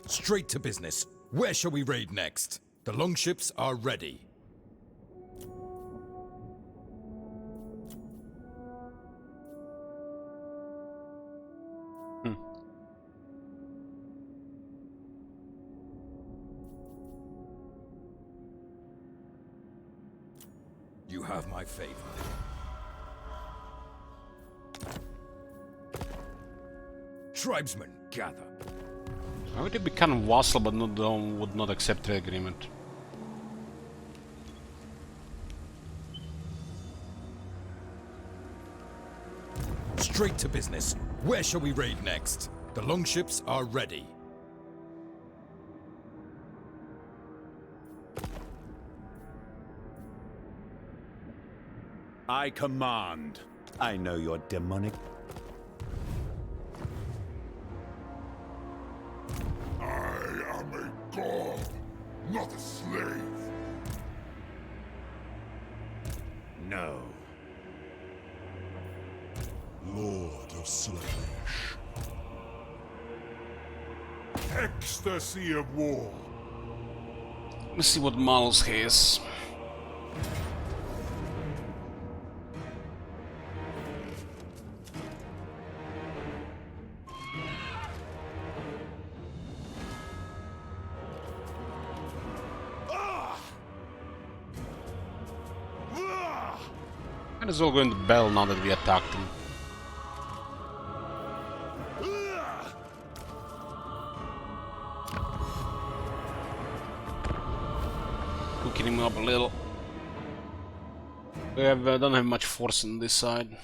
Straight to business. Where shall we raid next? The longships are ready. You have my favor. Tribesmen, gather. I would be kind of vassal, but would not accept the agreement. Straight to business. Where shall we raid next? The longships are ready. I command. I know your demonic. I am a god, not a slave. Lord of Slaanesh. Ecstasy of war. Let's see what models he is. Might as well go in the battle now that we attacked him. Cooking him up a little. We have don't have much force on this side.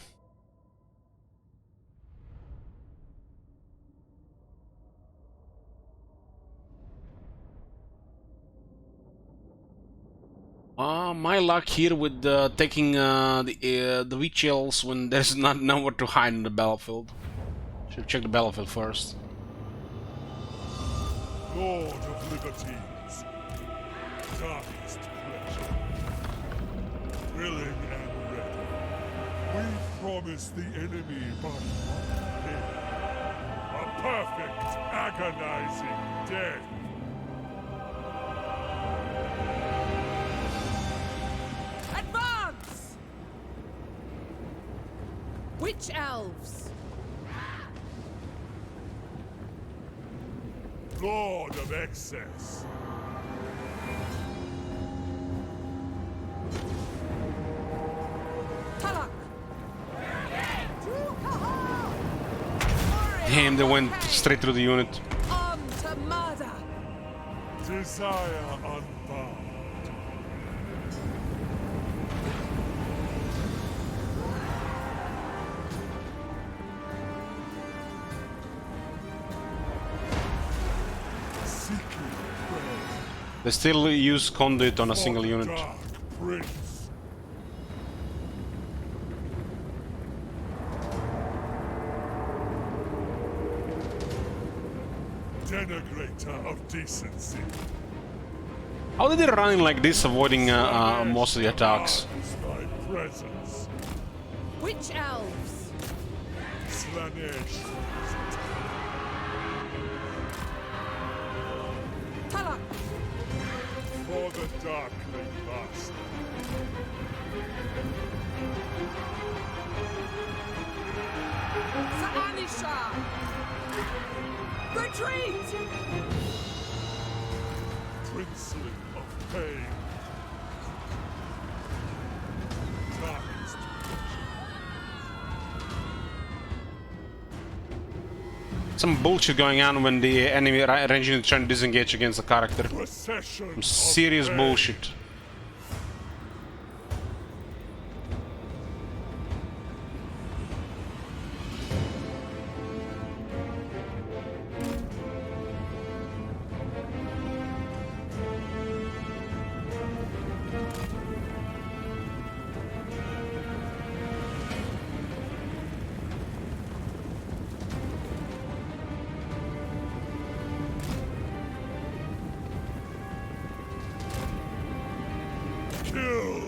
My luck here with taking the witch elves when there's not nowhere to hide in the battlefield. Should check the battlefield first. Lord of liberties. Darkest pleasure. Willing and ready. We promise the enemy but one thing. A perfect, agonizing death. Advance! Witch elves! Lord of excess. Talak! Damn, they went straight through the unit. On to murder! Desire unbound. Seeking prey. They still use conduit on a single unit. Dark Prince. Denigrator of decency. How did they run like this, avoiding most of the attacks? Is thy presence. Witch elves! Slaanesh. Talak! For the darkling lust. Saanisha! Retreat! Princeling of pain. Darkest Some bullshit going on when the enemy range unit trying to disengage against the character. procession. Some serious of bullshit. Kill.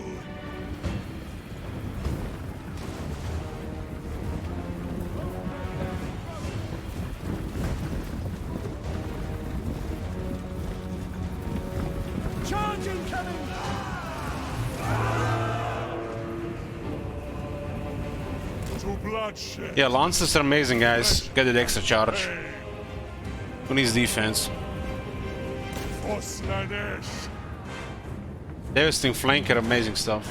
Charge incoming! To bloodshed. Yeah, Lancers are amazing, guys. Get the extra charge. Pain. Who needs defense? For Slaanesh. Devastating flanker, amazing stuff.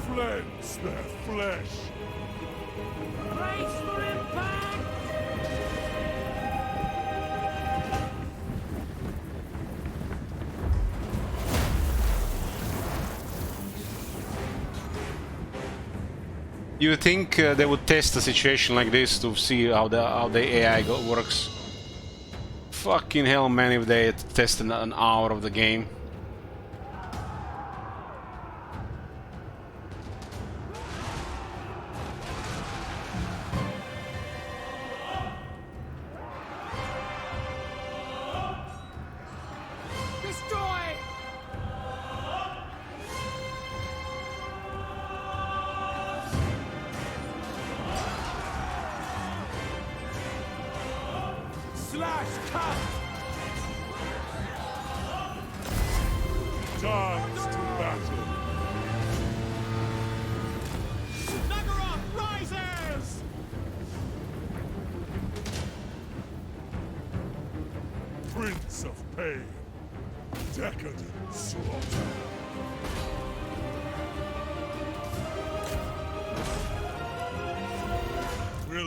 Cleanse their flesh. Brace for impact! You think they would test a situation like this to see how the AI works? Fucking hell, man! If they tested an hour of the game. Dance to battle. Nagaroth rises! Prince of pain. Decadent slaughter.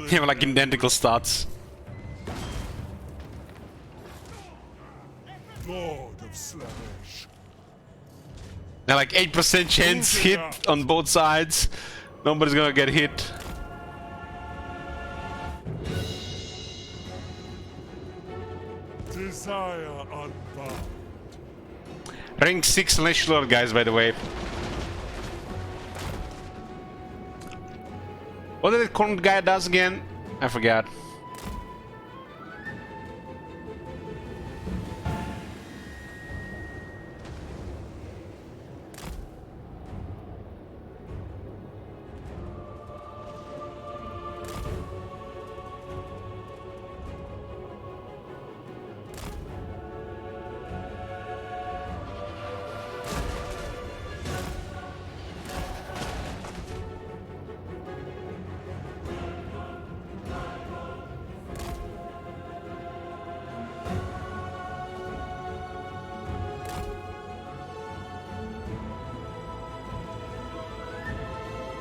Yeah, like identical stats. Lord of Slaanesh. They're like 8% chance hit on both sides. Nobody's gonna get hit. Desire unbound. Rank 6 Slaanesh Lord, guys, by the way. What did the current guy does again? I forgot.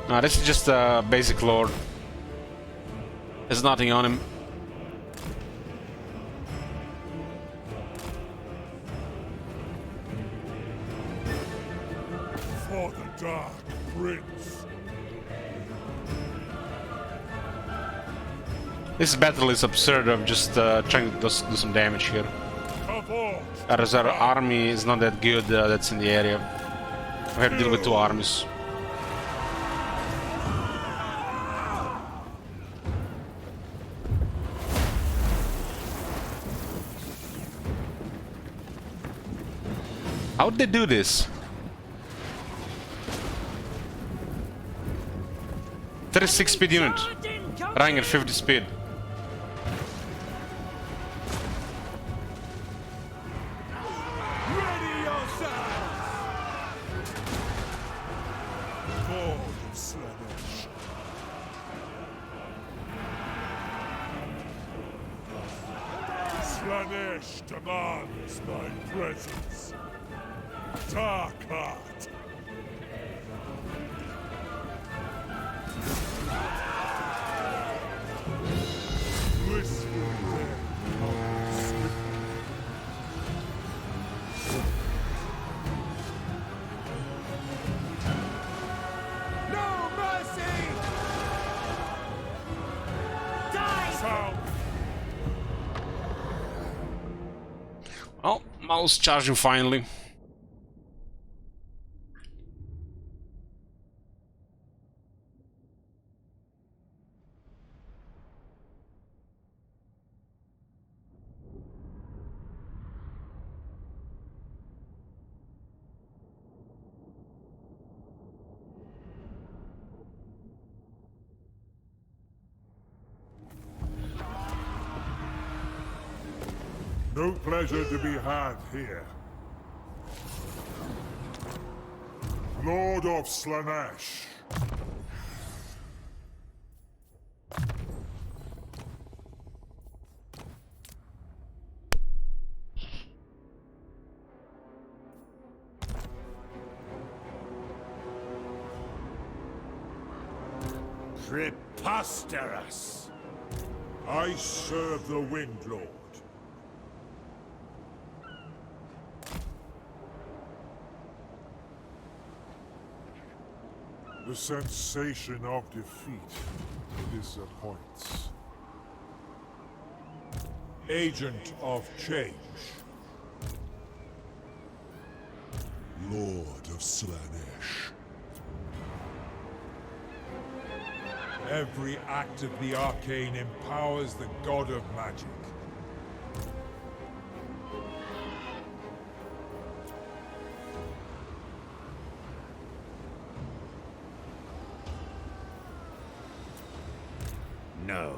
No, this is just a basic lord. There's nothing on him. For the Dark Prince. This battle is absurd. I'm just trying to do some damage here. Cavalry. Our army is not that good that's in the area. We have to deal with two armies. How'd they do this? 36 speed unit. Running at 50 speed. Ready yourselves! Lord of Slaanesh. Slaanesh demands my presence. Dark heart. Blissful death of swift. No mercy! Die! Sound. Oh, mouse charging finally. No pleasure to be had here. Lord of Slaanesh. Preposterous! I serve the Wind Lord. The sensation of defeat disappoints. Agent of change. Lord of Slaanesh. Every act of the arcane empowers the god of magic. No.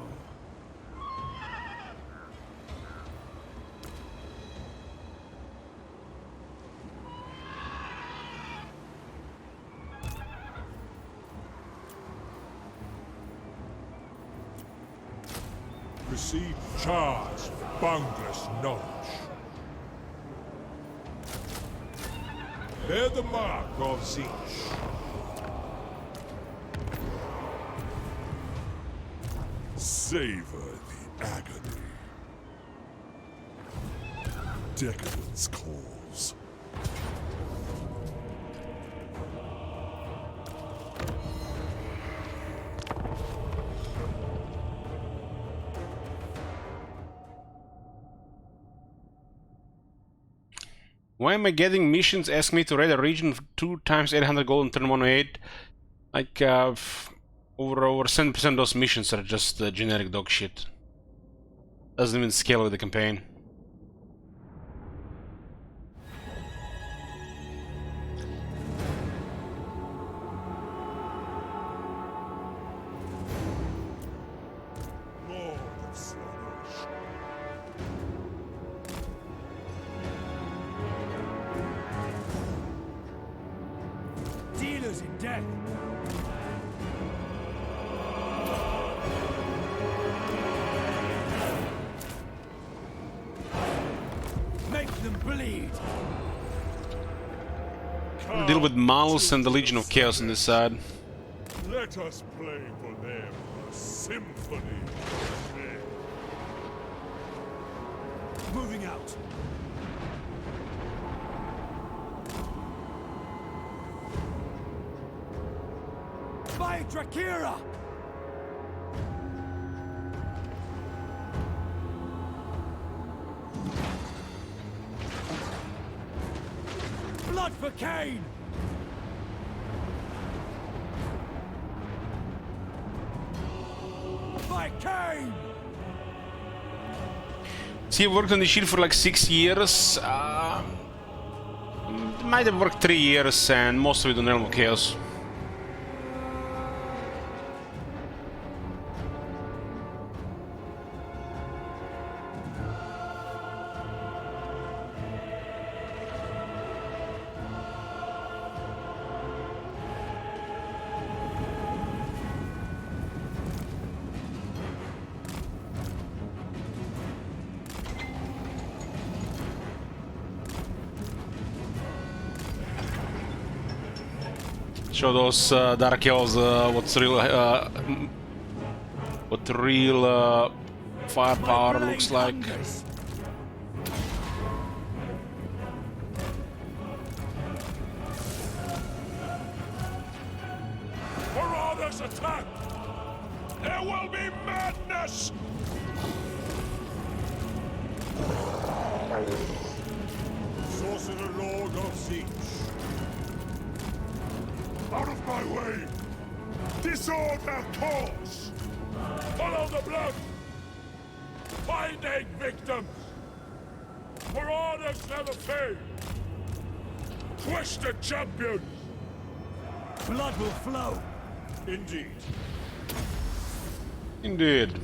Receive charge, boundless knowledge. Bear the mark of Zeech. Savor the agony. Decadence calls. Why am I getting missions asking me to raid a region for 2 times 800 gold in turn 108? Like, over 70% of those missions are just generic dog shit. Doesn't even scale with the campaign. Lord of Slaanesh. Dealers in death. Make them bleed. Deal with Malus and the Legion of Chaos on this side. Let us play for them a symphony of men. Moving out. By Drakira! Blood for Cain! By Cain! See, I worked on the shield for like 6 years. Might have worked 3 years, and most of it on Realm of Chaos. Show those Dark Elves what real firepower looks like. Marauders attack! There will be madness! Sorcerer Lord of Zeech. Out of my way! Disorder cause! Follow the blood! Finding victims! Marauders never fail! Twisted champions! Blood will flow! Indeed. Indeed.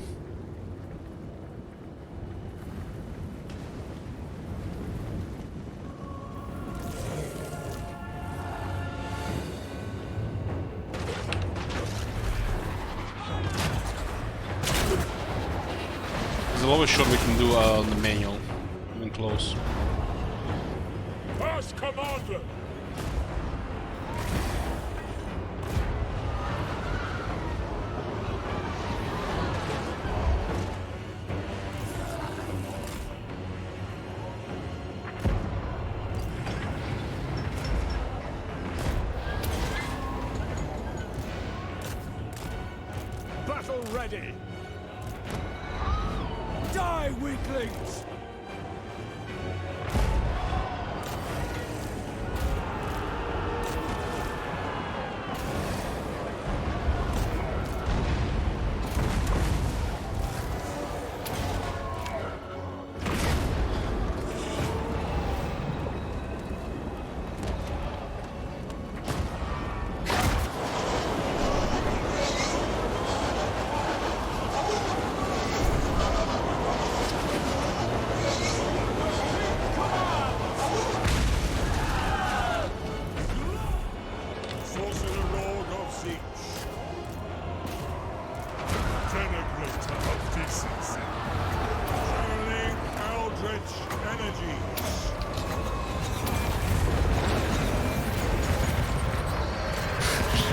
There's the lowest shot we can do on the manual. Even close. First Commander! Battle ready! Die, weaklings!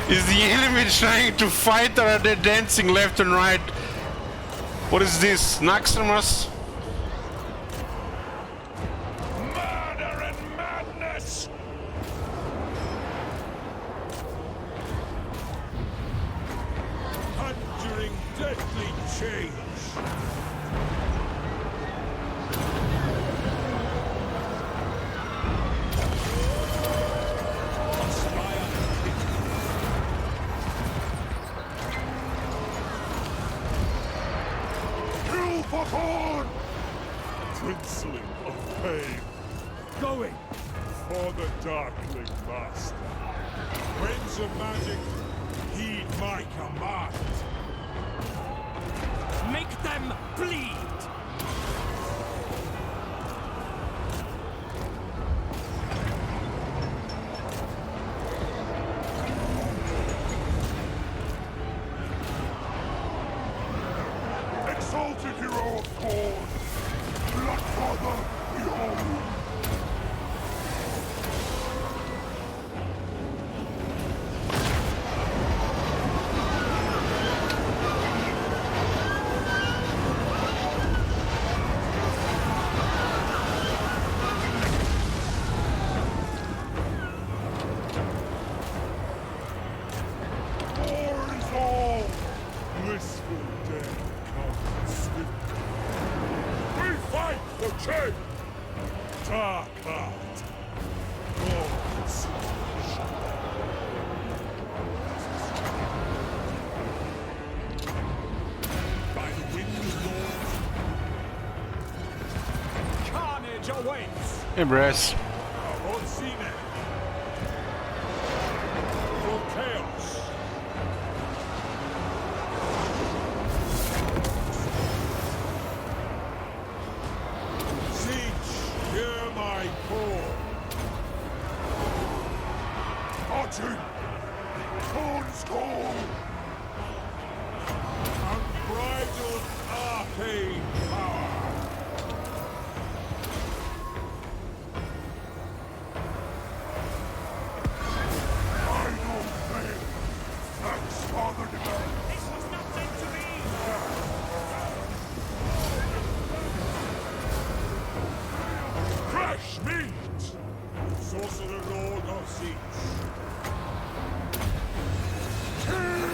Is the enemy trying to fight or are they dancing left and right? What is this? Naxxramas? Murder and madness! Conjuring deadly change! Kill for Thorn! Princeling of pain. Going for the Darkling Master. Winds of magic, heed my command. Make them bleed! Exalted hero of Thorn! Bloodfather, behold! War is all! Blissful day comes swiftly. We fight for change! Dark heart! God's by the wind of Carnage awaits! Embrace. Orsine! For chaos! Siege, hear my call! Archie! Thorn's call! Unbridled arcane power! Final flame! Thanks, Father Divine! This was not meant to be! Crash meet! Sorcerer Lord of Siege! Kill!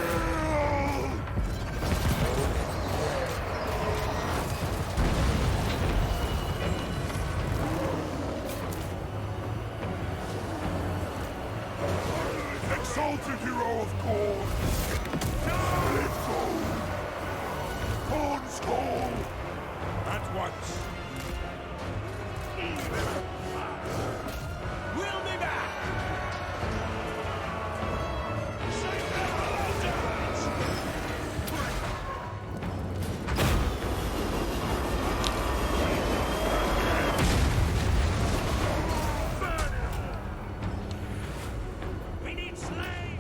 Exalted hero of Corn! Live Thorn! Corn's call! At once! We'll be back! We need slain!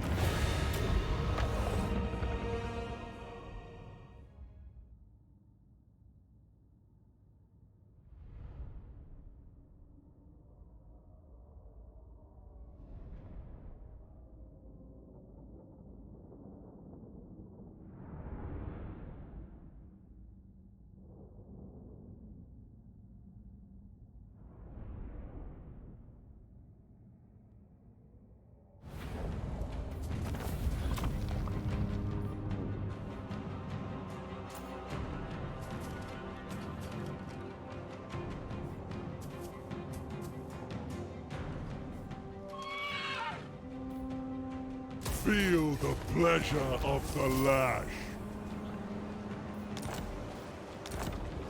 Feel the pleasure of the lash.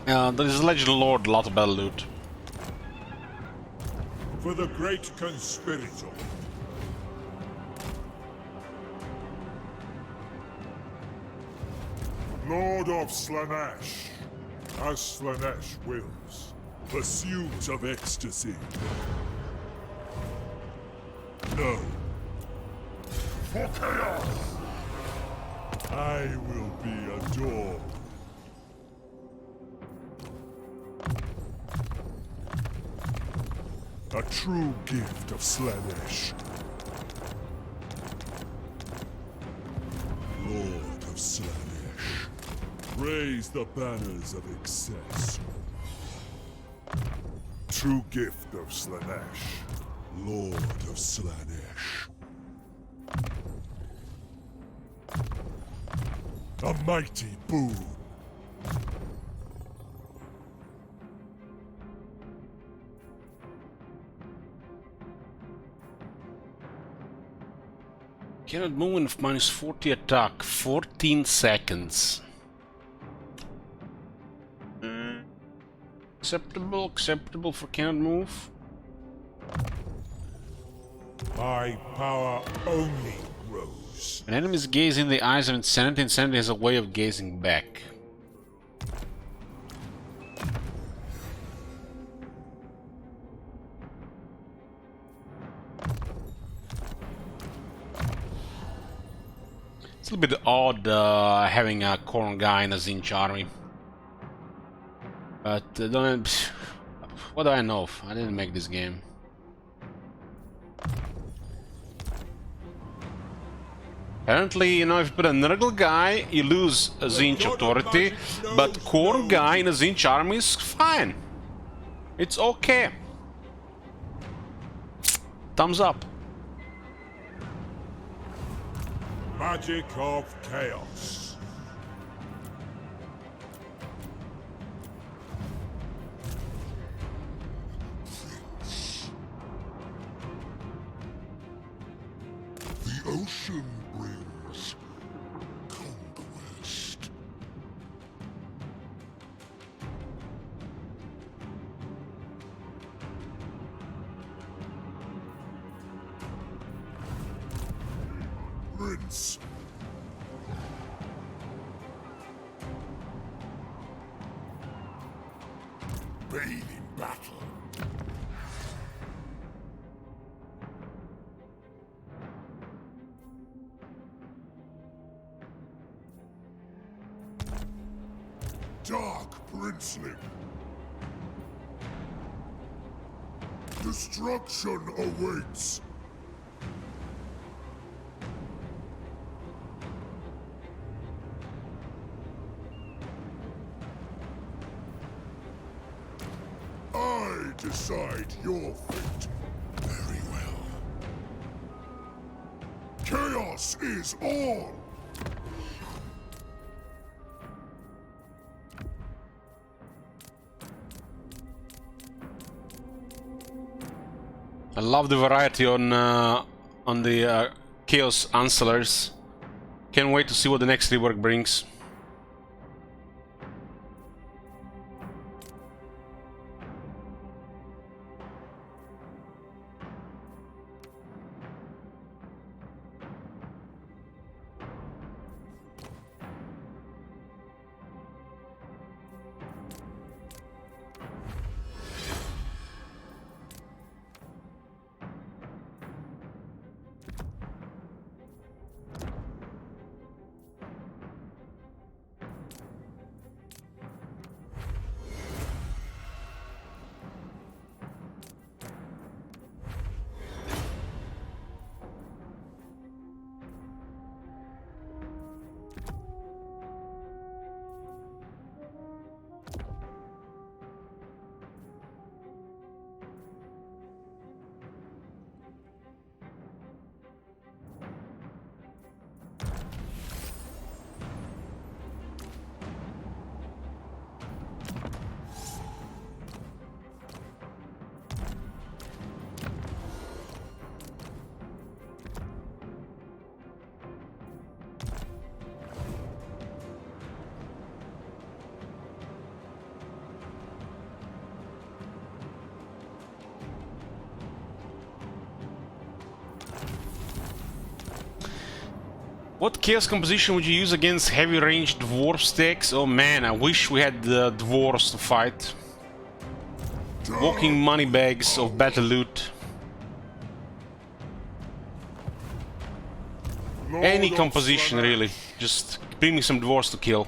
There is a Legend Lord, lot of battle loot. For the great conspirator. Lord of Slaanesh. As Slaanesh wills. Pursuit of ecstasy. No. For chaos! I will be adored. A true gift of Slaanesh. Lord of Slaanesh. Raise the banners of excess. True gift of Slaanesh, Lord of Slaanesh. A mighty boon. Cannot move with minus 40 attack, 14 seconds. Acceptable for cannot move. My power only grows. An enemy is gazing in the eyes of insanity. Insanity has a way of gazing back. It's a little bit odd having a corn guy in a Zinch army. But what do I know? I didn't make this game. Apparently, you know, if you put a Nurgle guy, you lose a Zinch authority, but corn guy in a Zinch army is fine. It's okay. Thumbs up. Magic of chaos. The ocean brings conquest. Prince. Bathe in battle. Dark Princeling. Destruction awaits. I decide your fate. Very well. Chaos is all. I love the variety on the Chaos Ancillars. Can't wait to see what the next rework brings. What chaos composition would you use against heavy range dwarf stacks? Oh man, I wish we had the dwarves to fight. Walking money bags of battle loot. Any composition really. Just bring me some dwarves to kill.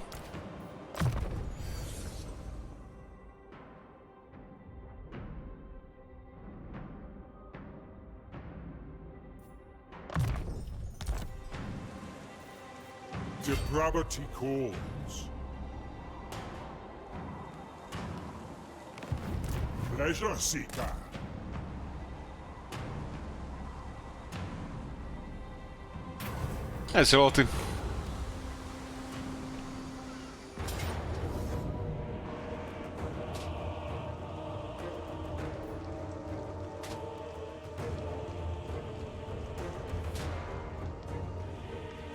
Depravity calls. Pleasure seeker. That's royalty.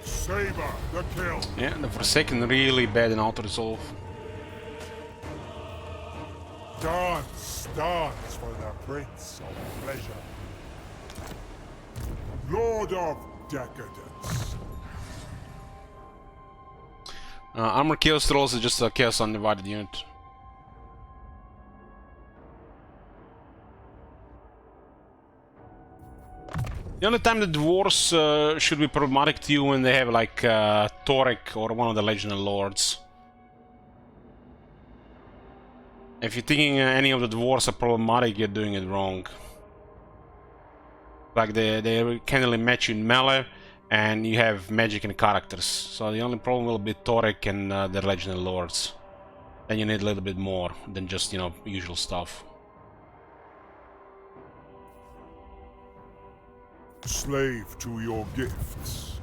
Saber the kill. Yeah, the Forsaken really bad in auto resolve. Dance, dance for the Prince of Pleasure. Lord of Decadence. Armor Chaos Trolls is just a Chaos Undivided unit. The only time the dwarves should be problematic to you when they have like Torek or one of the Legendary Lords. If you're thinking any of the dwarves are problematic, you're doing it wrong. Like they can't really match you in melee, and you have magic and characters. So the only problem will be Torek and the Legendary Lords. Then you need a little bit more than just, you know, usual stuff. Slave to your gifts.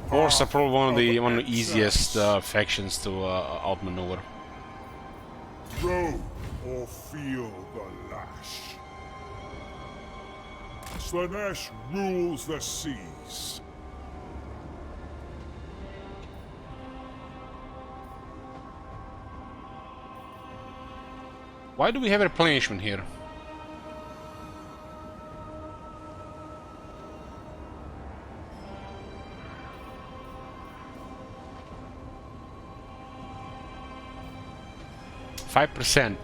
Dwarves are probably one of the easiest factions to outmaneuver. Throw or feel the lash. Slaanesh rules the seas. Why do we have replenishment here? %.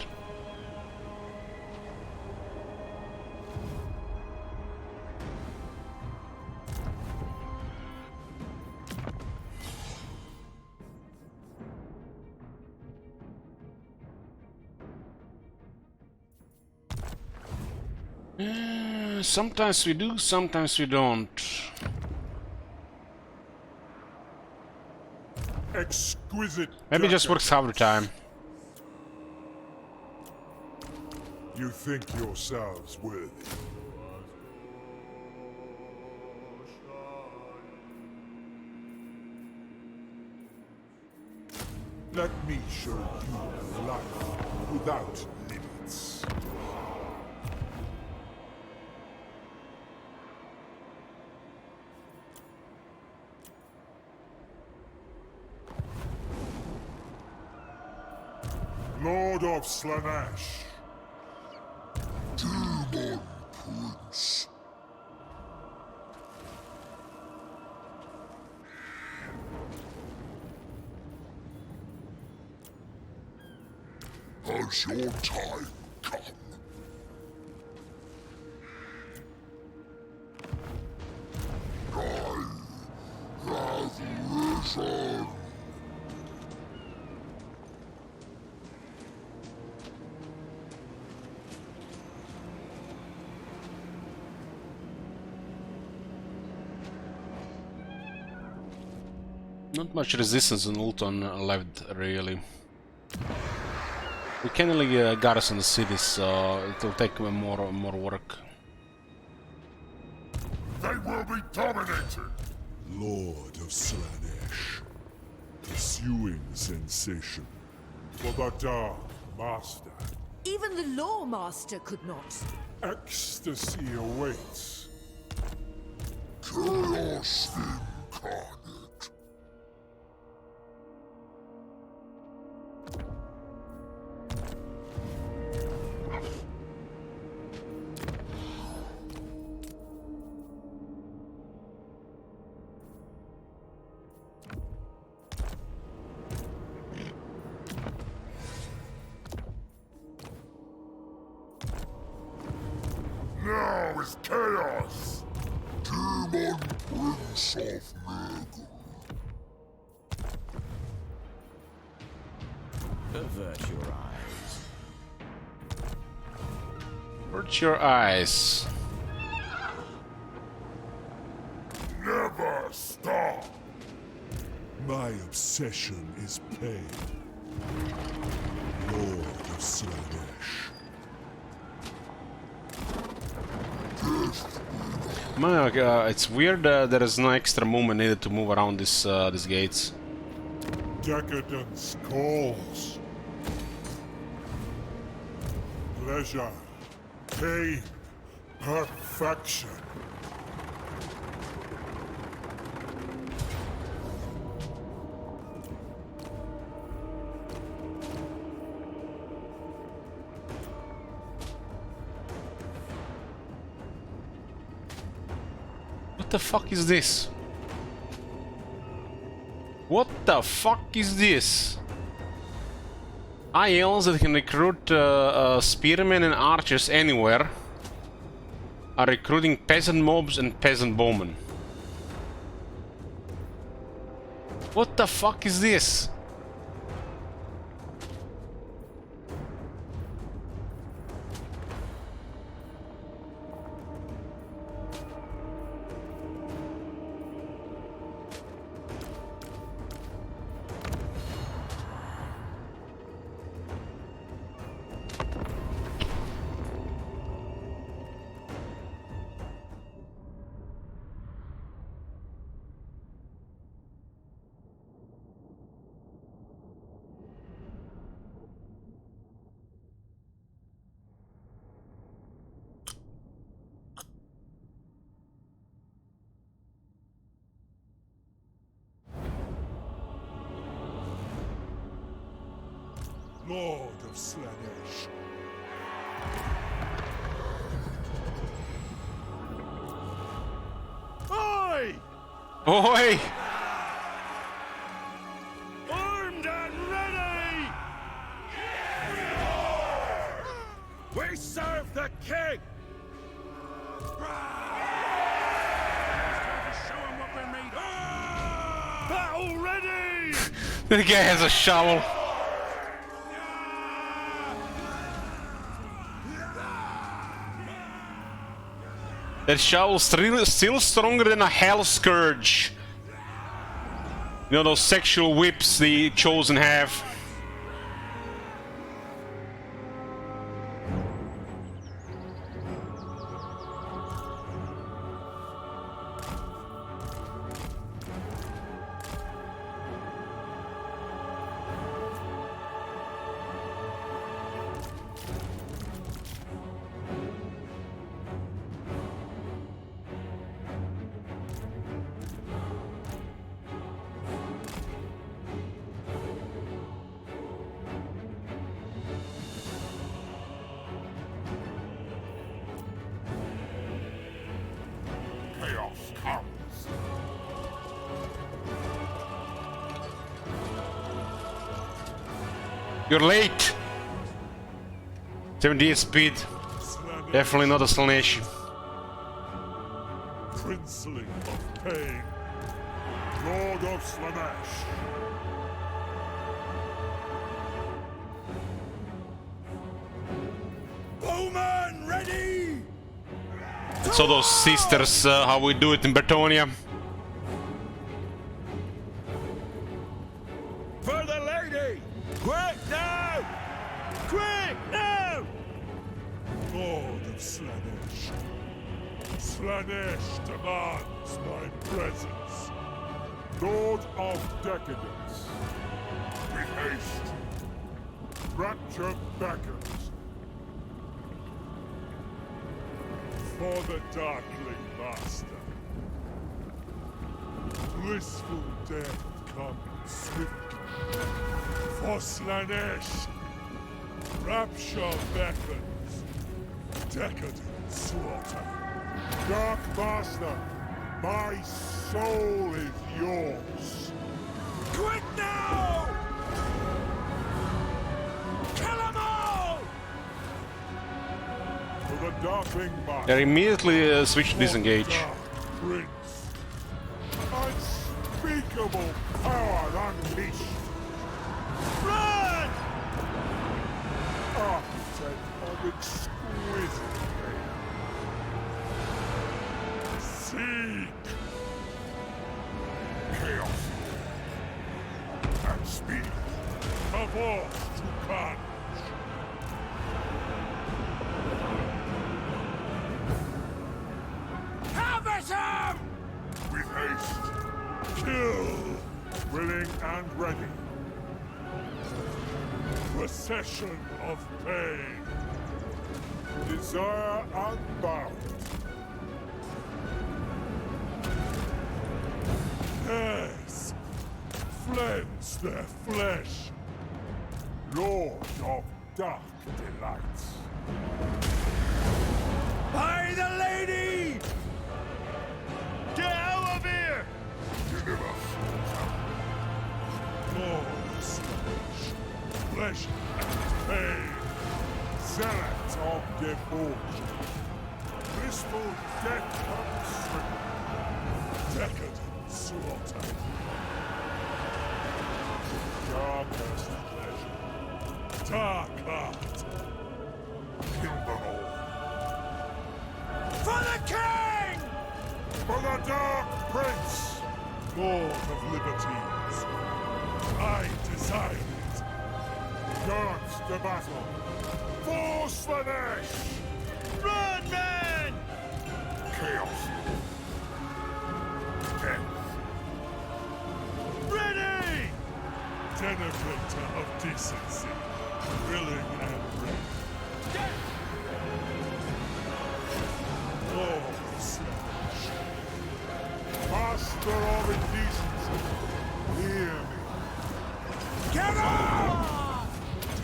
Sometimes we do, sometimes we don't. Exquisite. Maybe it just works half the time. You think yourselves worthy. Let me show you life without limits. Lord of Slaanesh. Demon Prince. Has your time come? I have risen. Not much resistance on Ulton left, really. We can't really garrison the cities, so it will take more work. They will be dominated. Lord of Slaanesh. Pursuing sensation. For the Dark Master. Even the Law Master could not. Ecstasy awaits. Chaos incarnate. Now is chaos! Demon Prince of Nurgle. Avert your eyes. Purge your eyes. Never stop! My obsession is pain. Lord of Slaanesh. It's weird there is no extra movement needed to move around these gates. Decadence calls. Pleasure, pain, perfection. What the fuck is this? What the fuck is this? ILs that can recruit spearmen and archers anywhere are recruiting peasant mobs and peasant bowmen. What the fuck is this? Lord of Slaanesh. Oi! Oi! Armed and ready! We serve the king! Show him what we're made of! Battle ready! The guy has a shovel. That shovel's still stronger than a hell scourge. You know those sexual whips the chosen have. Chaos comes. You're late. 78 speed. Slaanesh, Definitely not a Slaanesh. princeling of pain. Lord of Slaanesh. Bowman ready! So those sisters, how we do it in Bretonia. For the lady! Quick now! Quick now! Lord of Slaanesh. Slaanesh demands my presence. Lord of Decadence. We haste. Rapture beckons. For the Darkling Master. Blissful death comes swiftly. For Slaanesh. Rapture beckons. Decadent slaughter. Dark Master, my soul is yours. Quick now! Kill them all! For the Darkling Master. They're immediately switch to disengage. Dark Prince. Unspeakable power unleashed. Run! Architect onset of exquisite pain. Seek! Chaos and speed. Kavos to carnage! With haste. Kill! Willing and ready. Procession of pain. Desire unbound. Yes! Cleanse their flesh. Lord of dark delights. By the lady! Get out of here! Deliver. Lord of Slaanesh. Pleasure and pain. Zealot of debauch. Blissful death of strip. Decadent slaughter. Darkest pleasure. Dark art. Kill them all. For the king! For the Dark Prince, Lord of Liberties. I desire it. Guards the battle. For Slaanesh! Run, men! Chaos. Death. Ready! Denigrator of decency. Willing and ready. Lord of Slaanesh. Master of indecency. Hear me. Get up!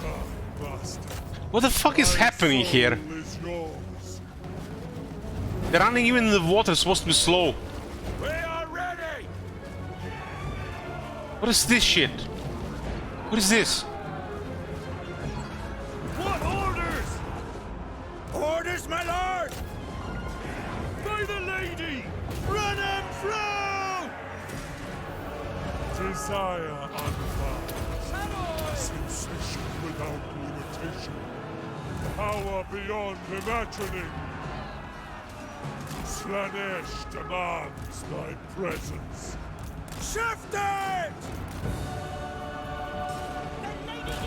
Dark bastard. What the fuck is happening here? Soul is yours. They're running even in the water, it's supposed to be slow. We are ready! What is this shit? What is this? What orders? Orders, my lord! By the lady! Run him through! Desire unbound. Sensation without limitation. Power beyond imagining. Slaanesh demands thy presence. Shift it!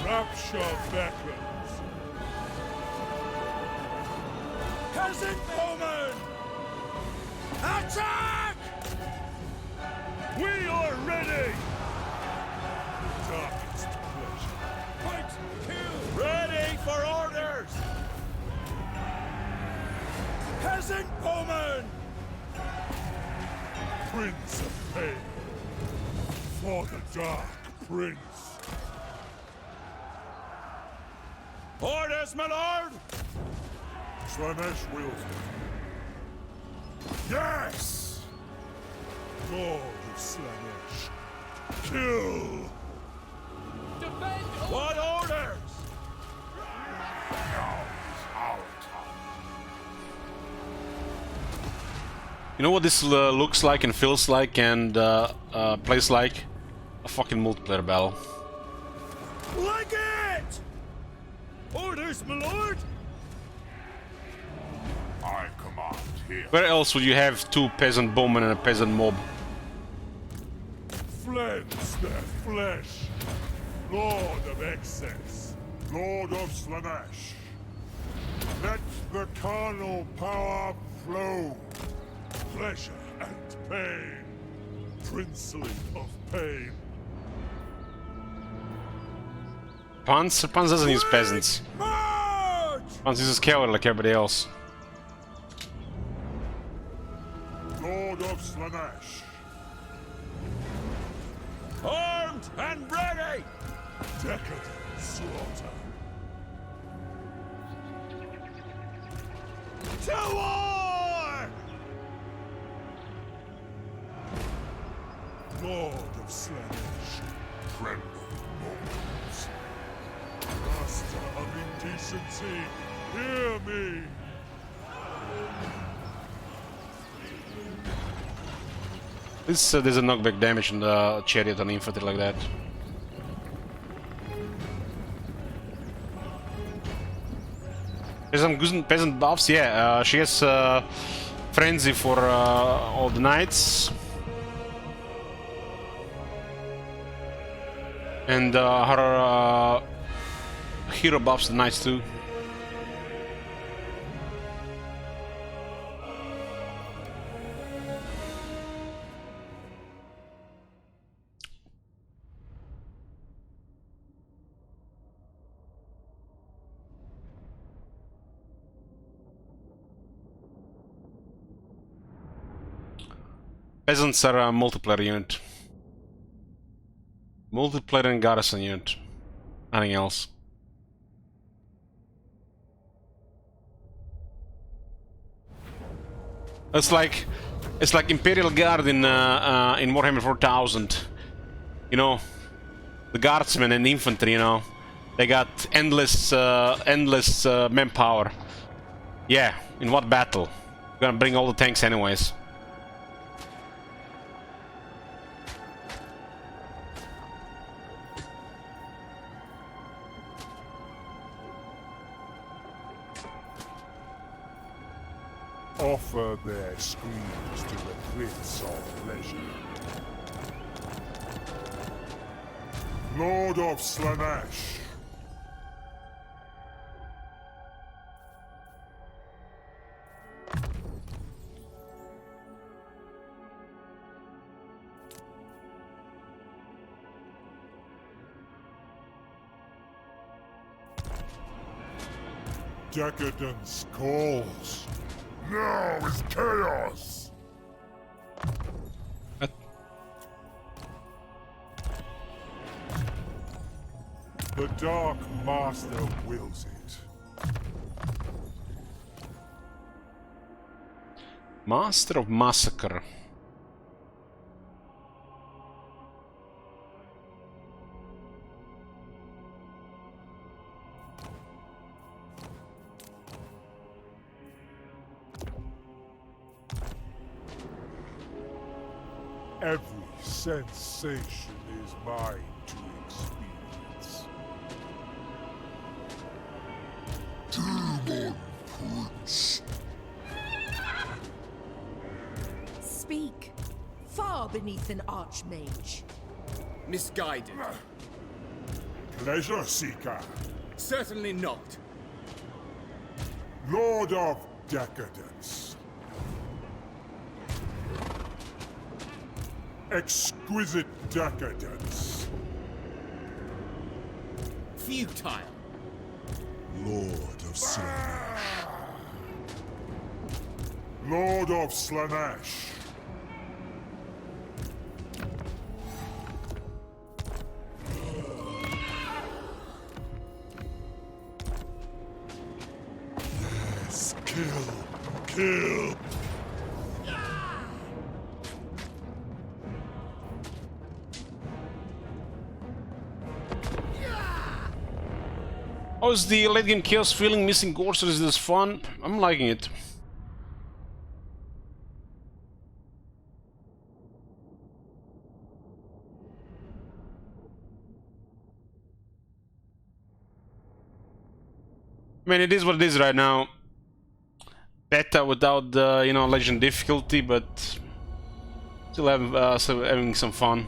Rapture beckons. Peasant woman! Attack! We are ready! Darkest pleasure. Fight! Kill! Ready for orders! Peasant woman! Prince of Pain. For the Dark Prince. Orders, my lord! Slaanesh wills it. Yes! Lord of Slaanesh. Kill! Defend! What orders? You know what this looks like and feels like and plays like? A fucking multiplayer battle. Like it! Orders, my lord! I command here. Where else would you have two peasant bowmen and a peasant mob? Cleanse their flesh. Lord of excess. Lord of Slaanesh. Let the carnal power flow. Pleasure and pain. Princely of pain. Pans doesn't use peasants. March! Pans uses cavalry like everybody else. Lord of Slaanesh. Armed and ready! Decadent slaughter. To war! Lord of Slaanesh. Tremble, nobles. Master of indecency. Hear me. This there's a knockback damage on the chariot and infantry like that. There's some good peasant buffs, yeah. She has frenzy for all the knights. And her hero buffs the knights too. Peasants are a multiplayer unit. Multiplayer and garrison unit. Nothing else. It's like Imperial Guard in Warhammer 4000. You know, the guardsmen and infantry. You know, they got endless manpower. Yeah, in what battle? We're gonna bring all the tanks anyways. Offer their screams to the Prince of Pleasure. Lord of Slaanesh. Decadence calls. Now is chaos! The Dark Master wills it. Master of Massacre. Every sensation is mine to experience. Demon Prince! Speak. Far beneath an archmage. Misguided. Pleasure Seeker. Certainly not. Lord of Decadence. Exquisite decadence. Futile. Lord of Slaanesh. Lord of Slaanesh. Yes, kill. How's the late game chaos feeling? Missing courses, is this fun? I'm liking it. I mean, it is what it is right now. Beta without the, you know, legend difficulty, but still having some fun.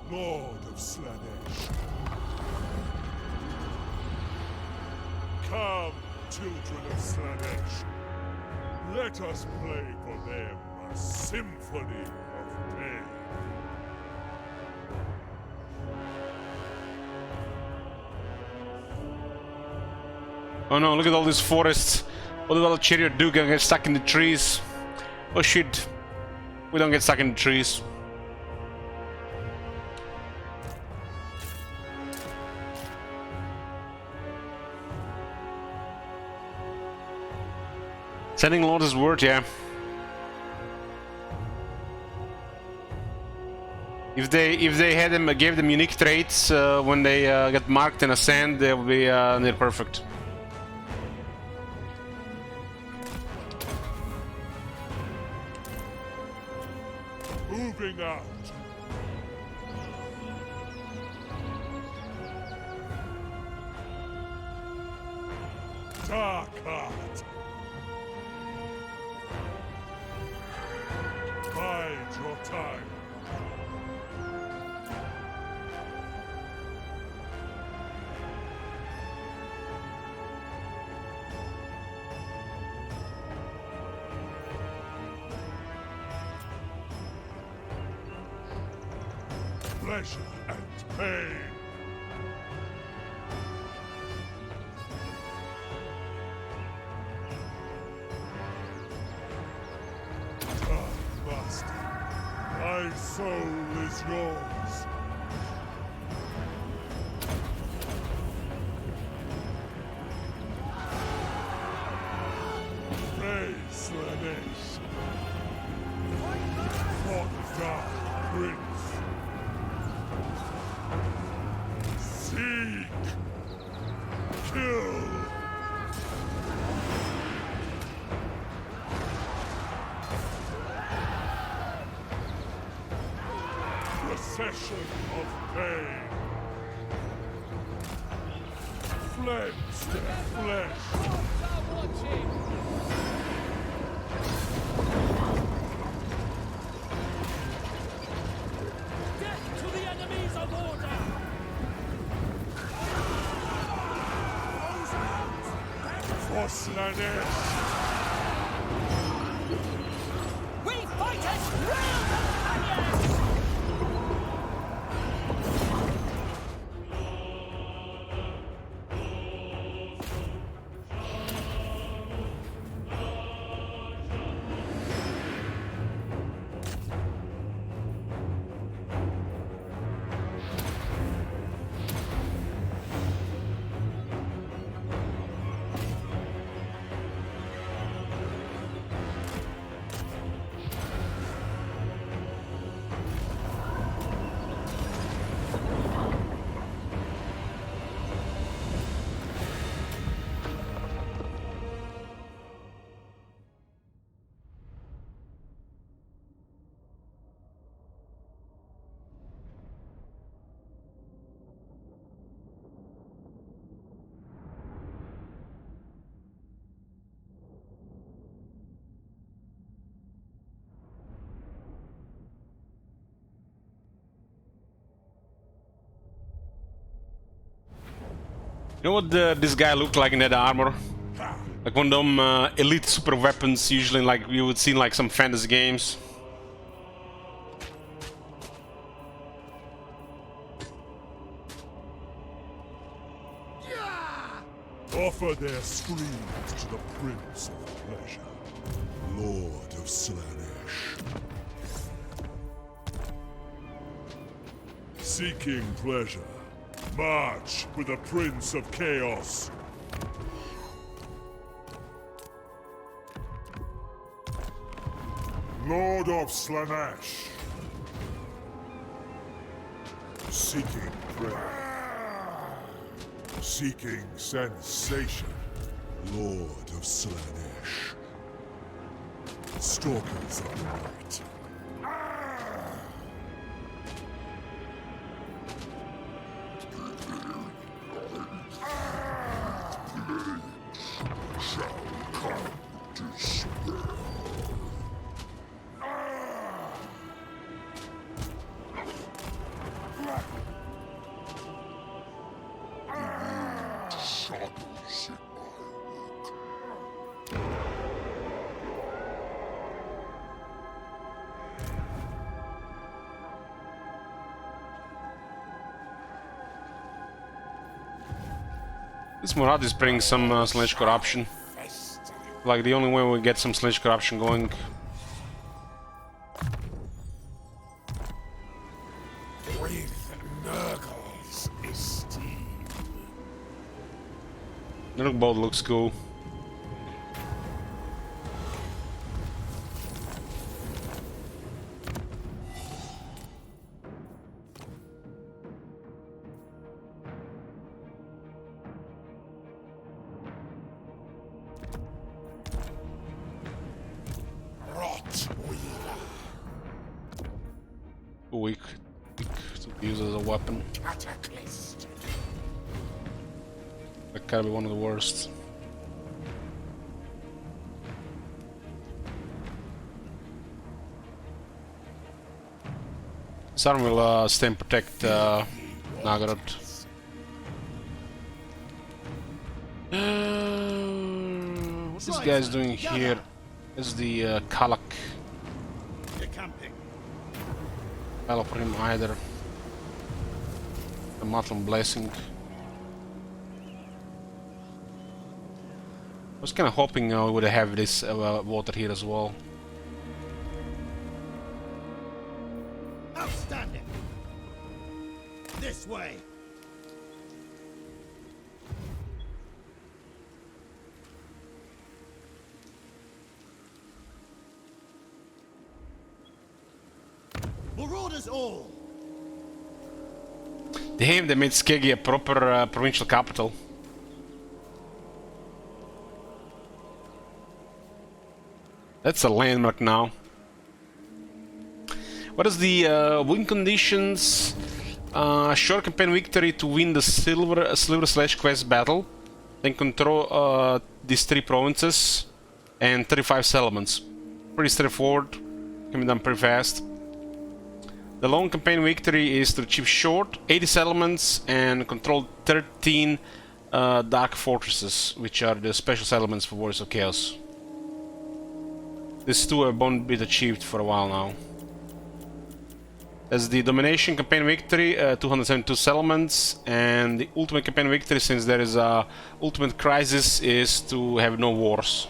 Lord of Slaanesh. Come, children of Slaanesh. Let us play for them a symphony of pain. Oh no, look at all these forests. What did all the chariot do? Gonna get stuck in the trees. Oh shit. We don't get stuck in the trees. Sending Lord's word, yeah. If they had them, gave them unique traits when they get marked in a sand, they will be near perfect. Moving out. dark heart. Bide your time. Pleasure and pain. Master, my soul is yours. Pray, Slaanesh. For the Dark Prince. Seek! Kill! Procession of pain. Flames their flesh. Death to the enemies of order! For Slaanesh. We fight as real companions! You know what this guy looked like in that armor? Like one of them elite super weapons, usually like you would see in like some fantasy games. Offer their screams to the Prince of Pleasure, Lord of Slaanesh. Seeking pleasure, march with the Prince of Chaos. Lord of Slaanesh. Seeking prey. Seeking sensation. Lord of Slaanesh. Stalkers of the night. This Murad is bringing some Slaanesh corruption. Like the only way we get some Slaanesh corruption going. With Nurgle's esteem. The boat looks cool. Weak to use as a weapon. Cataclysm. That gotta be one of the worst. This arm will stay and protect Nagorod. What this guy's doing here is the Kalak. Well, for him either. The Matlan Blessing. I was kind of hoping we would have this water here as well. Outstanding. This way. Marauders all. Damn, they made Skeggy a proper provincial capital. That's a landmark now. What is the win conditions? Short campaign victory to win the Silver/Quest battle. Then control these 3 provinces and 35 settlements. Pretty straightforward. Can be done pretty fast. The long campaign victory is to achieve short 80 settlements and control 13 dark fortresses, which are the special settlements for Warriors of Chaos. These 2 have both been achieved for a while now. As the domination campaign victory, 272 settlements, and the ultimate campaign victory, since there is a ultimate crisis, is to have no wars.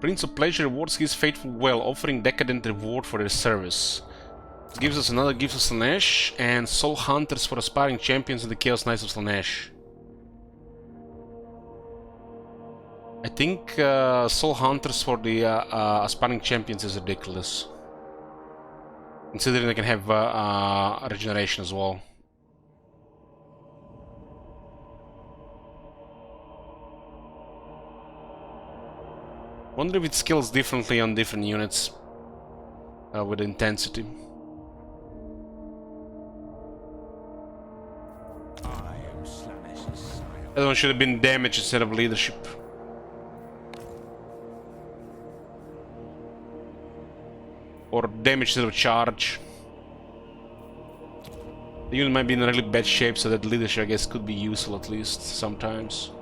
Prince of Pleasure rewards his faithful well, offering Decadent reward for their service. This gives us another gift of Slaanesh, and Soul Hunters for aspiring champions in the Chaos Knights of Slaanesh. I think Soul Hunters for the aspiring champions is ridiculous. Considering they can have regeneration as well. Wonder if it scales differently on different units with intensity. I am Slaanesh's sire. That one should have been damage instead of leadership. Or damage instead of charge. The unit might be in really bad shape, so that leadership, I guess, could be useful at least sometimes.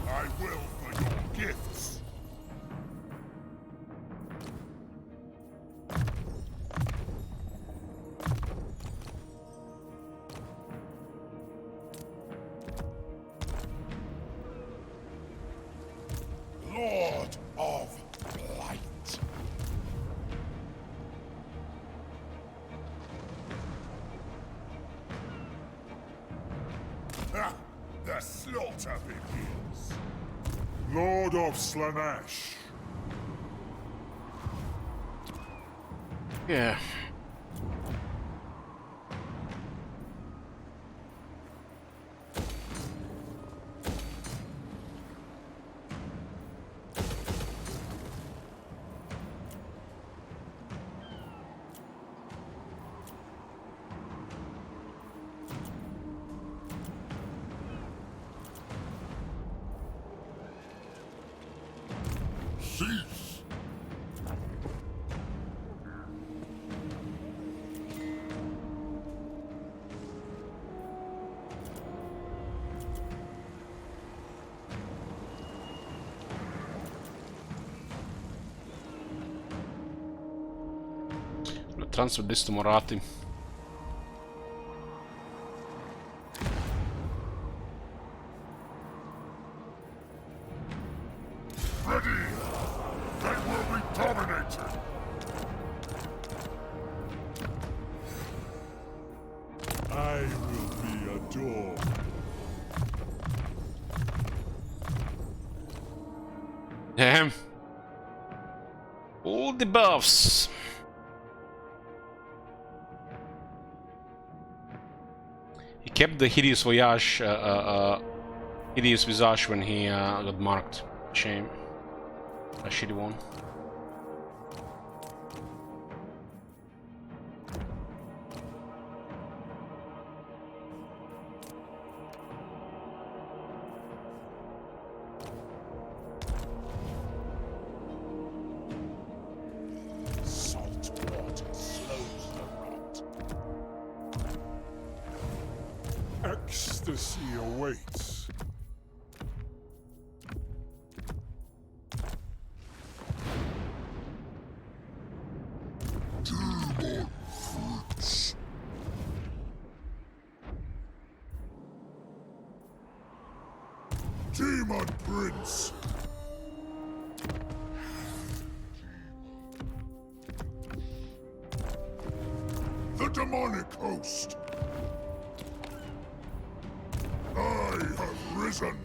I will for your gifts. Lord of Blight. Ah, the slaughter begins. Lord of Slaanesh. Yeah. Cease. I'm gonna transfer this to Morati. Ready. They will be dominated. I will be adored. Damn. All the buffs. He kept the hideous voyage, hideous visage when he got marked. Shame. A shitty one. Salt water slows the rot. Ecstasy awaits. Demon fruits. Demon Prince. The demonic host. I have risen.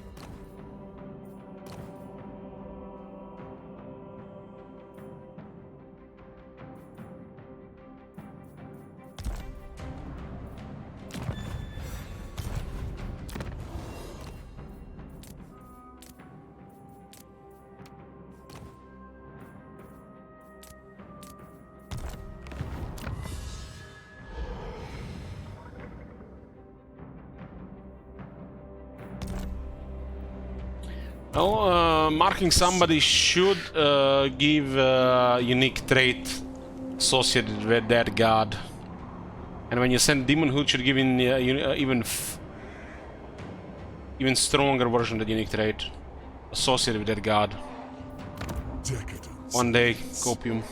Well, marking somebody should give a unique trait associated with that god. And when you send Demon Hood, should give in even stronger version of the unique trait associated with that god. Decadent. One day, copium.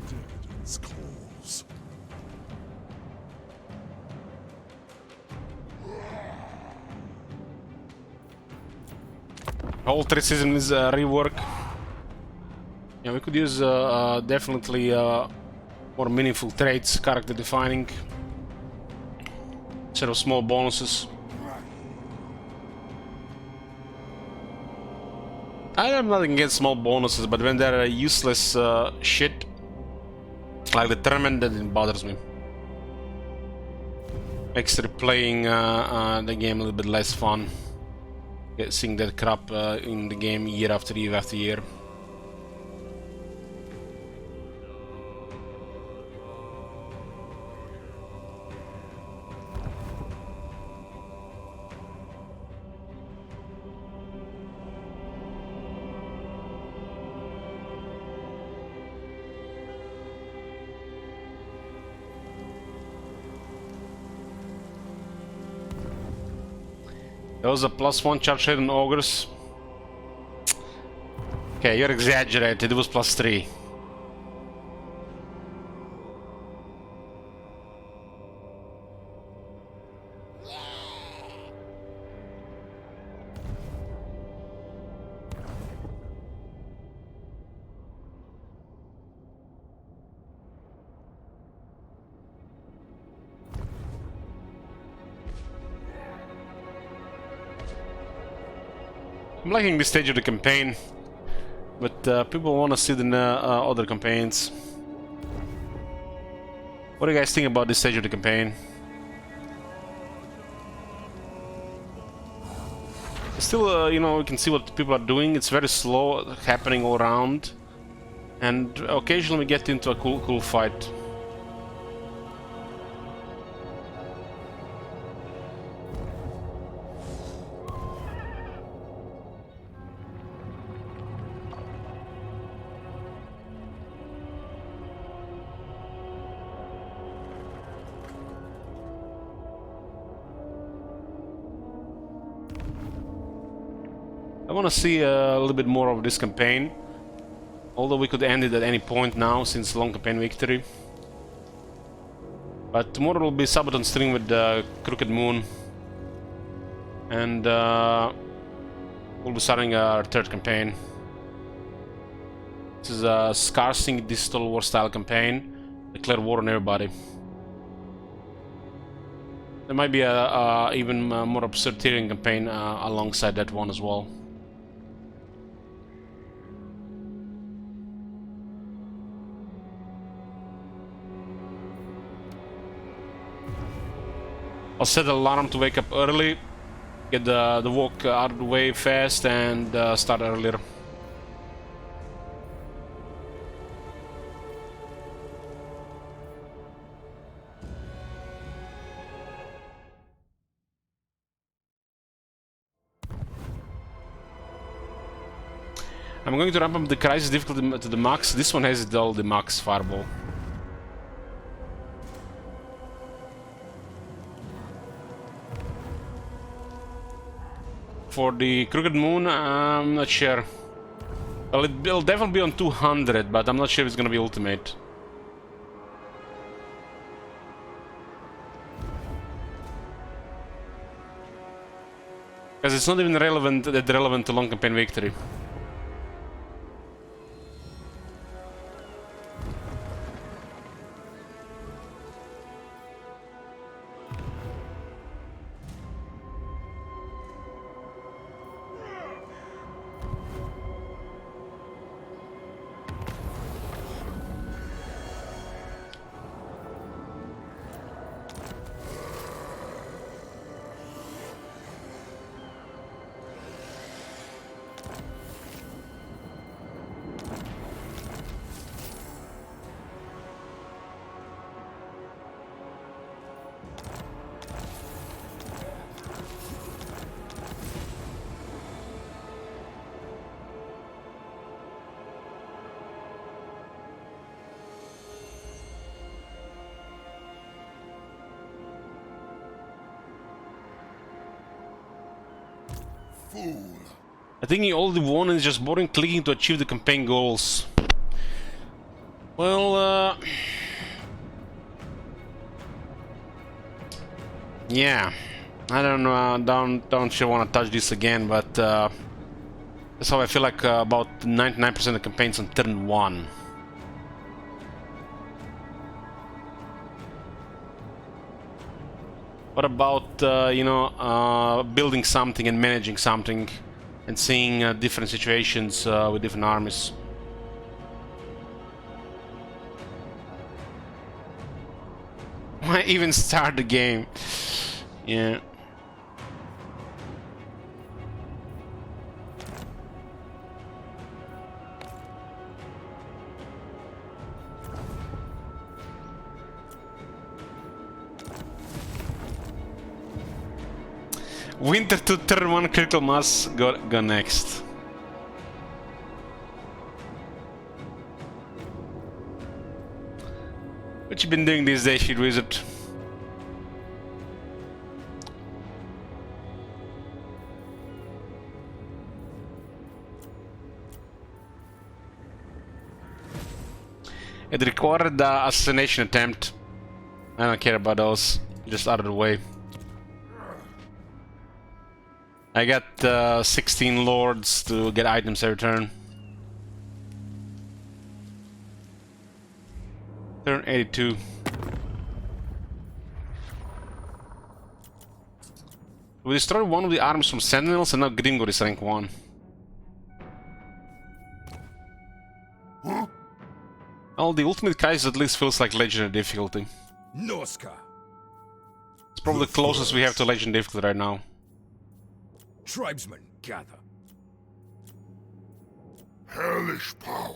Decadence calls. Whole third season is rework. Yeah, we could use definitely more meaningful traits, character defining, instead of small bonuses. I have nothing against small bonuses, but when they're useless shit, like the tournament, that it bothers me. Makes replaying the game a little bit less fun. Seeing that crap in the game year after year after year. There was a +1 charge rate on Ogres. Okay, you're exaggerated, it was +3. I'm liking this stage of the campaign, but people want to see the other campaigns. What do you guys think about this stage of the campaign? Still, you know, you can see what people are doing. It's very slow, happening all around, and occasionally we get into a cool fight. I want to see a little bit more of this campaign, although we could end it at any point now since long campaign victory. But tomorrow will be Sabaton stream with Crooked Moon, and we'll be starting our third campaign. This is a Scarsing Digital War style campaign. Declare war on everybody. There might be a even more absurd Tyrion campaign alongside that one as well. I'll set an alarm to wake up early, get the walk out of the way fast, and start earlier. I'm going to ramp up the crisis difficulty to the max. This one has it all the max fireball. For the Crooked Moon, I'm not sure. Well, it'll definitely be on 200, but I'm not sure if it's gonna be ultimate. Because it's not even relevant to long campaign victory. I think all the one is just boring clicking to achieve the campaign goals. Well, yeah, I don't know. Don't sure want to touch this again, but that's how I feel like about 99% of the campaigns on turn 1. What about you know, building something and managing something, and seeing different situations with different armies? Why even start the game? Yeah. Winter to turn 1 critical mass, go next. What you been doing these days, shit wizard? It recorded the assassination attempt. I don't care about those, just out of the way. I got 16 lords to get items every turn. Turn 82. We destroyed one of the arms from Sentinels, and now Grimgor is rank 1. Huh? Well, the ultimate crisis at least feels like legendary difficulty. Norska. It's probably the closest we have to legendary difficulty right now. Tribesmen, gather. Hellish power.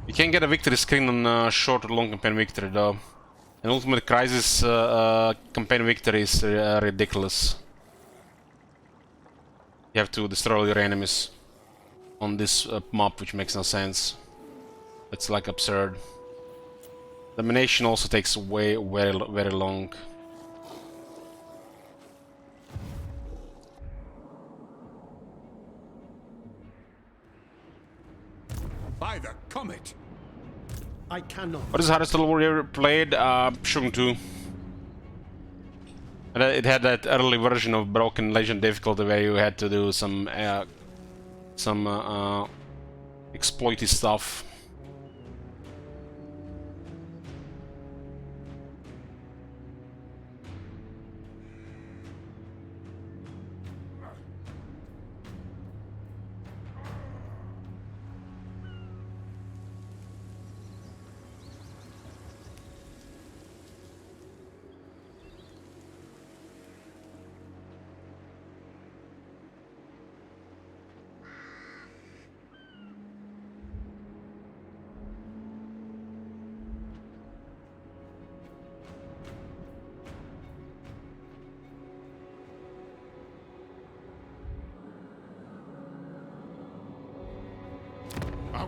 You can get a victory screen on short or long campaign victory though. An ultimate crisis campaign victory is ridiculous. You have to destroy all your enemies on this map, which makes no sense. It's like absurd. Domination also takes very long. By the comet! I cannot. What is the hardest Total War you ever played? Shogun 2. And it had that early version of broken legend difficulty where you had to do some exploity stuff.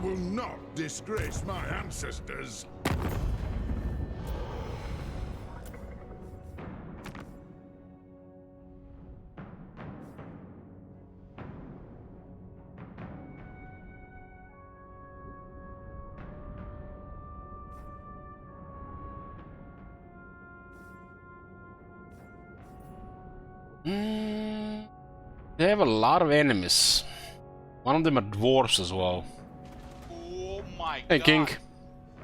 will not disgrace my ancestors. They have a lot of enemies. One of them are dwarves as well. Oh my Hey, god. King.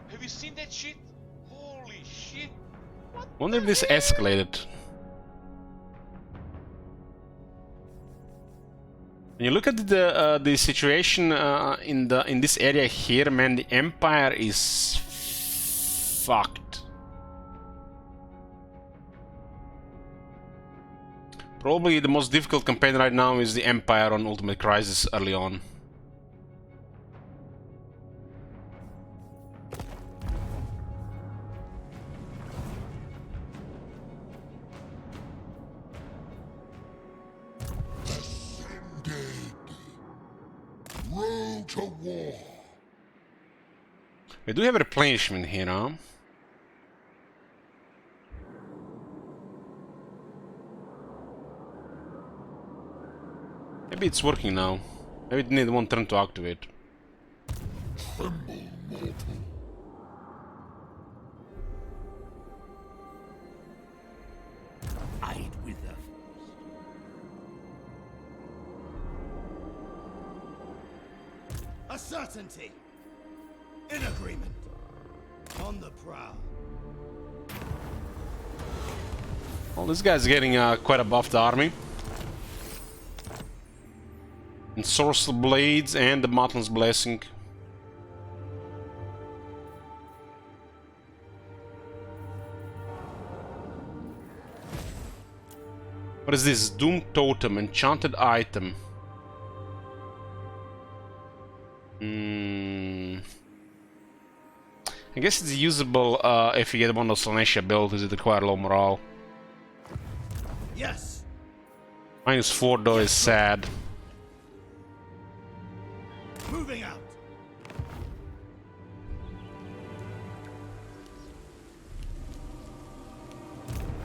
Have you seen that shit? Holy shit. What Wonder if the this hell? escalated. When you look at the situation in this area here, man, the Empire is fucked. Probably the most difficult campaign right now is the Empire on Ultimate Crisis early on. Ascended. Row to war. We do have a replenishment here, huh? Maybe it's working now. Maybe it needs one turn to activate. Tremble, mortal. Aid with the a certainty. In agreement. On the prowl. Well, this guy's getting quite above the army. And Sorcery Blades and the Matlin's Blessing. What is this? Doom Totem, enchanted item. I guess it's usable if you get one of those Slaanesh abilities that require low morale. Yes. -4 though is sad. Moving out.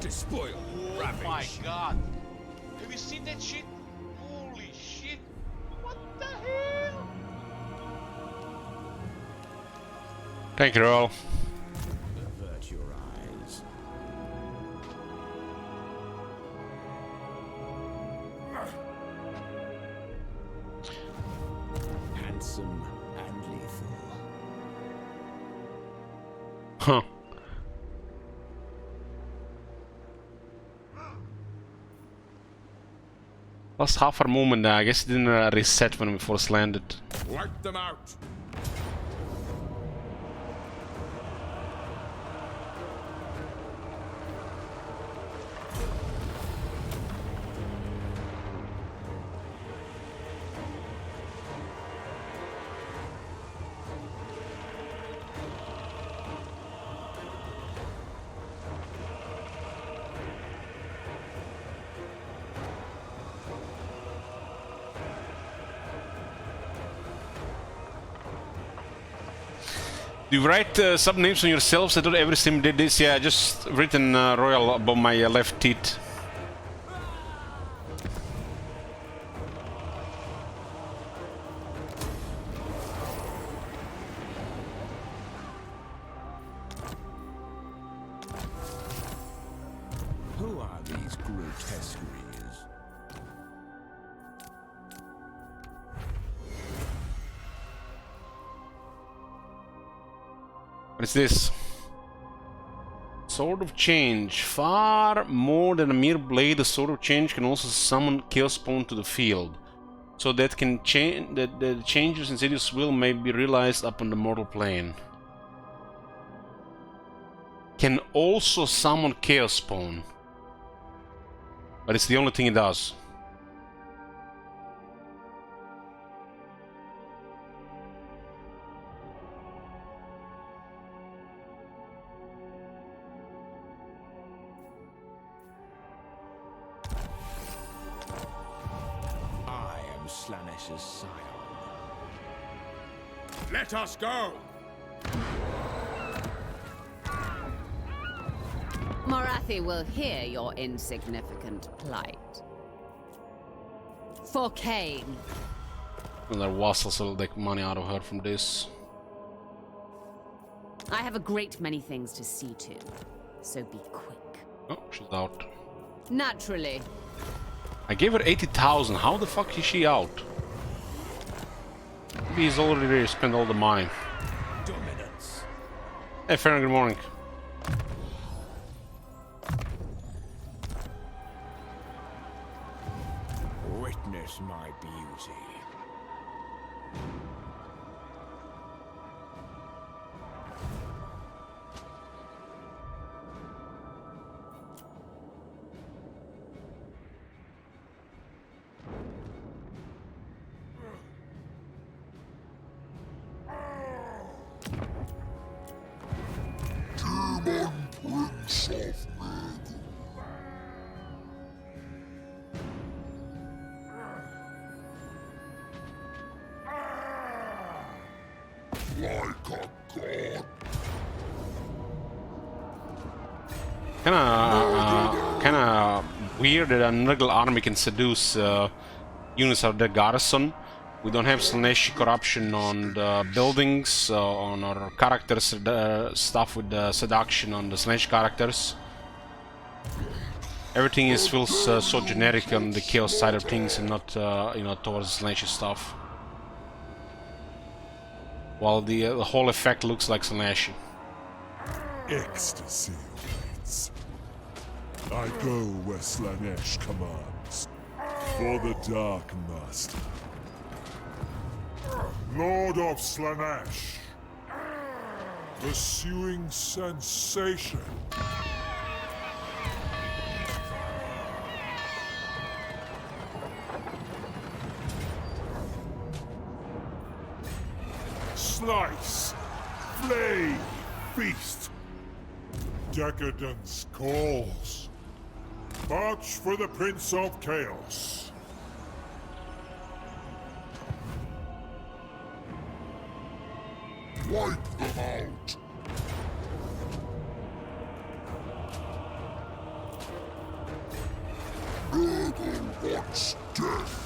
Despoil. Oh my god. Have you seen that shit? Holy shit. What the hell? Thank you, all. Avert your eyes. Handsome and lethal. Huh. Lost half our movement there. I guess it didn't reset when we first landed. Wipe them out. Do you write sub names on yourselves? I thought every sim did this. Yeah, I just written Royal above my left teeth. Who are these grotesqueries? What is this? Sword of Change. Far more than a mere blade, the Sword of Change can also summon Chaos Spawn to the field. So that can change that the changes in Insidious will may be realized upon the mortal plane. Can also summon Chaos Spawn. But it's the only thing it does. I am Slaanesh's scion. Let us go! Morathi will hear your insignificant plight. For Cain. And their vassals will take money out of her from this. I have a great many things to see to, so be quick. Oh, she's out. Naturally. I gave her 80,000. How the fuck is she out? Maybe he's already spent all the money. Dominance. Hey, Farron, good morning. Witness my beauty. Demon Prince of Meg. Like a god. Kinda weird that a Nurgle army can seduce units of the garrison. We don't have Slaanesh corruption on the buildings, on our characters, stuff with the seduction on the Slaanesh characters. Everything feels so generic on the chaos side of things and not, you know, towards Slaanesh stuff. While the whole effect looks like Slaanesh. Ecstasy awaits. I go where Slaanesh commands. For the Dark Master. Lord of Slaanesh. Pursuing sensation. Slice, flay, feast. Decadence calls. March for the Prince of Chaos. Wipe them out. Nurgle wants death.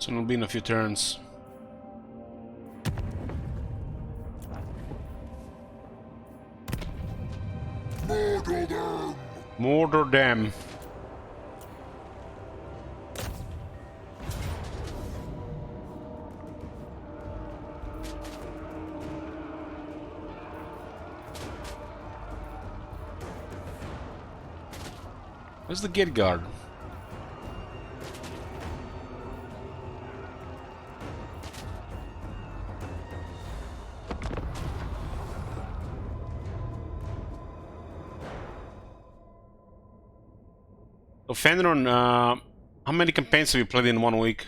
So it'll be in a few turns. Murder them. Murder them. Where's the gate guard? So Fenron, how many campaigns have you played in 1 week?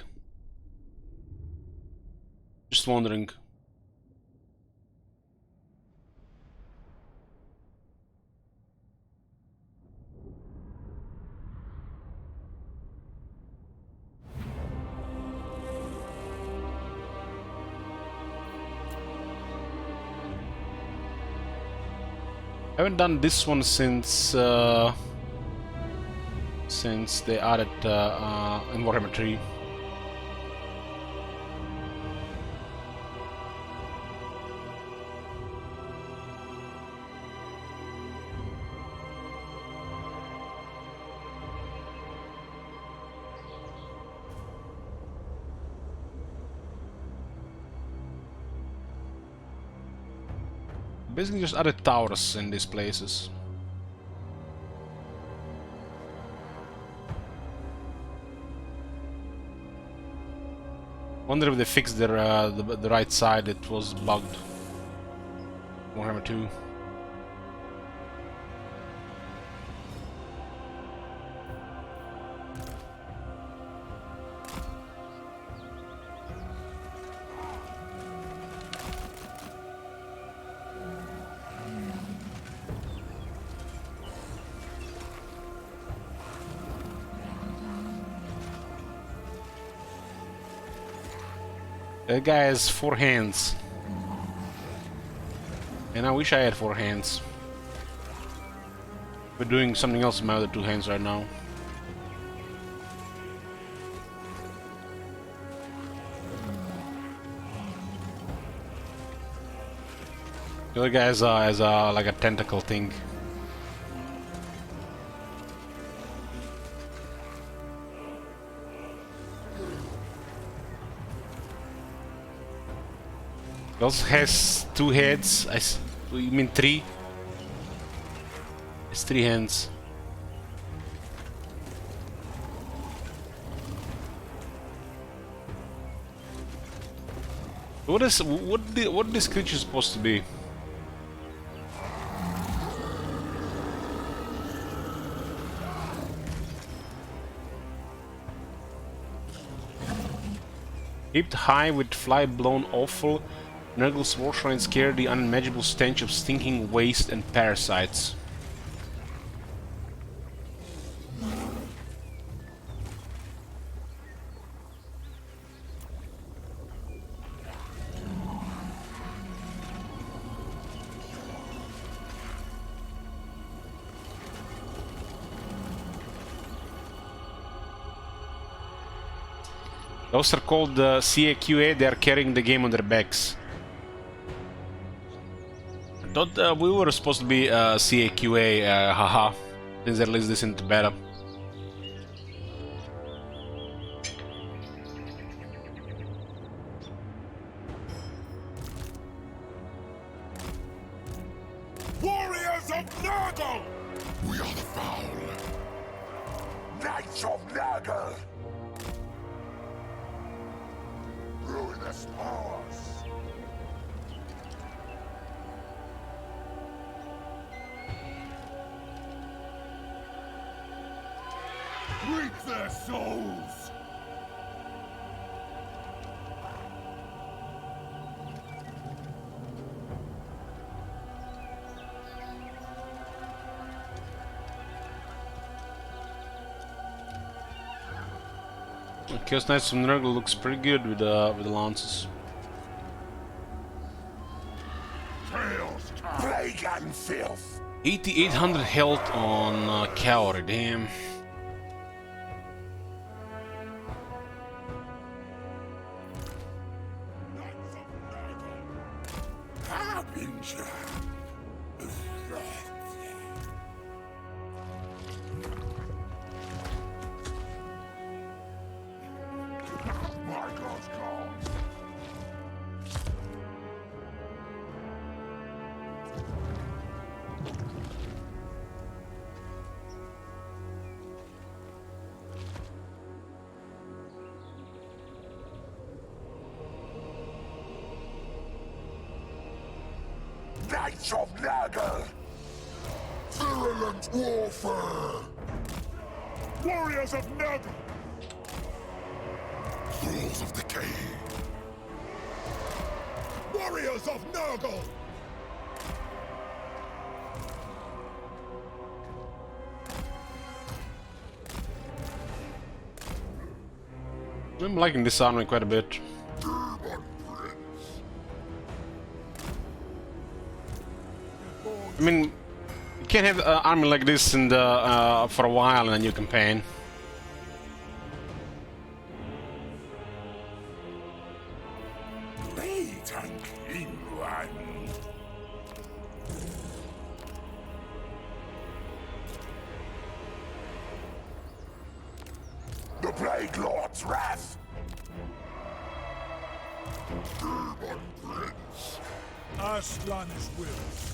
Just wondering. I haven't done this one since they added environment tree. Basically just added towers in these places. Wonder if they fixed their the right side. It was bugged. Warhammer 2. That guy has 4 hands. And I wish I had 4 hands. We're doing something else with my other 2 hands right now. The other guy has like a tentacle thing. He also has 2 heads. You mean 3? It's 3 hands. What this creature supposed to be? Heaped high with fly-blown offal, Nurgle's war shrines carry the unimaginable stench of stinking waste and parasites. Those are called CAQA. They are carrying the game on their backs. I thought we were supposed to be CAQA, haha, since they released this into beta. Warriors of Nurgle! We are the foul. Knights of Nurgle! Ruinous powers! Reap their souls! Chaos Knights from Nurgle looks pretty good with the lances. Plague and filth! 8800 health on Cavalry, damn. Harbinger of wrath. Michael's gone. Knights of Nurgle! Virulent warfare! Warriors of Nurgle! Thralls of decay! Warriors of Nurgle! I'm liking this army quite a bit. I mean, you can't have an army like this in the for a while in a new campaign. Wait and clean one. The Plague Lord's wrath. Demon Prince. As Slaanesh wills.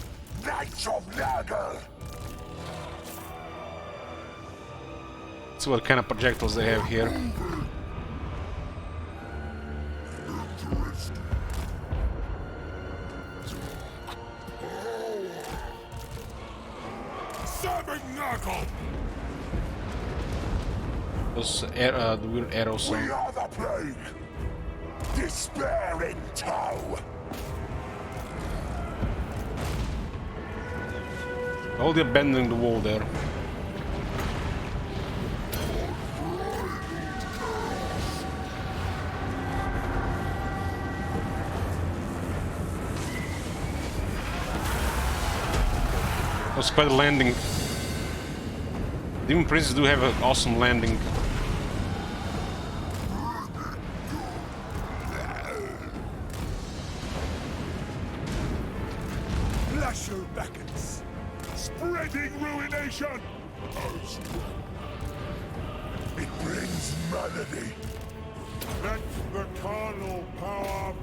Knights of Nurgle. See what kind of projectiles they have here. Those the weird arrows. We are the plague. Despair in tow. Oh, they're bending the wall there. That was quite a landing. Demon Princes do have an awesome landing. Lasho beckons, spreading ruination. It brings melody. Let the carnal power.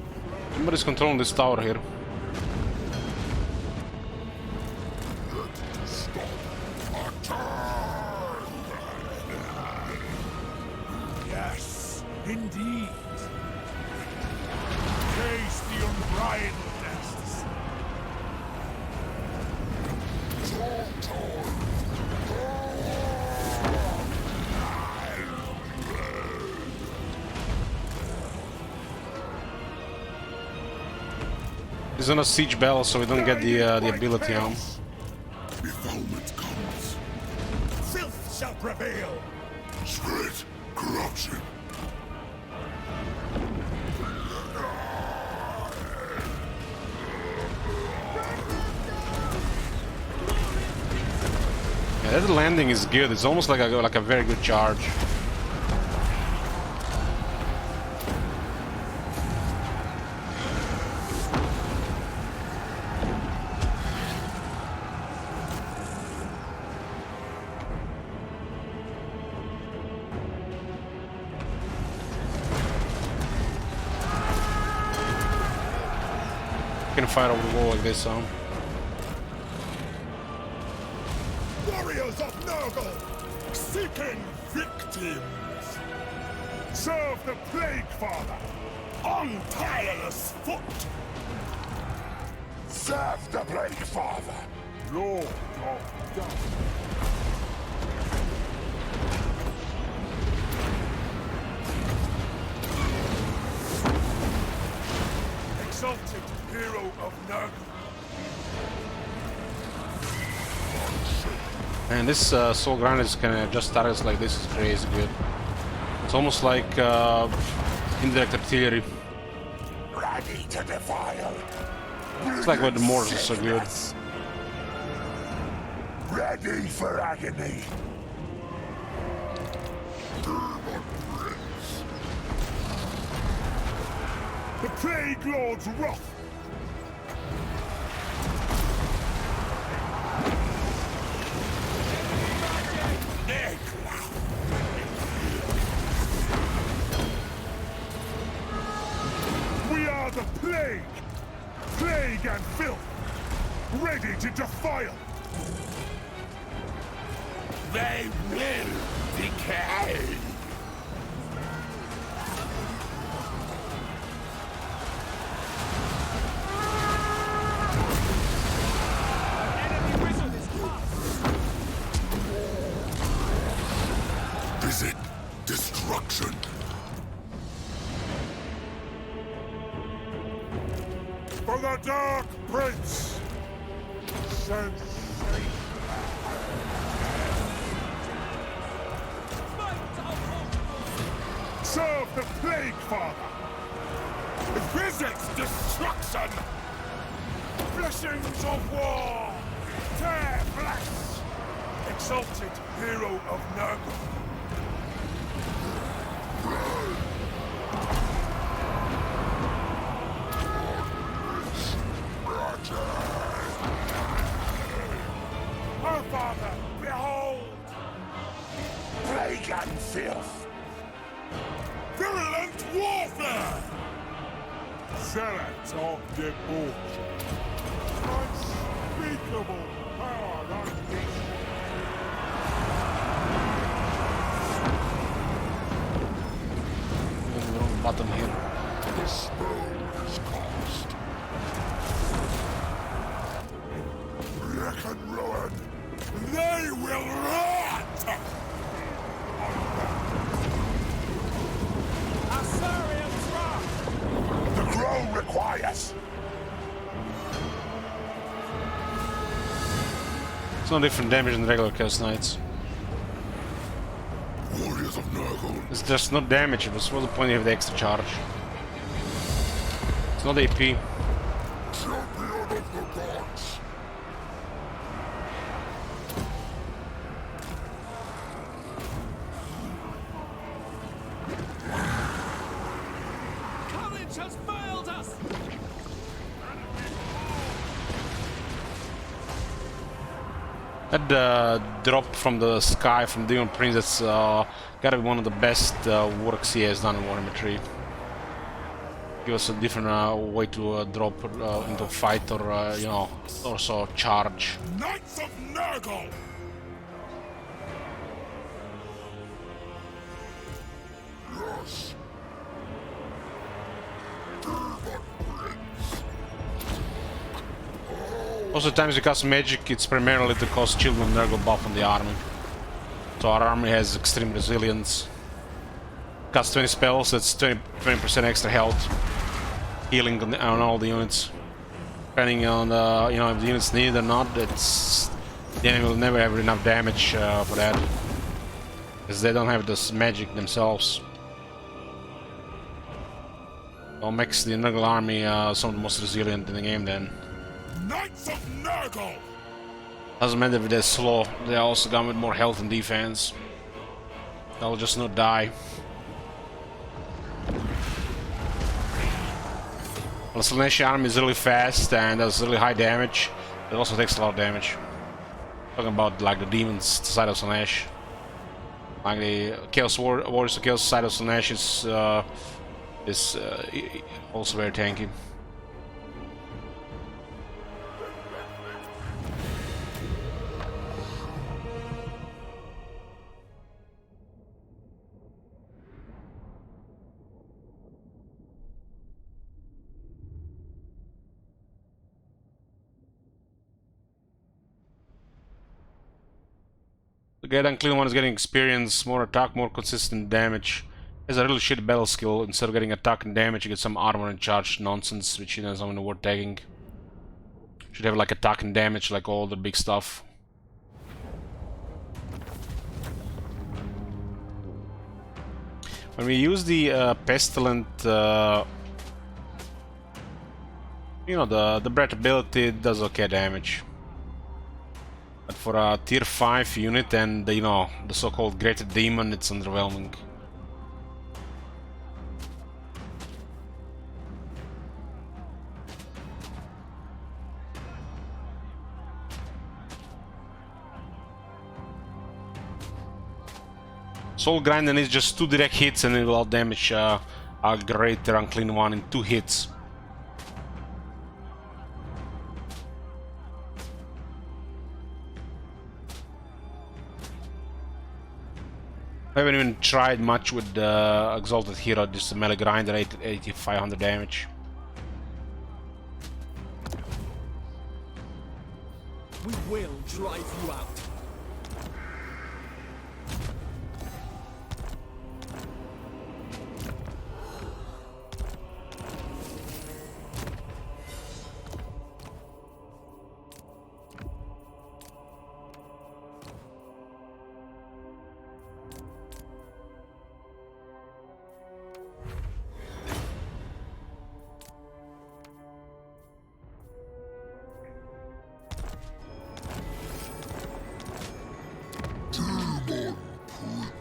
Somebody's controlling this tower here. Yes, indeed. Taste the unbridledness. He's on a siege bell, so we don't get the ability on. Defilement comes. Filth shall prevail. Spirit, corruption. Yeah, that landing is good. It's almost like a very good charge. Can fire over the wall like this, so. Warriors of Nurgle, seeking victims. Serve the Plague Father on tireless foot. Serve the Plague Father. Lord of Death. Exalted hero of Nurgle. And this Soul Grinder is can adjust targets like this is crazy good. It's almost like indirect artillery. Ready to defile. It's like what the mortars are so good. Ready for agony. The Plague Lord's wrath. We are the Plague. Plague and filth. Ready to defile. They will decay. Visit destruction. For the Dark Prince. Sensation. Serve the Plague Father. Visit destruction. Blessings of war. Tear flesh. Exalted hero of Nurgle. Our Father, behold! Plague and filth. Virulent warfare! Zealots of debauch. Unspeakable power unleashed. We're on the bottom here. The spell is cast. Wreck and ruin. They will no different damage than regular Chaos Knights. Warriors of Nurgle. It's just not damage. What's the point of the extra charge? It's not AP. Champion of the gods. Courage has failed us! That drop from the sky from Demon Prince, that's gotta be one of the best works he has done in Warhammer 3. Give us a different way to drop into a fight, or you know, also charge. Knights of Nurgle! Yes. Most of the times you cast magic, it's primarily to cause Children of Nurgle buff on the army. So our army has extreme resilience. Cast 20 spells, that's 20% extra health. Healing on all the units. Depending on you know, if the units need it or not, it's the enemy will never have enough damage for that. Because they don't have this magic themselves. So makes the Nurgle army some of the most resilient in the game then. Knights of Nurgle! Doesn't matter if they're slow, they also come with more health and defense. They'll just not die. Well, the Slaanesh army is really fast and does really high damage. It also takes a lot of damage. Talking about like the demons side of Slaanesh. Like the Chaos Warriors of Chaos side of Slaanesh is also very tanky. The guy unclean one is getting experience, more attack, more consistent damage. Has a really shit battle skill. Instead of getting attack and damage, you get some armor and charge nonsense, which is not worth tagging. Should have like attack and damage, like all the big stuff. When we use the pestilent, you know, the breath ability, it does okay damage. But for a tier 5 unit and you know, the so-called Greater Demon, it's underwhelming. Soul Grinding is just 2 direct hits and it will damage a Greater Unclean one in 2 hits. I haven't even tried much with the Exalted Hero, just a melee grinder, 8500 damage. We will drive you out.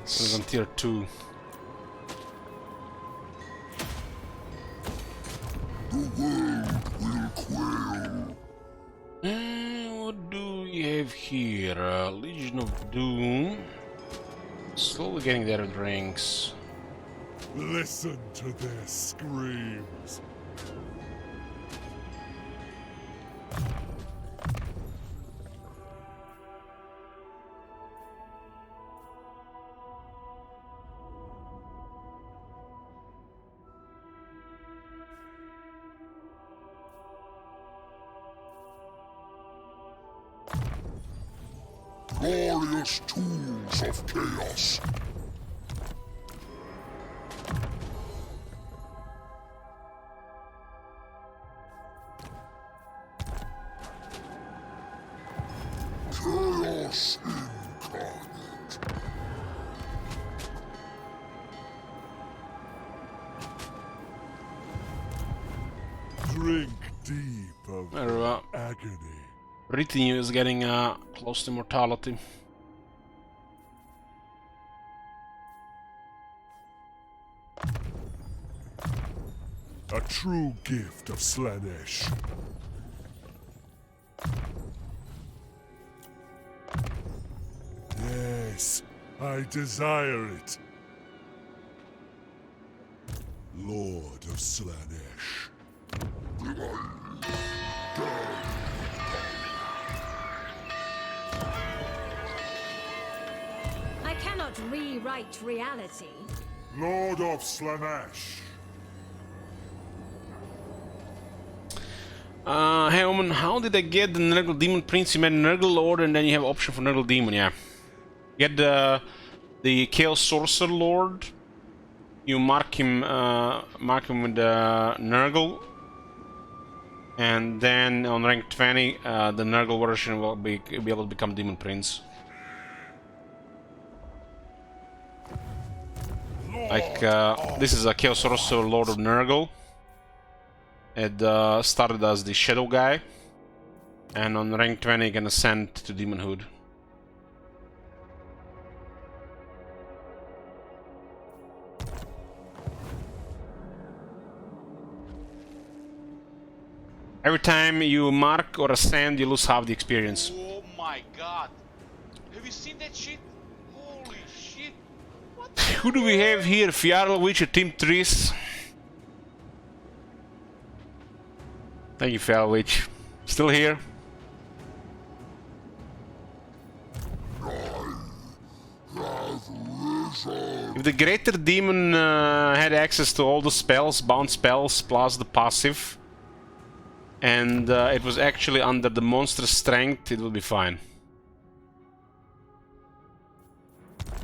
This is on tier 2. The world will quail. What do we have here? Legion of Doom. Slowly getting there with ranks. Listen to their screams. Glorious tools of chaos. Chaos Drink deep of Our agony. retinue is getting close to mortality. A true gift of Slaanesh. Yes, I desire it. Lord of Slaanesh. I cannot rewrite reality. Lord of Slaanesh. Hey Omen, how did I get the Nurgle Demon Prince? You made Nurgle Lord and then you have option for Nurgle Demon, yeah. Get the Chaos Sorcerer Lord. You mark him with the Nurgle. And then on rank 20, the Nurgle version will be able to become Demon Prince. Like, this is a Chaos Sorcerer Lord of Nurgle. It started as the Shadow guy, and on rank 20 you can ascend to Demonhood. Every time you mark or ascend, you lose half the experience. Oh my god. Have you seen that shit? Holy shit. What Who do we have here? Fjarl, Witcher, Team Tris. Thank you, Fjarl Witch. Still here. If the Greater Demon had access to all the spells, bound spells, plus the passive, and it was actually under the monster's strength, it would be fine.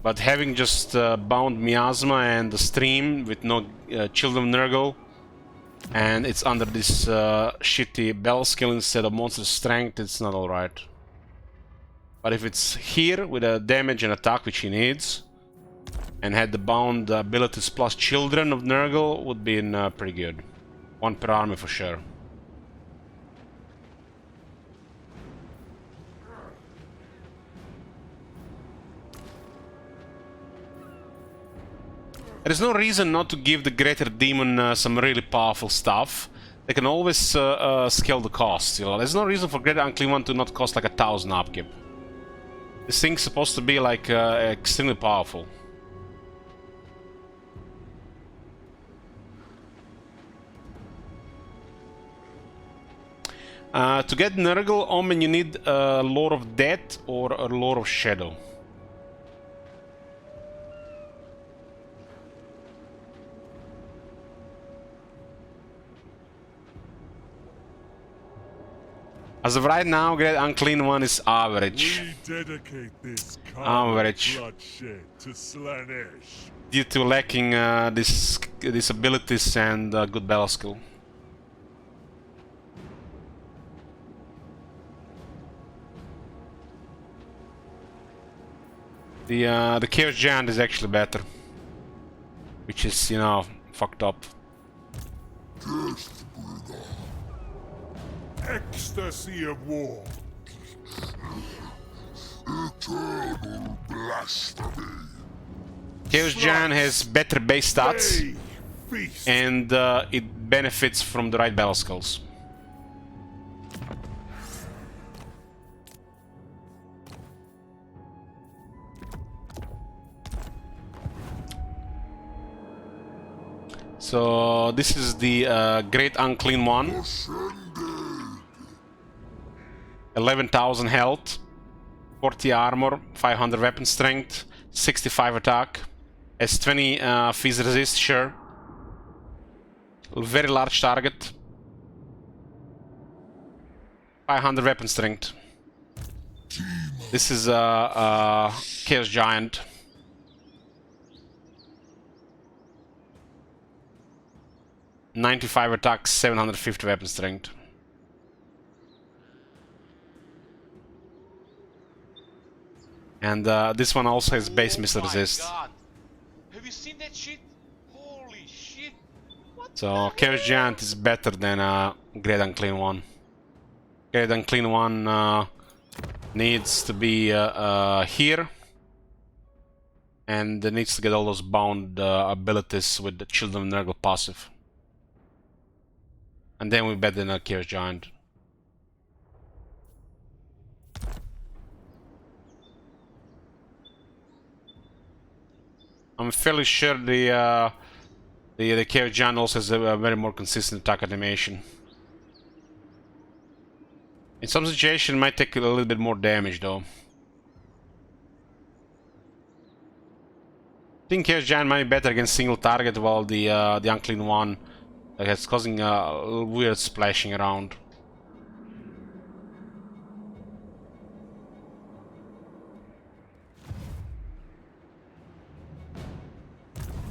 But having just bound Miasma and the stream with no Children of Nurgle, and it's under this shitty bell skill instead of monster's strength, it's not alright. But if it's here with a damage and attack which he needs, and had the bound abilities plus Children of Nurgle, would be pretty good. One per army for sure. There's no reason not to give the Greater Demon some really powerful stuff. They can always scale the cost, you know. There's no reason for Greater Unclean One to not cost like 1,000 upkeep. This thing's supposed to be like extremely powerful. To get Nurgle Omen, you need a Lord of Death or a Lord of Shadow. As of right now, Great Unclean One is average. We dedicate this Average. bloodshed to Slaanesh. Due to lacking these abilities and good battle skill. The Chaos Giant is actually better. Which is, you know, fucked up. Ecstasy of war. Eternal blasphemy. Chaos Giant has better base stats, Hey, feast. and it benefits from the right battle skills. So this is the Great Unclean One. 11,000 health, 40 armor, 500 weapon strength, 65 attack, has 20 fizz resist, sure. Very large target. 500 weapon strength. This is a Chaos Giant. .95 attack, 750 weapon strength. And this one also has base missile resist. God. Have you seen that shit? Holy shit. What So Chaos Giant is better than Great Unclean One. Great Unclean One needs to be here. And needs to get all those bound abilities with the Children of Nurgle passive. And then we're better than a Chaos Giant. I'm fairly sure the Chaos Giant also has a very more consistent attack animation. In some situations, it might take a little bit more damage though. I think Chaos Giant might be better against single target, while the Unclean One is causing a weird splashing around.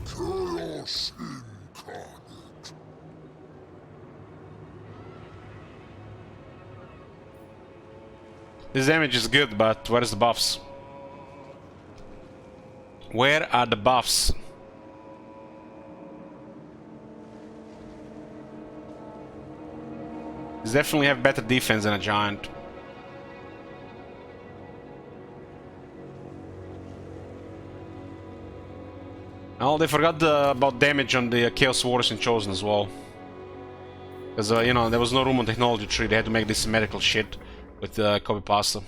Chaos incarnate. This damage is good, but where's the buffs? Where are the buffs? These definitely have better defense than a giant. Oh, they forgot about damage on the Chaos Warriors in Chosen as well. Because, you know, there was no room on technology tree, they had to make this medical shit with copy pasta.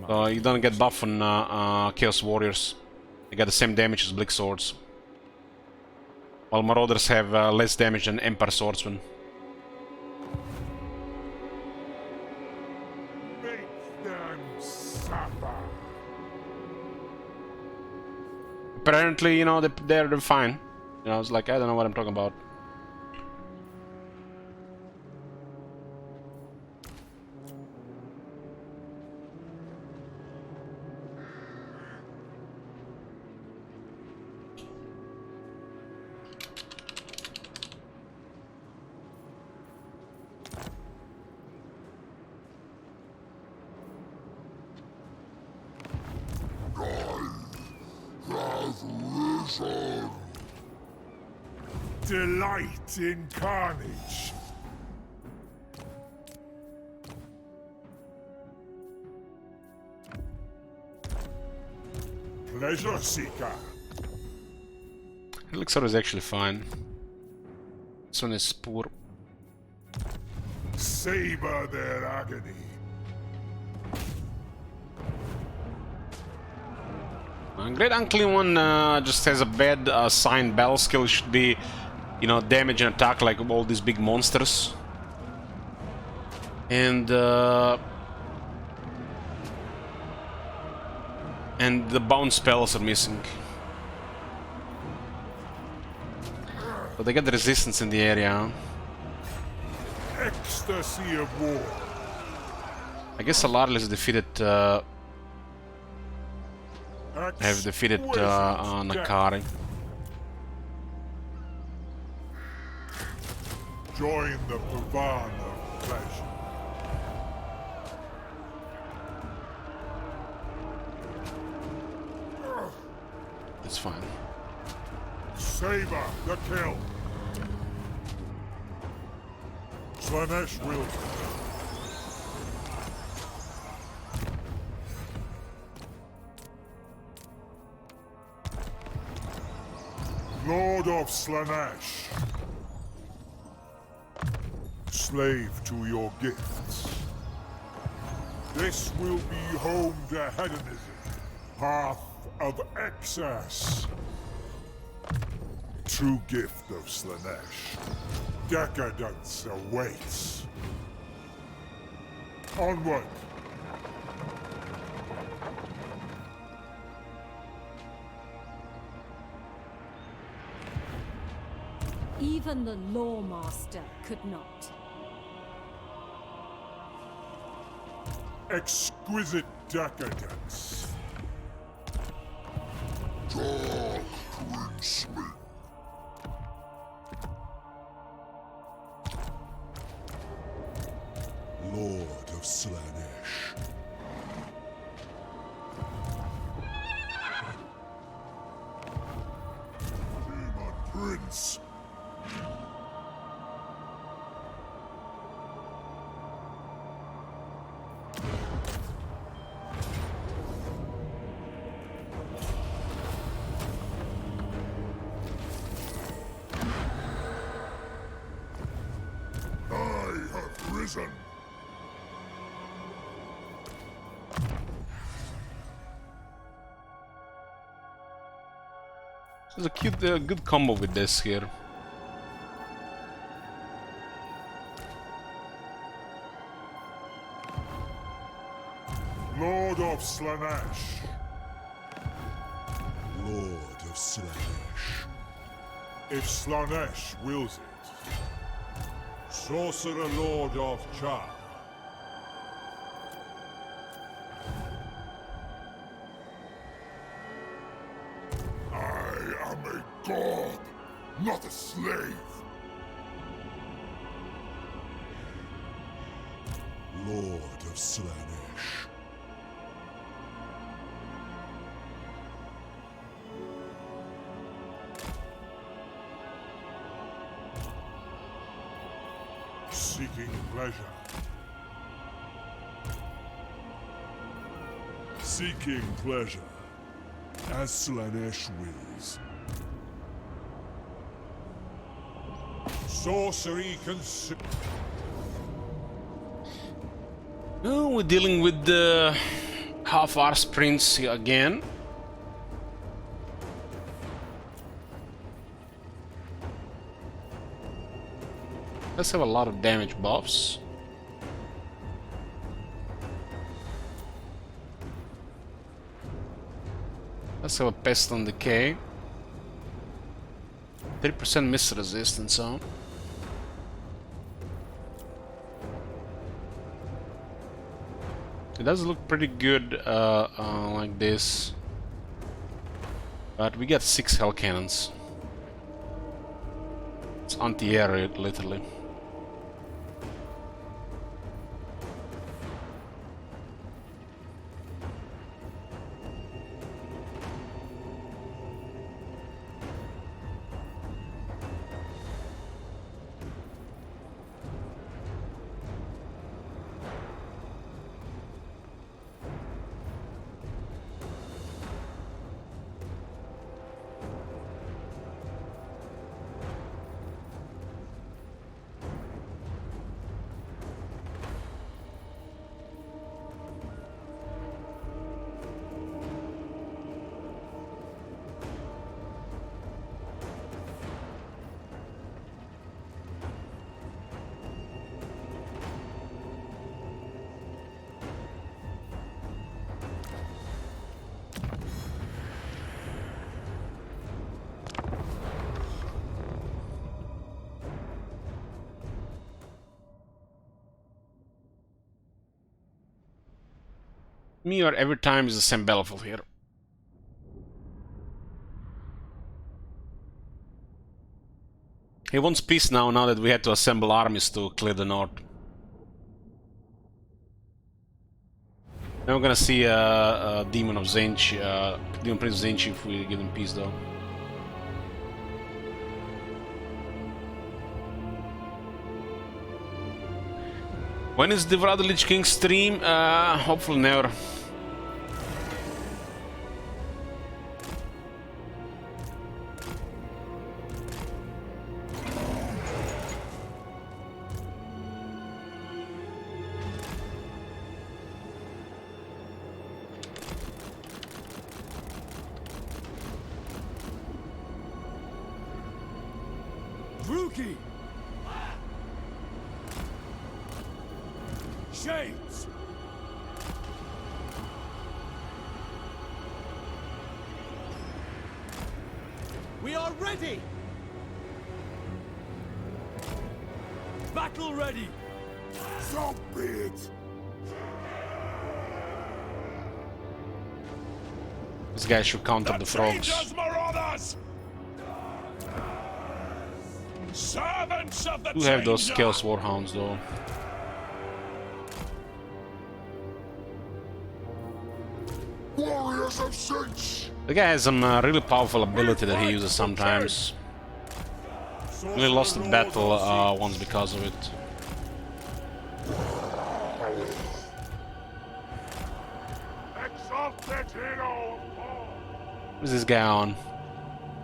So you don't get buff on Chaos Warriors. They got the same damage as Blick Swords. While Marauders have less damage than Empire Swordsmen. Make them suffer. Apparently, you know, they're fine. You know, it's like, I don't know what I'm talking about. Delight in carnage. Pleasure seeker. Elixir is actually fine. This one is poor. Savor their agony. Great Unclean One just has a bad assigned battle skill. It should be, you know, damage and attack like all these big monsters. And the bound spells are missing. But they get the resistance in the area. Ecstasy of war. I guess Alarl is defeated. Have defeated Nakari. Join the Pavan of pleasure. It's fine. Savor the kill. Slaanesh will. Lord of Slaanesh. Slave to your gifts. This will be home to hedonism. Path of excess. True gift of Slaanesh. Decadence awaits. Onward. Even the Lawmaster could not. Exquisite decadence. Dark Princeman. Lord of Slaanesh. hands. I have risen. There's a cute, good combo with this here. Lord of Slaanesh. Lord of Slaanesh. If Slaanesh wills it. Sorcerer Lord of Char. I am a god, not a slave. Lord of Slaanesh. Seeking pleasure. Seeking pleasure. As Slaanesh wills. Sorcery Oh, we're dealing with the half-hour sprints here again. Let's have a lot of damage buffs. Let's have a Pest on Decay. 3% miss resistance on. It does look pretty good like this. But we got 6 Hell Cannons. It's anti-air, literally. Me or every time is the same battlefield here. He wants peace now that we had to assemble armies to clear the north. Now we're gonna see a Demon of Zench, Demon Prince Zench if we give him peace though. When is the Vlad Lich King stream? Hopefully never. Druki! Shades! We are ready! Battle ready! So be it. This guy should counter the frogs. Traitors, marauders! Servants of the Do have those Changer! Chaos Warhounds though. Warriors of Sinch. The guy has some really powerful ability that he uses sometimes. We lost the battle once because of it. Exalted hero! What's this guy on?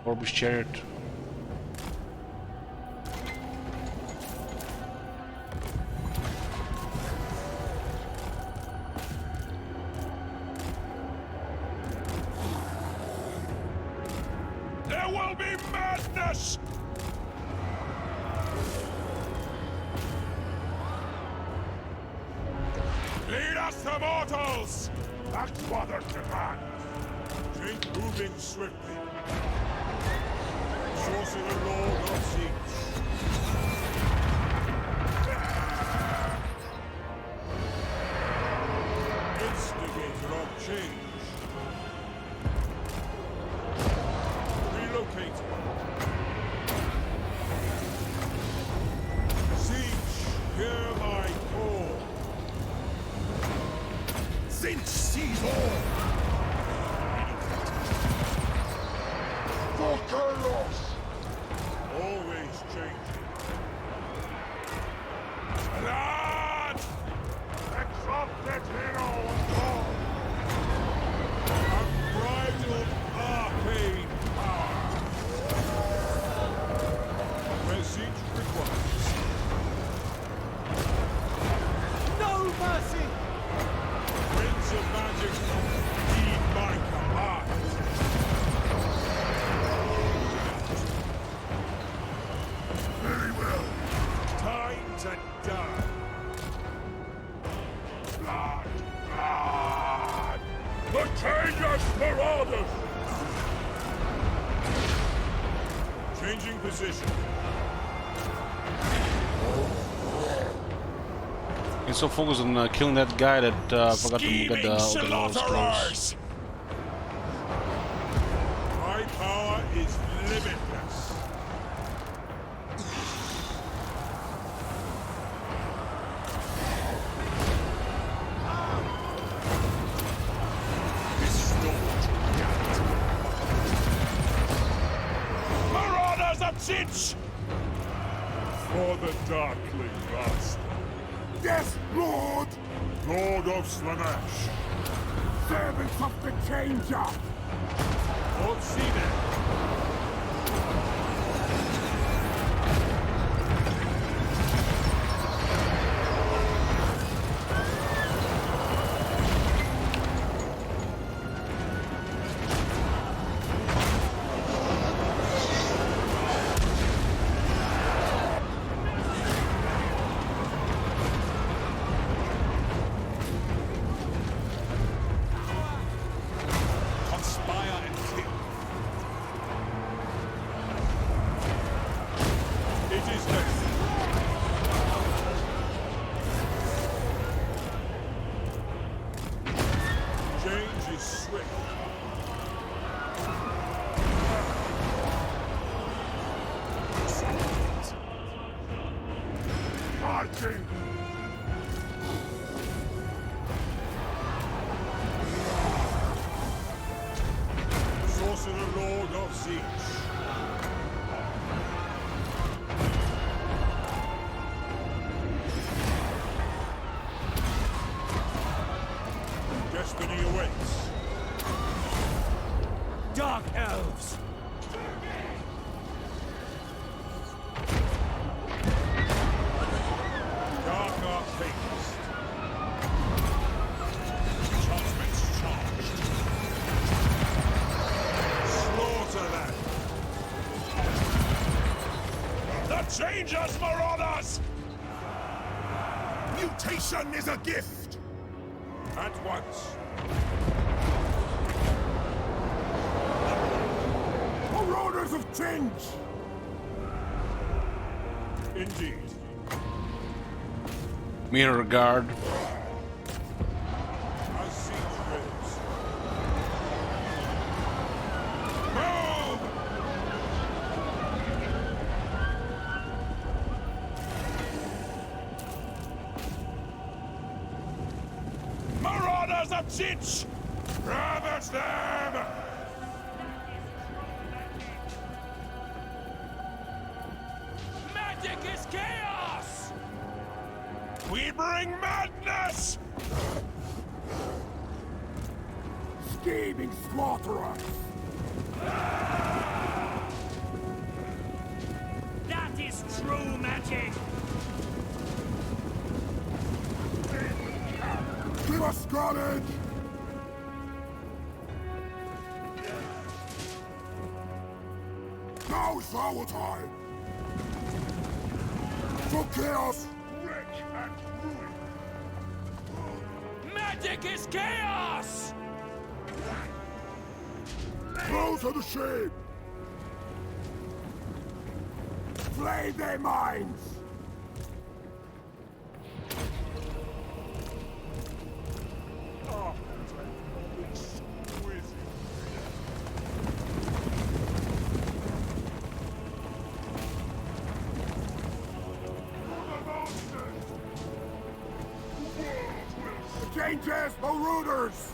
Orbish Chariot. There will be madness! Lead us to mortals! That's Father's command! Keep moving swiftly. Sorcerer Lord of Seats. Instigator of change. Relocating. Siege, hear my call. Since seize all! For chaos! Always changing. Blood! Exalted hero of God! Unbridled arcane power! Where siege requires. No mercy! Winds of magic, heed my command! Very well. Time to die! Blood! Blood! The Changeless Marauders! Changing position. He's so focused on killing that guy that forgot to get the walls close. My power is limitless. Marauders of Chich! For the Darkling Master. Yes, Lord! Lord of Slaanesh. Servants of the Changer! Lord Seaman. Conspire and kill. It is necessary. Change is swift. Marching! Sorcerer Lord of Siege. Destiny awaits. Dark elves! Dark Arcanist. Enchantments charged. Slaughter them. The Changers Marauders! Mutation is a gift! At once. Marauders of Change! Indeed. Mirror guard. As siege grows. Move! Marauders of Chich! Ravage them! is chaos! We bring madness! Scheming slaughterer! That is true magic! Give us courage! Now's our time! For chaos! Wreck and ruin! Magic is chaos! Those are the shame! Flay their minds! Changes, marauders!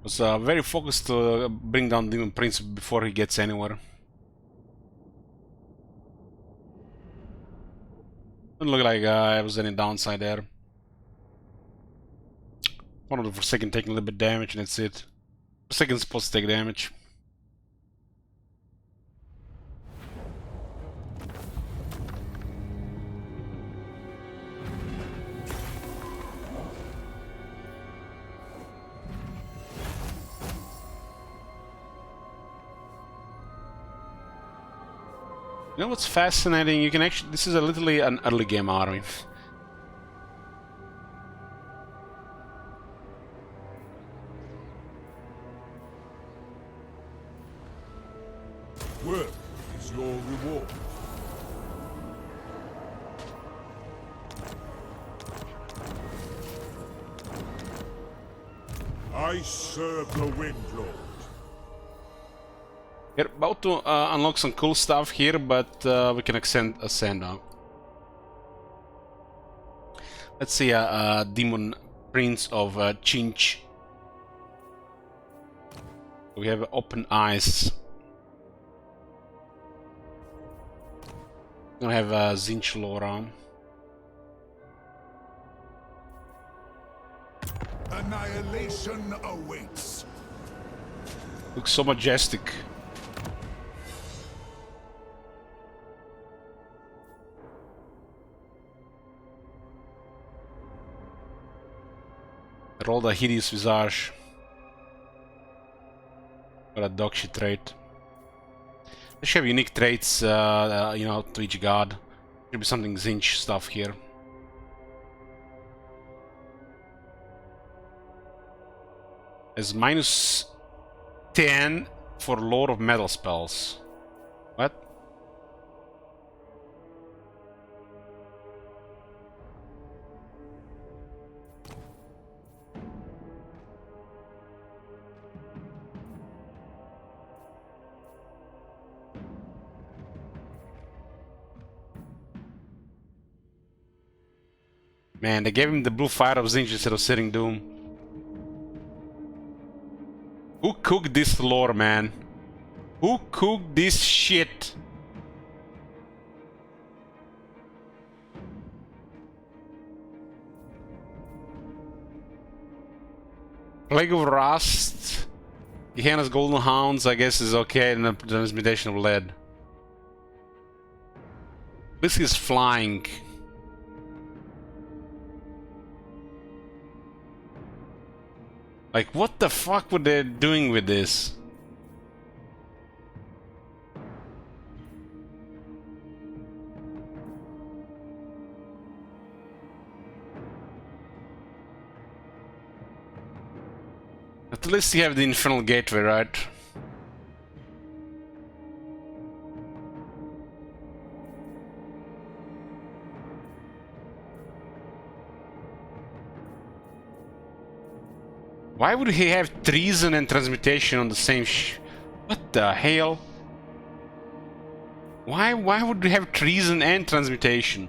Was very focused to bring down Demon Prince before he gets anywhere. Doesn't look like there was any downside there. One of the Forsaken taking a little bit damage and that's it. Forsaken's supposed to take damage. You know what's fascinating? You can actually... This is literally an early game army. Work is your reward. I serve the Wind Lord. We're about to unlock some cool stuff here, but we can ascend now. Let's see Demon Prince of Chinch. We have open eyes. We have Zinch Laura. Annihilation awaits. Looks so majestic. Roll the hideous visage. What a dog shit trait. They should have unique traits, you know, to each god. Should be something Zinch stuff here. As minus 10 for Lord of Metal spells. What? Man, they gave him the blue fire of Zinch instead of Sitting Doom. Who cooked this lore, man? Who cooked this shit? Plague of Rust. Gehenna's Golden Hounds, I guess, is okay, and the transmutation of lead. This is flying. Like, what the fuck were they doing with this? At least you have the Infernal Gateway, right? Why would he have treason and transmutation on the same What the hell? Why would he have treason and transmutation?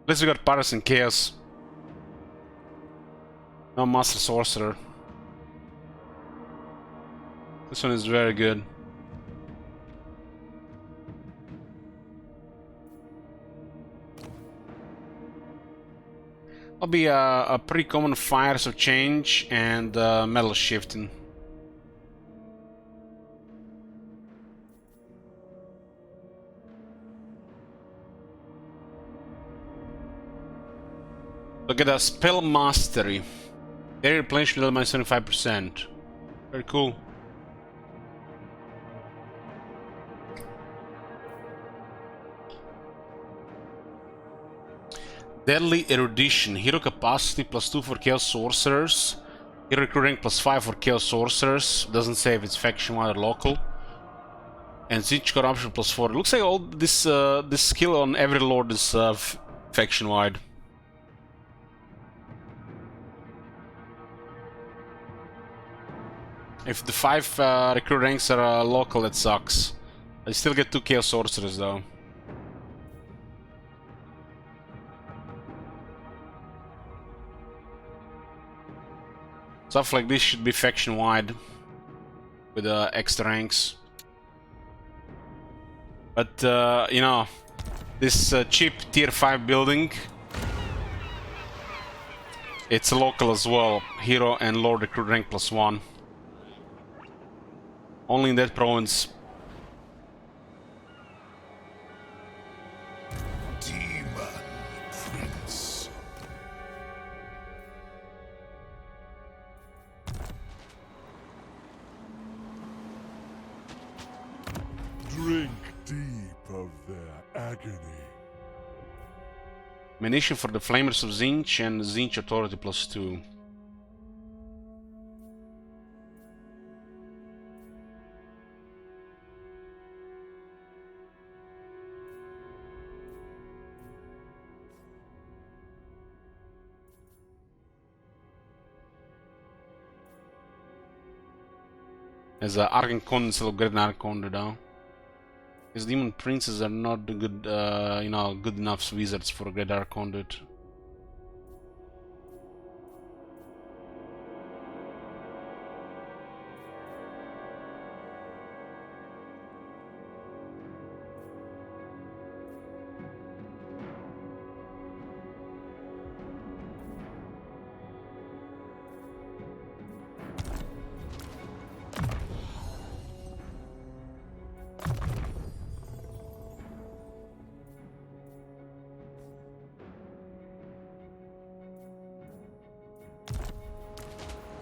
least we got Paras and Chaos. No Master Sorcerer. This one is very good. I'll be a pretty common Fires of Change and Metal Shifting. Look at the Spell Mastery. They replenish with minus 75%. Very cool. Deadly Erudition. Hero capacity +2 for Chaos Sorcerers. Hero recruit rank +5 for Chaos Sorcerers. Doesn't say if it's faction-wide or local. And Siege Corruption +4. It looks like all this this skill on every lord is faction-wide. If the 5 recruit ranks are local, that sucks. I still get 2 Chaos Sorcerers though. Stuff like this should be faction-wide with extra ranks. But, you know, this cheap tier 5 building, it's local as well. Hero and Lord recruit rank +1. Only in that province. Demon Prince. Drink deep of their agony. Ammunition for the Flamers of Zinch and Zinch Authority +2. As Archon Conduit instead of Great Archon Conduit now. His demon princes are not good, you know, good enough wizards for Great Archon Conduit.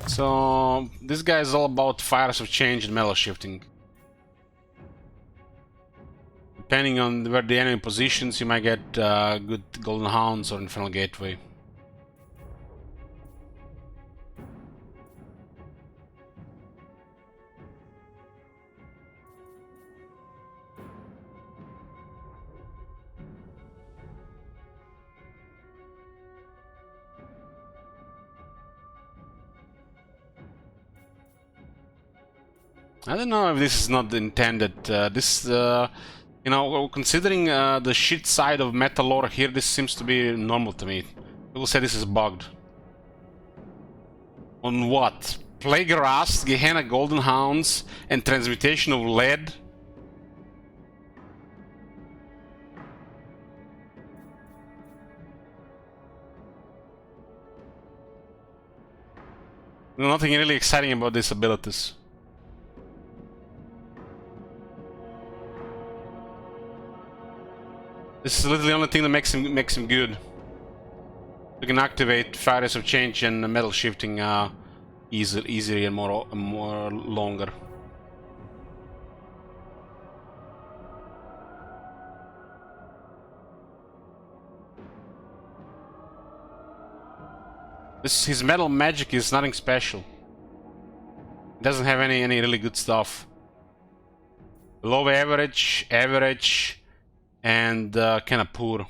So this guy is all about Fires of Change and Metal Shifting. Depending on where the enemy positions, you might get good Golden Hounds or Infernal Gateway. I don't know if this is not intended. You know, considering the shit side of meta lore here, this seems to be normal to me. People say this is bugged. On what? Plague Rust, Gehenna Golden Hounds, and Transmutation of Lead? Nothing really exciting about these abilities. This is literally the only thing that makes him good. You can activate Fires of Change and Metal Shifting easier and more longer. His metal magic is nothing special. It doesn't have any really good stuff. Below average, average, and kind of poor.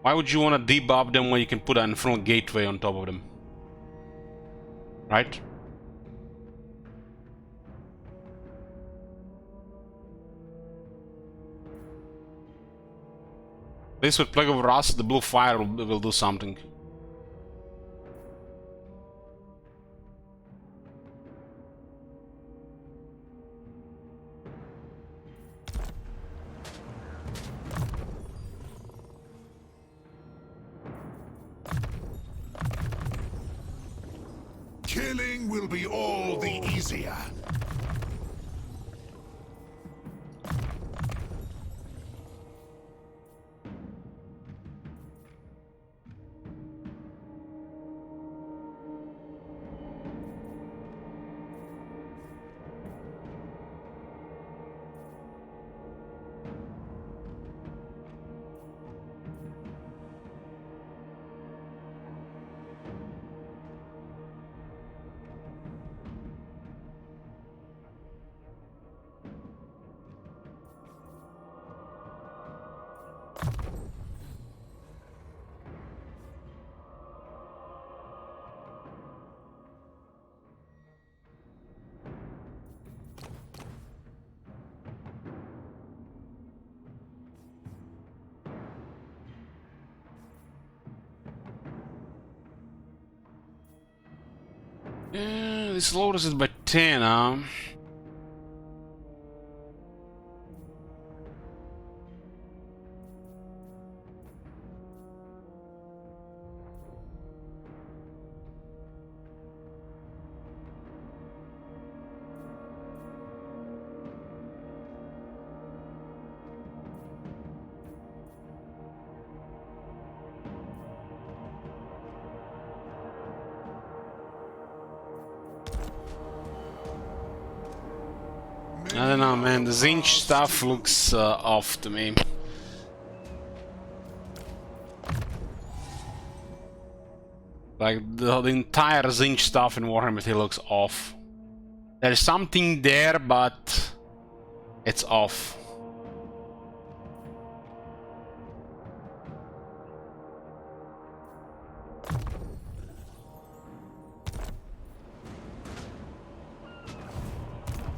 Why would you want to debuff them when you can put an Infernal Gateway on top of them? Right? This with Plague of Rust, the blue fire will do something. Killing will be all the easier. This lowers it by 10, huh? I don't know, man. The Zinch stuff looks off to me. Like the entire Zinch stuff in Warhammer 3 looks off. There's something there, but it's off.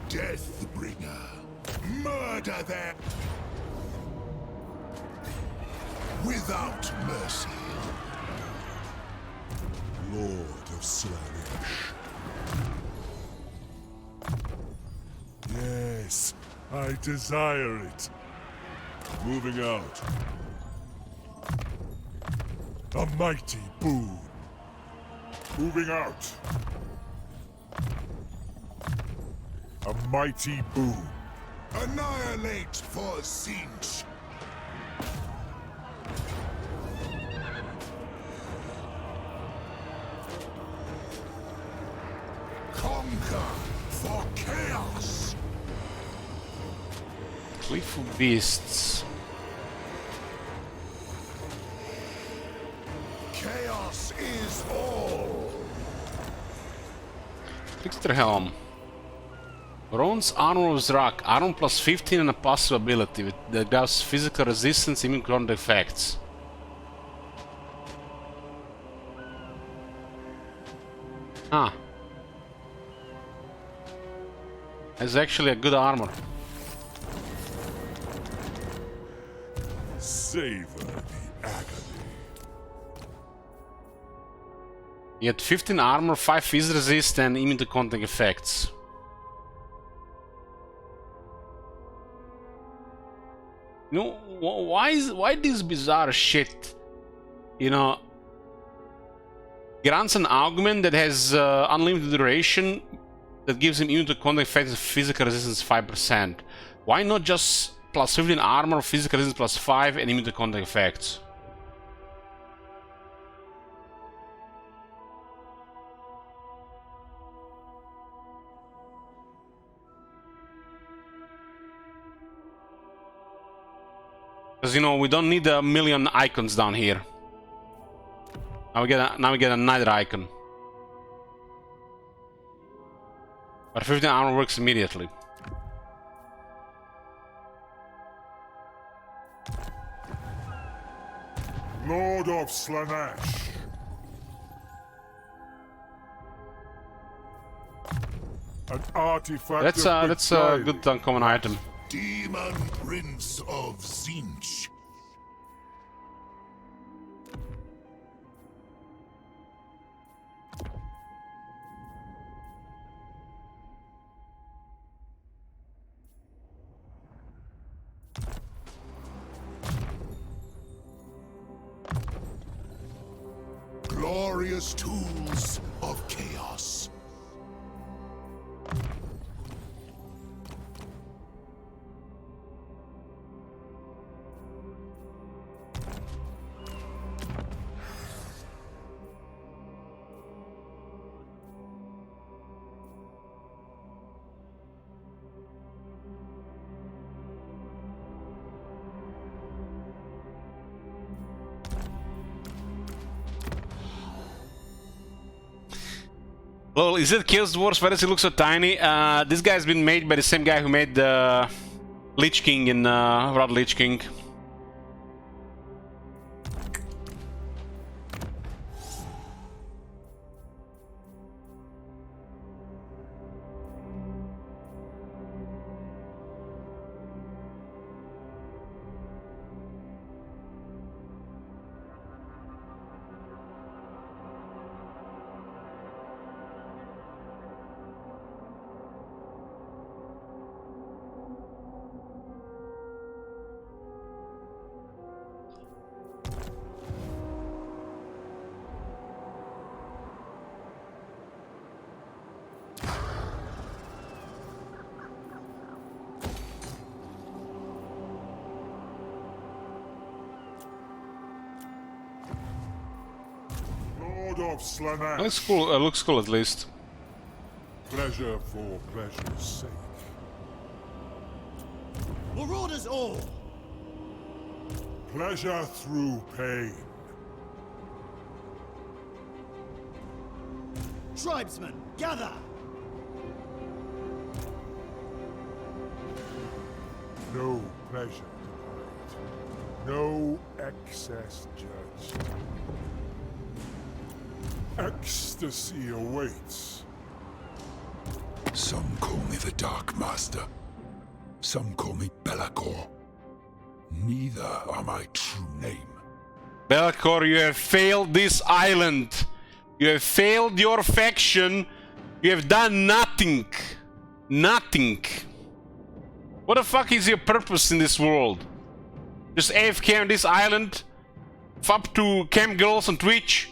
Deathbringer, murder them without mercy. Lord of Slaanesh. Yes, I desire it. Moving out. A mighty boon. Moving out. A mighty boon. Annihilate for Zinch. Conquer for chaos. Cliff of Beasts. Chaos is all. Trickster Helm. Bronze Armor of Zrak. Armor plus 15 and a passive ability that gives physical resistance even ground effects. Ah. It's actually a good armor. Savor the agony. You get 15 armor, 5 phys resist, and immune to contact effects. You know, why this bizarre shit? You know, grants an augment that has unlimited duration that gives him immune to contact effects and physical resistance 5%. Why not just plus 15 armor, physical resistance plus 5, and immune to contact effects? Because, you know, we don't need a million icons down here. Now we get another icon. But 15 armor works immediately. Lord of Slaanesh. An artifact. That's a good uncommon item. Demon Prince of Zinch. glorious tools of chaos. Well, is it Chaos Dwarfs? Why does it look so tiny? This guy's been made by the same guy who made the Lich King in Rod Lich King. Lord of Slaanesh. Looks cool. Looks cool at least. Pleasure for pleasure's sake. Marauders all! Pleasure through pain. Tribesmen, gather! No pleasure denied. No excess judged. Ecstasy awaits. Some call me the Dark Master. Some call me Belacor. Neither are my true name. Belacor, you have failed this island. You have failed your faction. You have done nothing. Nothing. What the fuck is your purpose in this world? Just AFK on this island? Up to cam girls on Twitch?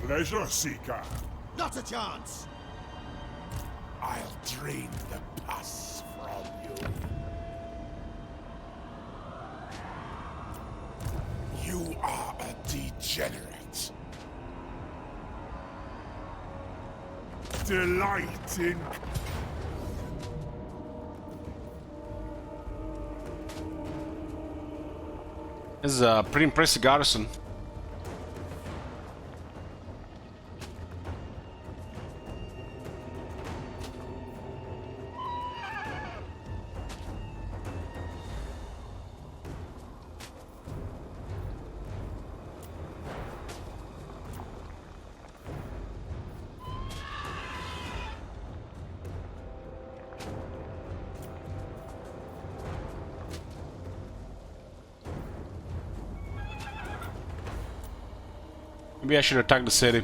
Pleasure seeker. Not a chance! I'll drain the pus from you. You are a degenerate. Delight in... This is a pretty impressive garrison. Maybe I should attack the city.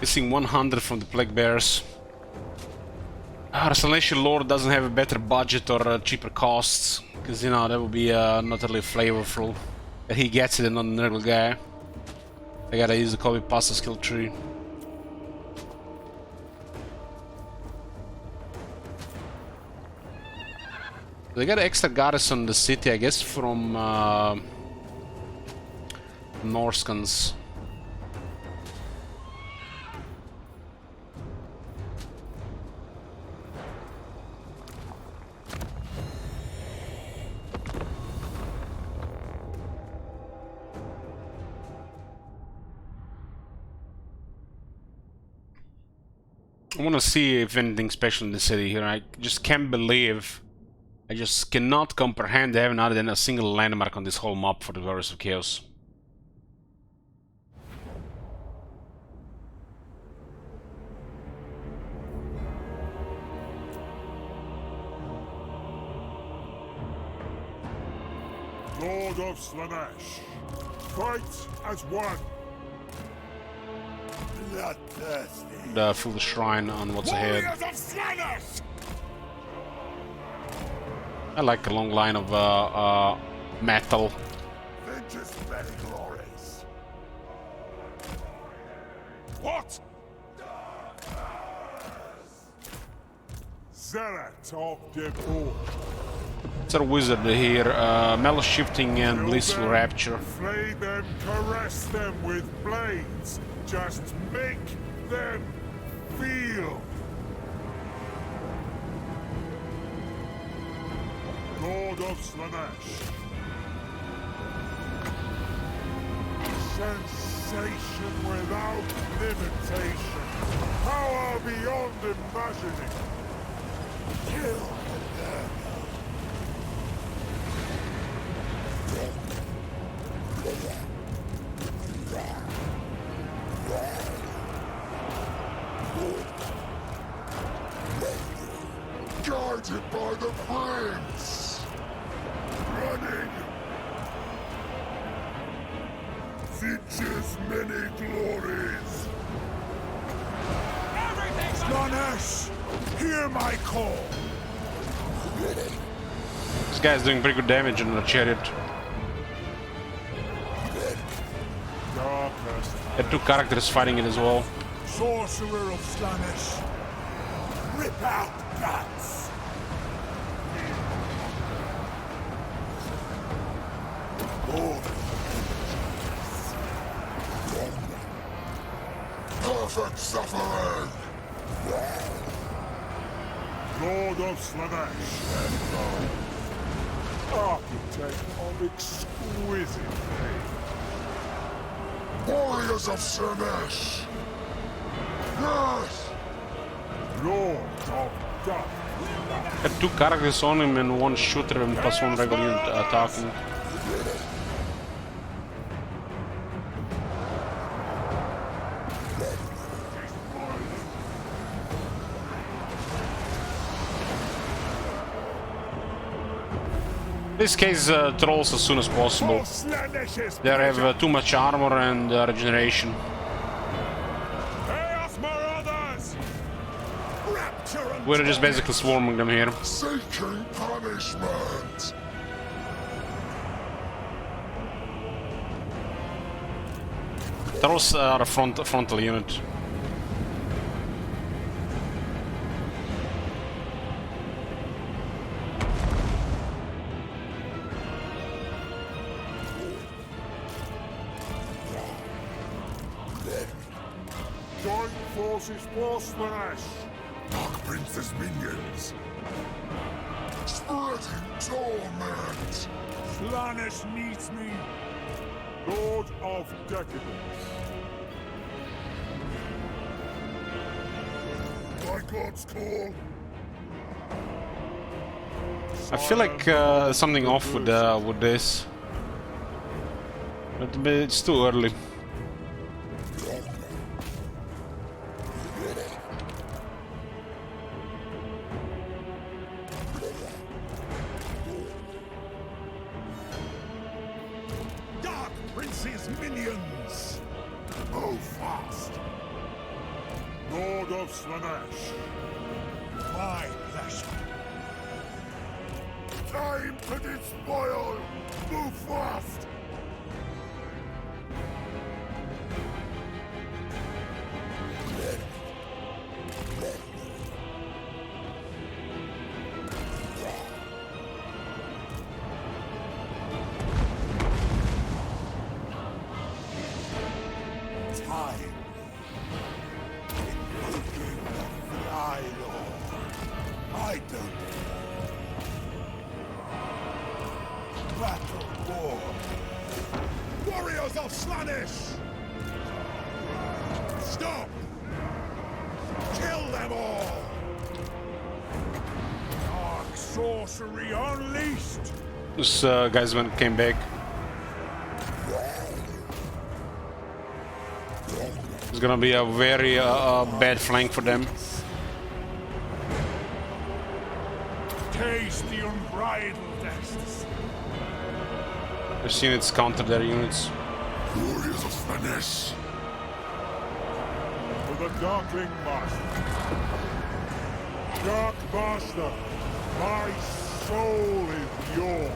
Missing 100 from the Plague Bears. The Slaanesh Lord doesn't have a better budget or cheaper costs, because you know that would be not really flavorful. But he gets it and not a normal guy. I gotta use the copy pasta skill tree. They got an extra garrison in the city, I guess, from Norskans. I want to see if anything special in the city here. I just can't believe, I just cannot comprehend they haven't added a single landmark on this whole map for the Warriors of Chaos. Lord of Slaanesh, fight as one. Bloodthirsty. The full shrine on what's ahead. Warriors of Slaanesh! I like a long line of metal. Vengeance many glories. What? Zealot of Devor. It's a wizard here, metal shifting and blissful rapture. Flay them, caress them with blades. Just make them feel. Lord of Slaanesh. Sensation without limitation. Power beyond imagining. Kill them. Guided by the prince! Running! Features many glories! Slaanesh! Hear my call! This guy's doing pretty good damage on the chariot. There are two characters fighting it as well. Sorcerer of Slaanesh! Rip out guts! Perfect suffering! Lord of Slaanesh! Architect of exquisite faith! Warriors of Slaanesh! Yes! Lord of Death! Had two characters on him and one shooter and plus one regular unit attacking. In this case, trolls as soon as possible. They have too much armor and regeneration. We're just basically swarming them here. Seeking punishment! Trolls are a frontal unit. Joint forces for Slaanesh! Dark Prince's minions! Spreading torment! Slaanesh needs me! Lord of Decadent! My God's call! I feel like something off with this. But it's too early. Dark Prince's minions! Move fast! Lord of Slaanesh! My pleasure! Time to despoil! Move fast! Time. Invoking the Fly Lord. I don't. Battle war. Warriors of Slaanesh! Stop! Kill them Sorcery unleashed! This guys came back. It's gonna be a very bad flank for them. Taste the unbridled ecstasy. Their units counter their units. Warriors of Slaanesh. For the Darkling Master. Dark Master, my soul is yours.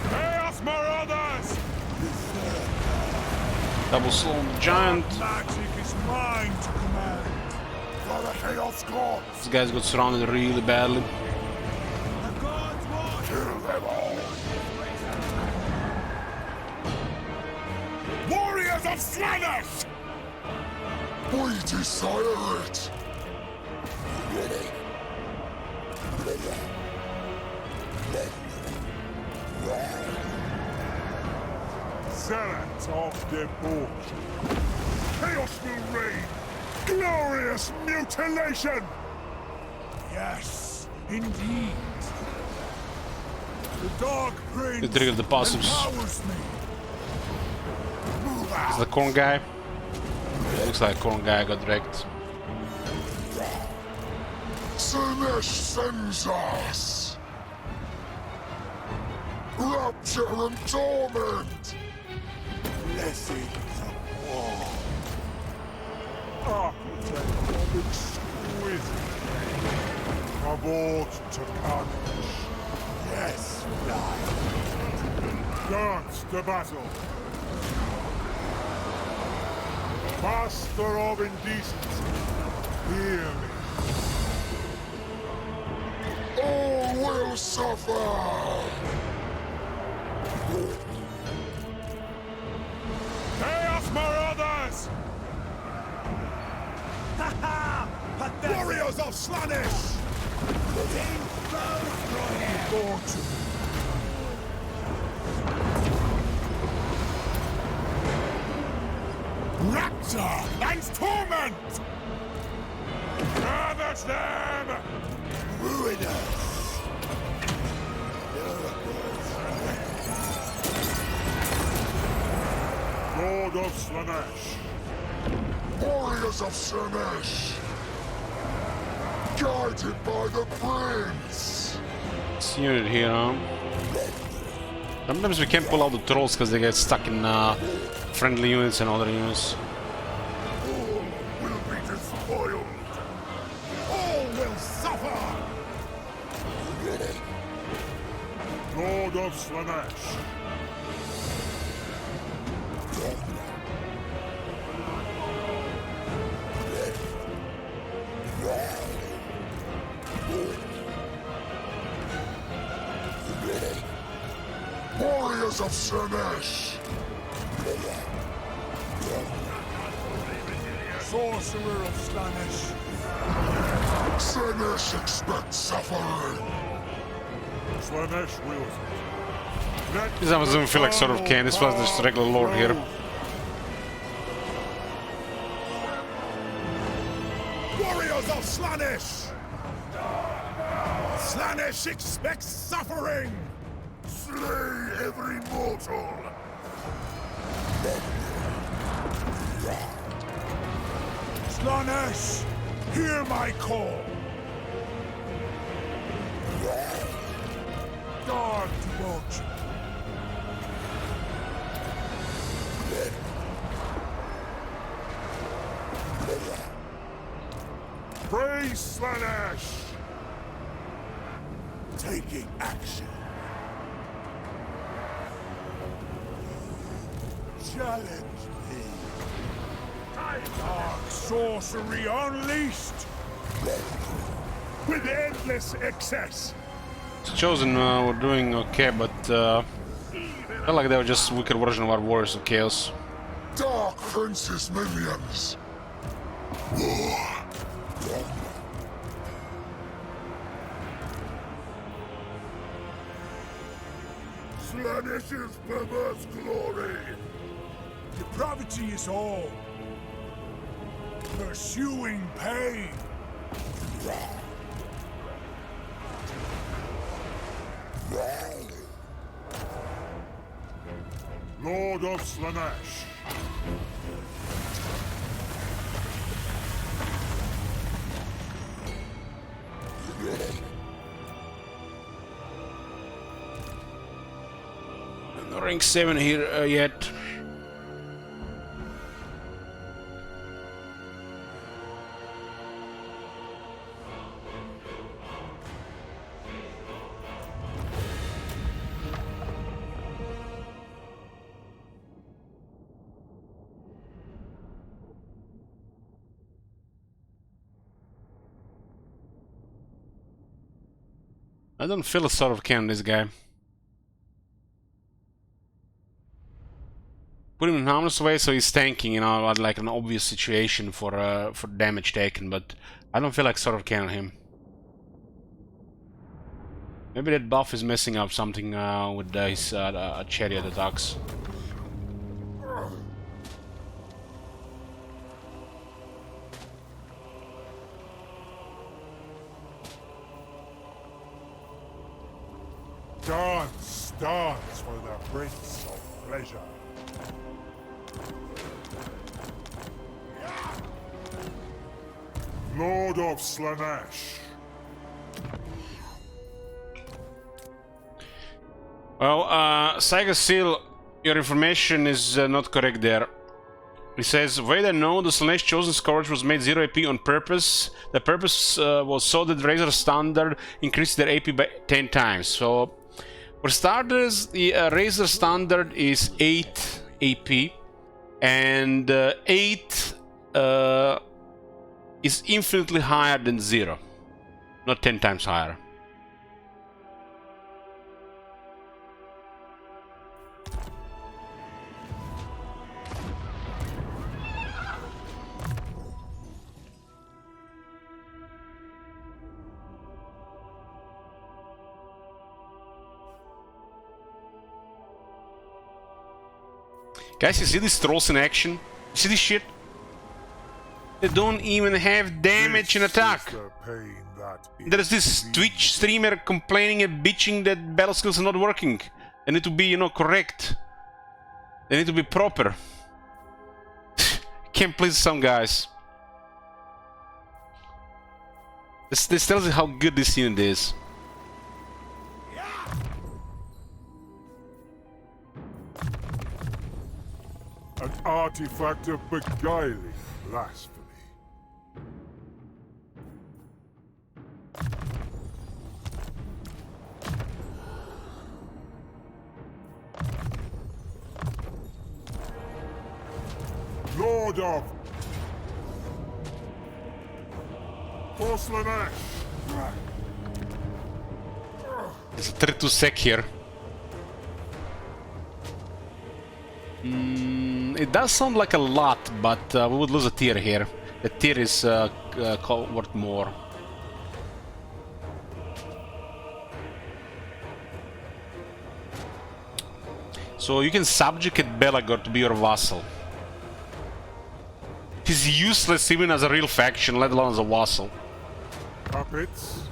Chaos Marauders! Double slow on the giant. Magic is mine to command. For the Chaos Gods! These guys got surrounded really badly. The Gods want kill them all! Warriors of Slaanesh! We desire it. Zealots of debauch. Chaos will reign! Glorious mutilation! Yes, indeed. The Dark Prince They triggered the passives. empowers me. Move Is out! the corn guy? Yeah, looks like corn guy got wrecked. Slaanesh sends us. Rapture and torment. Blessings of war. Architect of exquisite abort to carnage. Yes, fly. Dance to battle. Master of indecency, hear me. All will suffer. Chaos Marauders! Warriors of Slaanesh! Fortune. Rapture and torment! Ravage them! Ruinous! Lord of Slaanesh, Warriors of Slaanesh. Guided by the Prince. This unit here, huh? Sometimes we can't pull out the trolls because they get stuck in friendly units and other units. All will be despoiled! All will suffer! Lord of Slaanesh, Warriors of Slaanesh. Sorcerer of Slaanesh! Slaanesh expects suffering. Slaanesh wills it. Let This doesn't feel like sort of Kane. This was just regular lord here. Warriors of Slaanesh! Slaanesh expects suffering! Slay every mortal! Slaanesh, hear my call! Guard to watch. praise Slaanesh! Taking action. Challenge me. Dark sorcery unleashed! With endless excess! The Chosen were doing okay, but felt like they were just weaker version of our Warriors of Chaos. Dark Prince's minions. War. Slaanesh's perverse glory! Depravity is all. Pursuing pain. Lord of Slaanesh. No rank 7 here yet. I don't feel a sort of can this guy. Put him in harmless way so he's tanking, you know, like an obvious situation for damage taken, but I don't feel like sort of can on him. Maybe that buff is messing up something with his chariot attacks. Dance, dance for the Prince of Pleasure. Lord of Slaanesh. Well, Saiga Seal, your information is not correct there. It says, wait I know, the Slaanesh chosen scourge was made 0 AP on purpose. The purpose was so that Razor Standard increased their AP by 10 times. So, for starters, the Razor Standard is 8 AP. And 8 is infinitely higher than 0. Not 10 times higher. Guys, you see these trolls in action? You see this shit? They don't even have damage in attack. There's this Twitch streamer complaining and bitching that battle skills are not working. They need to be, you know, correct. They need to be proper. Can't please some guys. This tells you how good this unit is. An artifact of beguiling blasphemy. Lord of Slaanesh. It's a 3-2 sec here. It does sound like a lot, but we would lose a tier here. The tier is worth more. So you can subjugate Belagor to be your vassal. He's useless even as a real faction, let alone as a vassal. Puppets,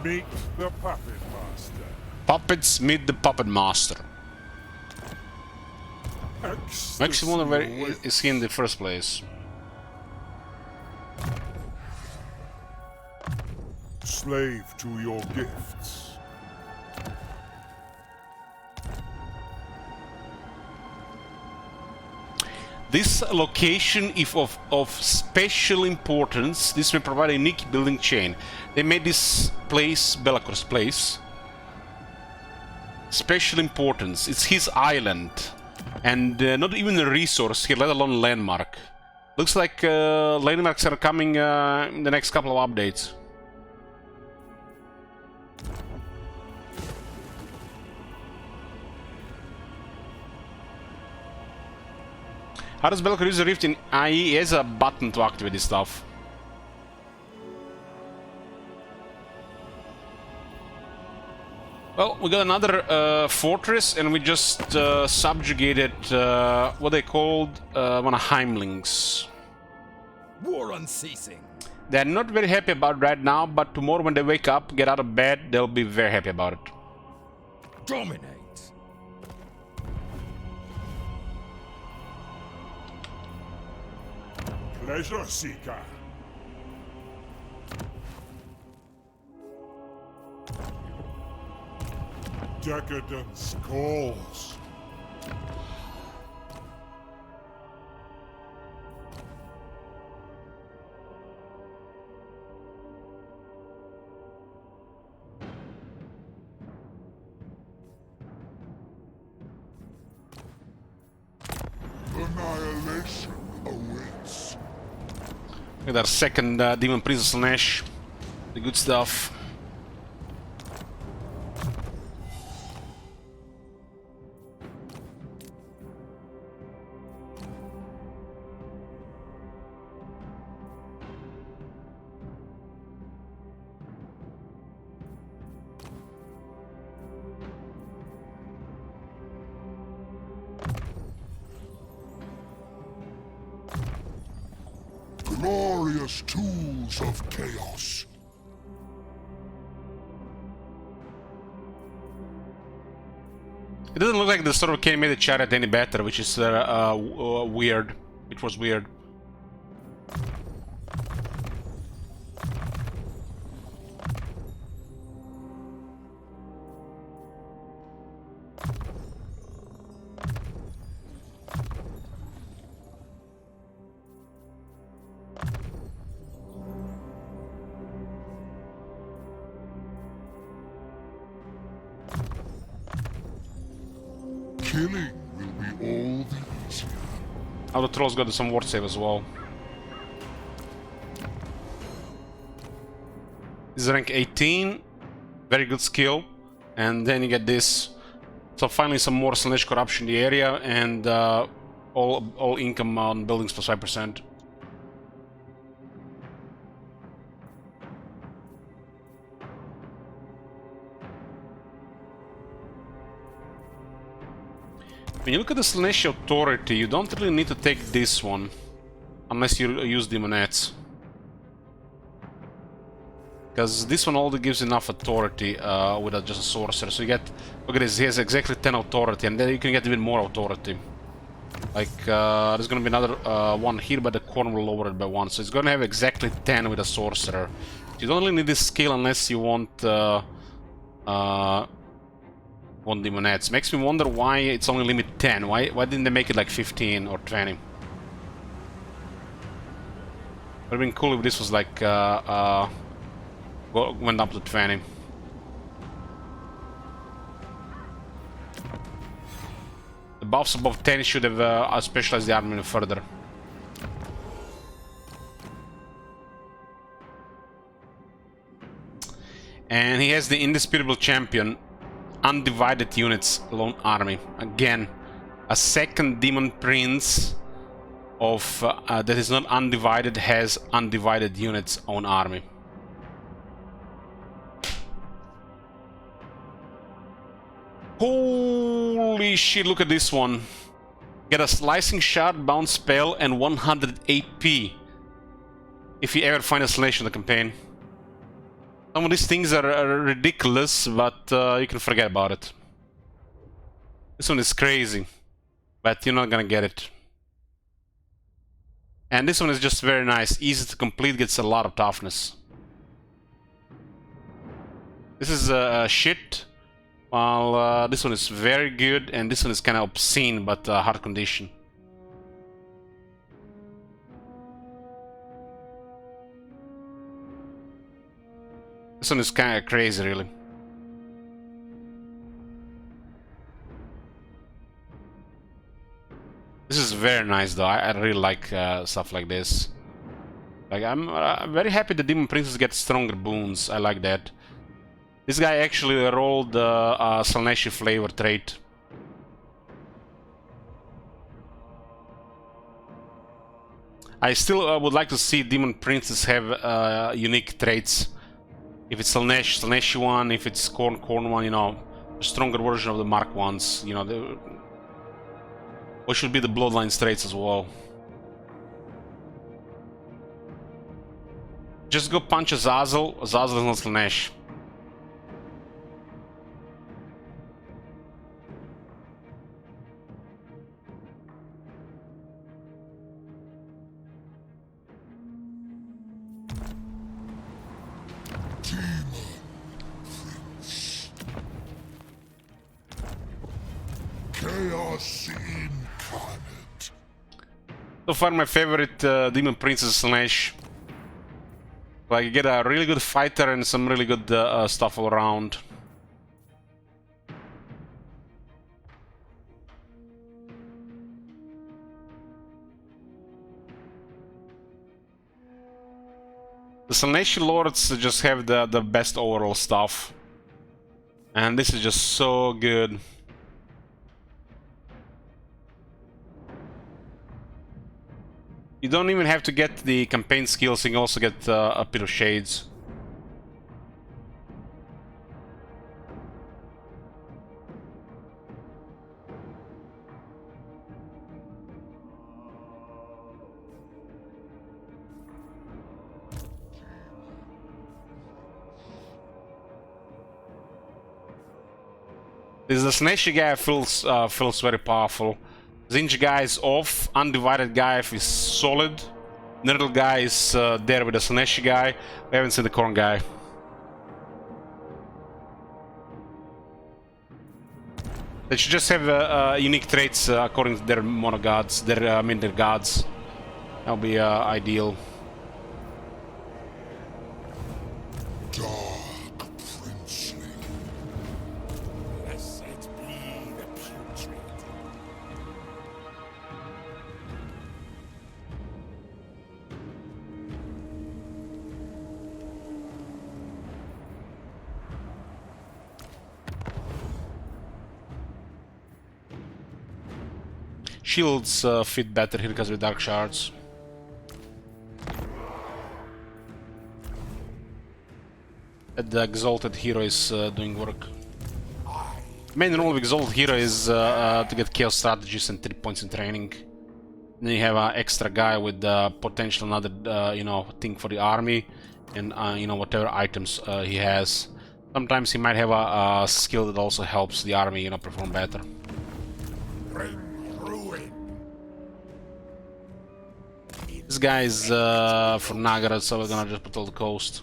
meet the Puppet Master. Puppets, meet the Puppet Master. Makes me wonder where is he in the first place. Slave to your gifts. This location is of special importance. This may provide a unique building chain. They made this place Belagor's place. Special importance. It's his island. And not even a resource here, let alone landmark. Looks like landmarks are coming in the next couple of updates. How does Belagor use the rift in IE? He has a button to activate this stuff. Well, we got another fortress, and we just subjugated what they called one of Heimlings. War unceasing. They're not very happy about it right now, but tomorrow when they wake up, get out of bed, they'll be very happy about it. Dominate. Pleasure seeker. Decadence calls. Annihilation awaits. With our second Demon Prince Slaanesh. The good stuff. Glorious tools of chaos. It doesn't look like the Sorcery can make the chariot any better, which is weird. It was weird. Killing will be all the easier. Now the Troll's got some ward save as well. This is rank 18, very good skill, and then you get this. So finally some more Slaanesh corruption in the area, and all income on buildings plus 5%. When you look at the Slaanesh authority, you don't really need to take this one, unless you use Demonettes. Because this one only gives enough authority without just a sorcerer. So you get, look at this, he has exactly 10 authority, and then you can get even more authority. Like, there's gonna be another one here, but the corner will lower it by 1. So it's gonna have exactly 10 with a sorcerer. You don't really need this skill unless you want Demonettes. Makes me wonder why it's only limit 10. Why didn't they make it like 15 or 20? Would have been cool if this was like went up to 20. The buffs above 10 should have specialized the army further. And he has the indisputable champion, undivided units, lone army. Again, a second demon prince of that is not undivided has undivided units, own army. Holy shit, look at this one. Get a slicing shard, bound spell, and 100 AP. If you ever find a Slaanesh in the campaign. Some of these things are ridiculous, but you can forget about it. This one is crazy, but you're not gonna get it. And this one is just very nice, easy to complete, gets a lot of toughness. This is shit, while this one is very good, and this one is kind of obscene, but hard condition. This one is kind of crazy, really. This is very nice, though. I really like stuff like this. Like, I'm very happy the Demon Princess gets stronger boons. I like that. This guy actually rolled Slaanesh flavor trait. I still would like to see Demon Princess have unique traits. If it's Slaanesh, Slaanesh one. If it's Corn one, you know, a stronger version of the Mark ones. You know, what should be the Bloodline traits as well. Just go punch Azazel. Azazel is not Slaanesh. Chaos incarnate. So far, my favorite Demon Prince is Slaanesh. Like, you get a really good fighter and some really good stuff all around. The Slaanesh Lords just have the best overall stuff. And this is just so good. You don't even have to get the campaign skills, you can also get a Pit of Shades. This Slaanesh guy feels very powerful. Zinj guy is off, Undivided guy is solid. Nerdle guy is there with the Slaanesh guy. We haven't seen the Corn guy. They should just have unique traits according to their monogods, their gods. That'll be ideal. Dark princely. Blessed be the putrid. Shields fit better here because with Dark Shards. The Exalted Hero is doing work. Main role of Exalted Hero is to get Chaos Strategies and 3 points in training. Then you have an extra guy with potential another, you know, thing for the army, and you know, whatever items he has. Sometimes he might have a skill that also helps the army, you know, perform better. This guy is for Nagarat, so we're gonna just patrol the coast.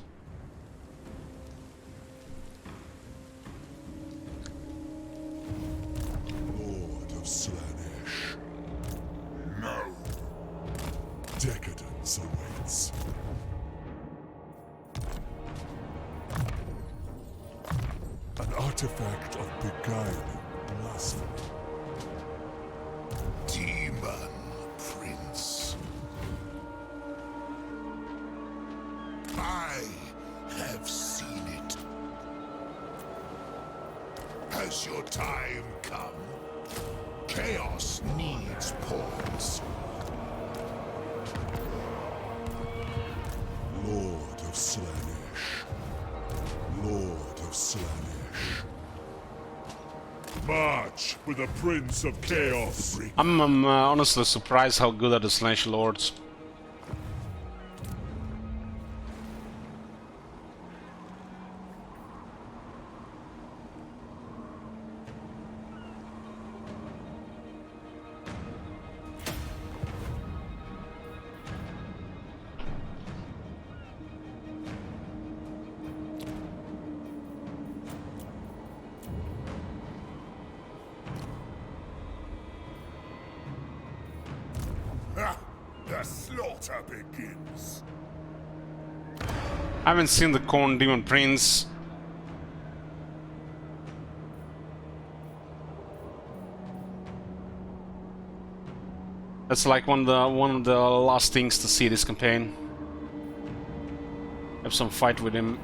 Lord of Slaanesh. No. Decadence awaits. An artifact of beguiling blasphemy. Demon Prince. I have seen it. Has your time come? Chaos needs pawns. Lord of Slaanesh. Lord of Slaanesh. March with the Prince of Chaos. I'm honestly surprised how good are the Slaanesh Lords. The slaughter begins. I haven't seen the Corn Demon Prince. That's like one of the last things to see this campaign. Have some fight with him.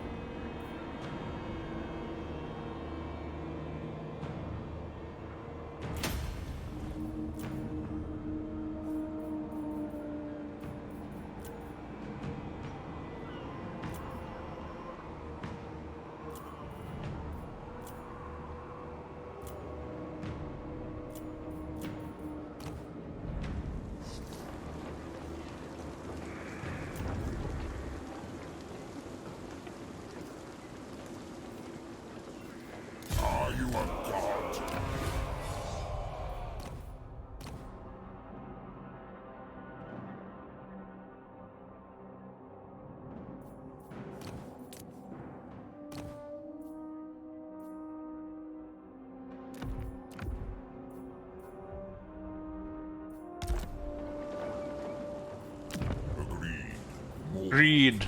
Greed.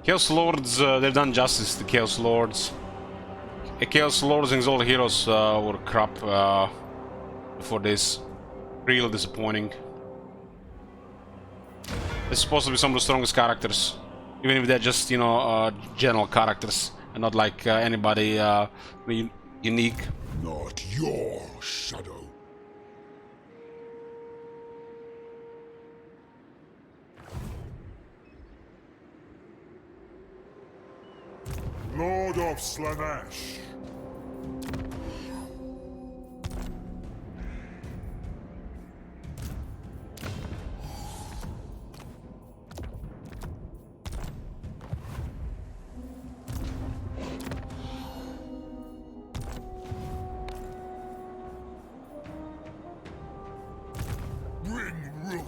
Chaos Lords, they've done justice to Chaos Lords. Chaos Lords and all heroes were crap before this. Real disappointing. They're supposed to be some of the strongest characters. Even if they're just, you know, general characters. And not like anybody unique. Not your shadow. Lord of Slaanesh. Bring ruin.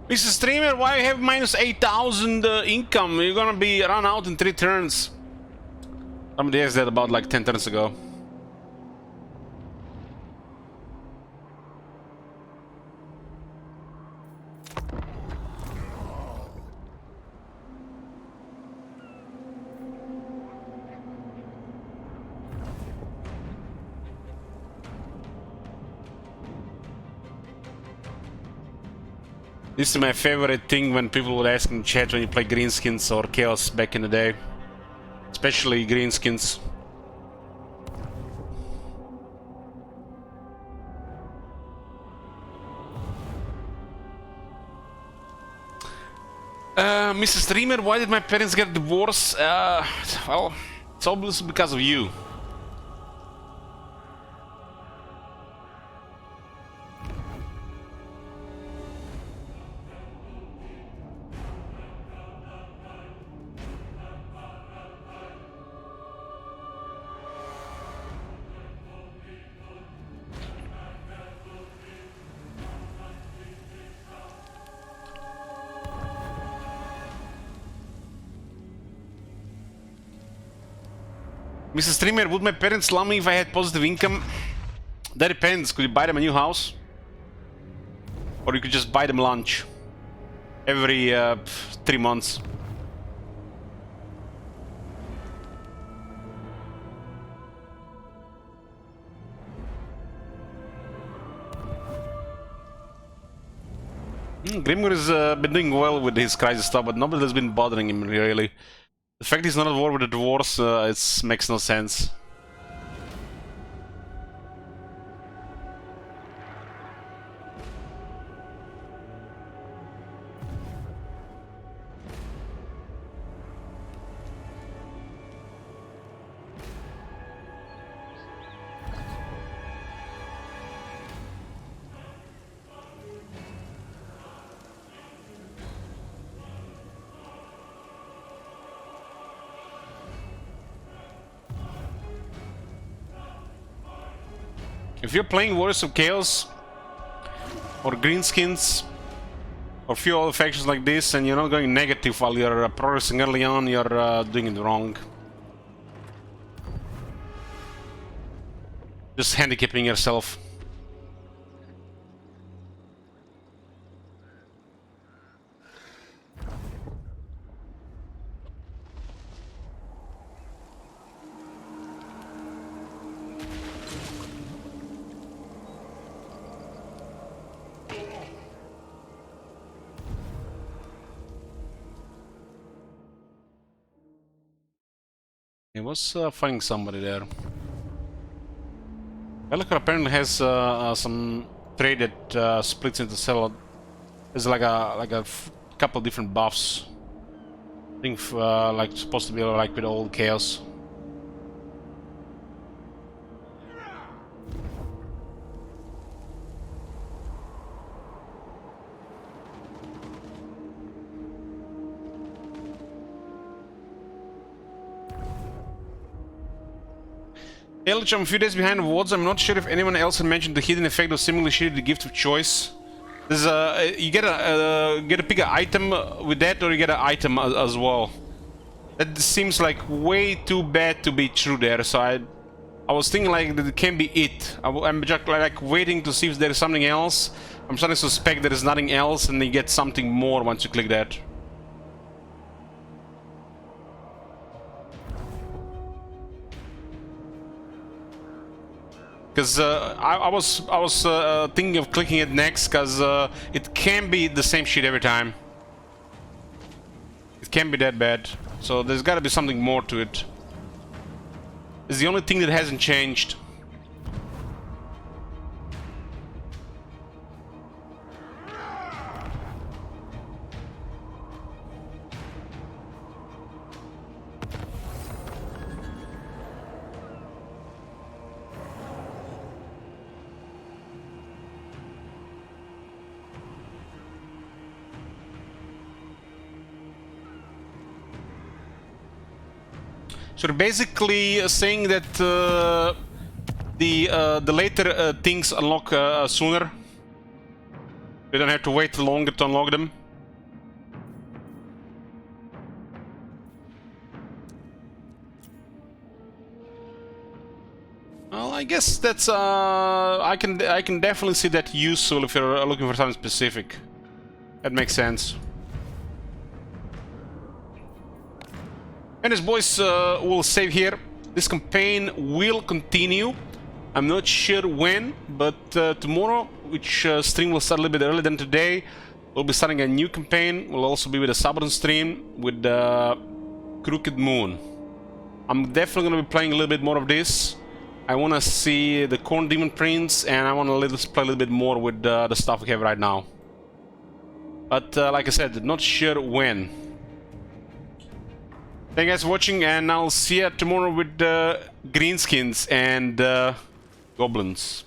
Mr. Streamer, why you have minus 8,000 income? You're gonna be run out in 3 turns. Somebody asked that about like 10 turns ago. This is my favorite thing when people would ask in chat when you play greenskins or chaos back in the day. Especially greenskins. Mr. Streamer, why did my parents get divorced? Well, it's obviously because of you. Mr. Streamer, would my parents love me if I had positive income? That depends. Could you buy them a new house? Or you could just buy them lunch every 3 months. Grimgor has been doing well with his crisis stuff, but nobody has been bothering him really. The fact he's not at war with the dwarves, it makes no sense. If you're playing Warriors of Chaos or Greenskins or few other factions like this and you're not going negative while you're progressing early on, you're doing it wrong. Just handicapping yourself. He was fighting somebody there. Bellicor apparently has some trade that splits into several. There's like a couple different buffs. I think like supposed to be like with old chaos. Elich, I'm a few days behind the wards. I'm not sure if anyone else had mentioned the hidden effect of similarly shaded the gift of choice. There's you get to pick an item with that, or you get an item as well. That seems like way too bad to be true there, so I was thinking like that it can be it. I'm just like waiting to see if there is something else. I'm starting to suspect there is nothing else, and you get something more once you click that. Because I was thinking of clicking it next, because it can be the same shit every time. It can't be that bad. So there's got to be something more to it. It's the only thing that hasn't changed. So they're basically saying that the later things unlock sooner. We don't have to wait longer to unlock them. Well, I guess that's I can definitely see that useful if you're looking for something specific. That makes sense. And as boys, we'll save here. This campaign will continue. I'm not sure when, but tomorrow, which stream will start a little bit earlier than today, we'll be starting a new campaign. We'll also be with a Sabaton stream with Crooked Moon. I'm definitely going to be playing a little bit more of this. I want to see the Corn Demon Prince, and I want to play a little bit more with the stuff we have right now. But like I said, not sure when. Thank you guys for watching, and I'll see you tomorrow with Greenskins and Goblins.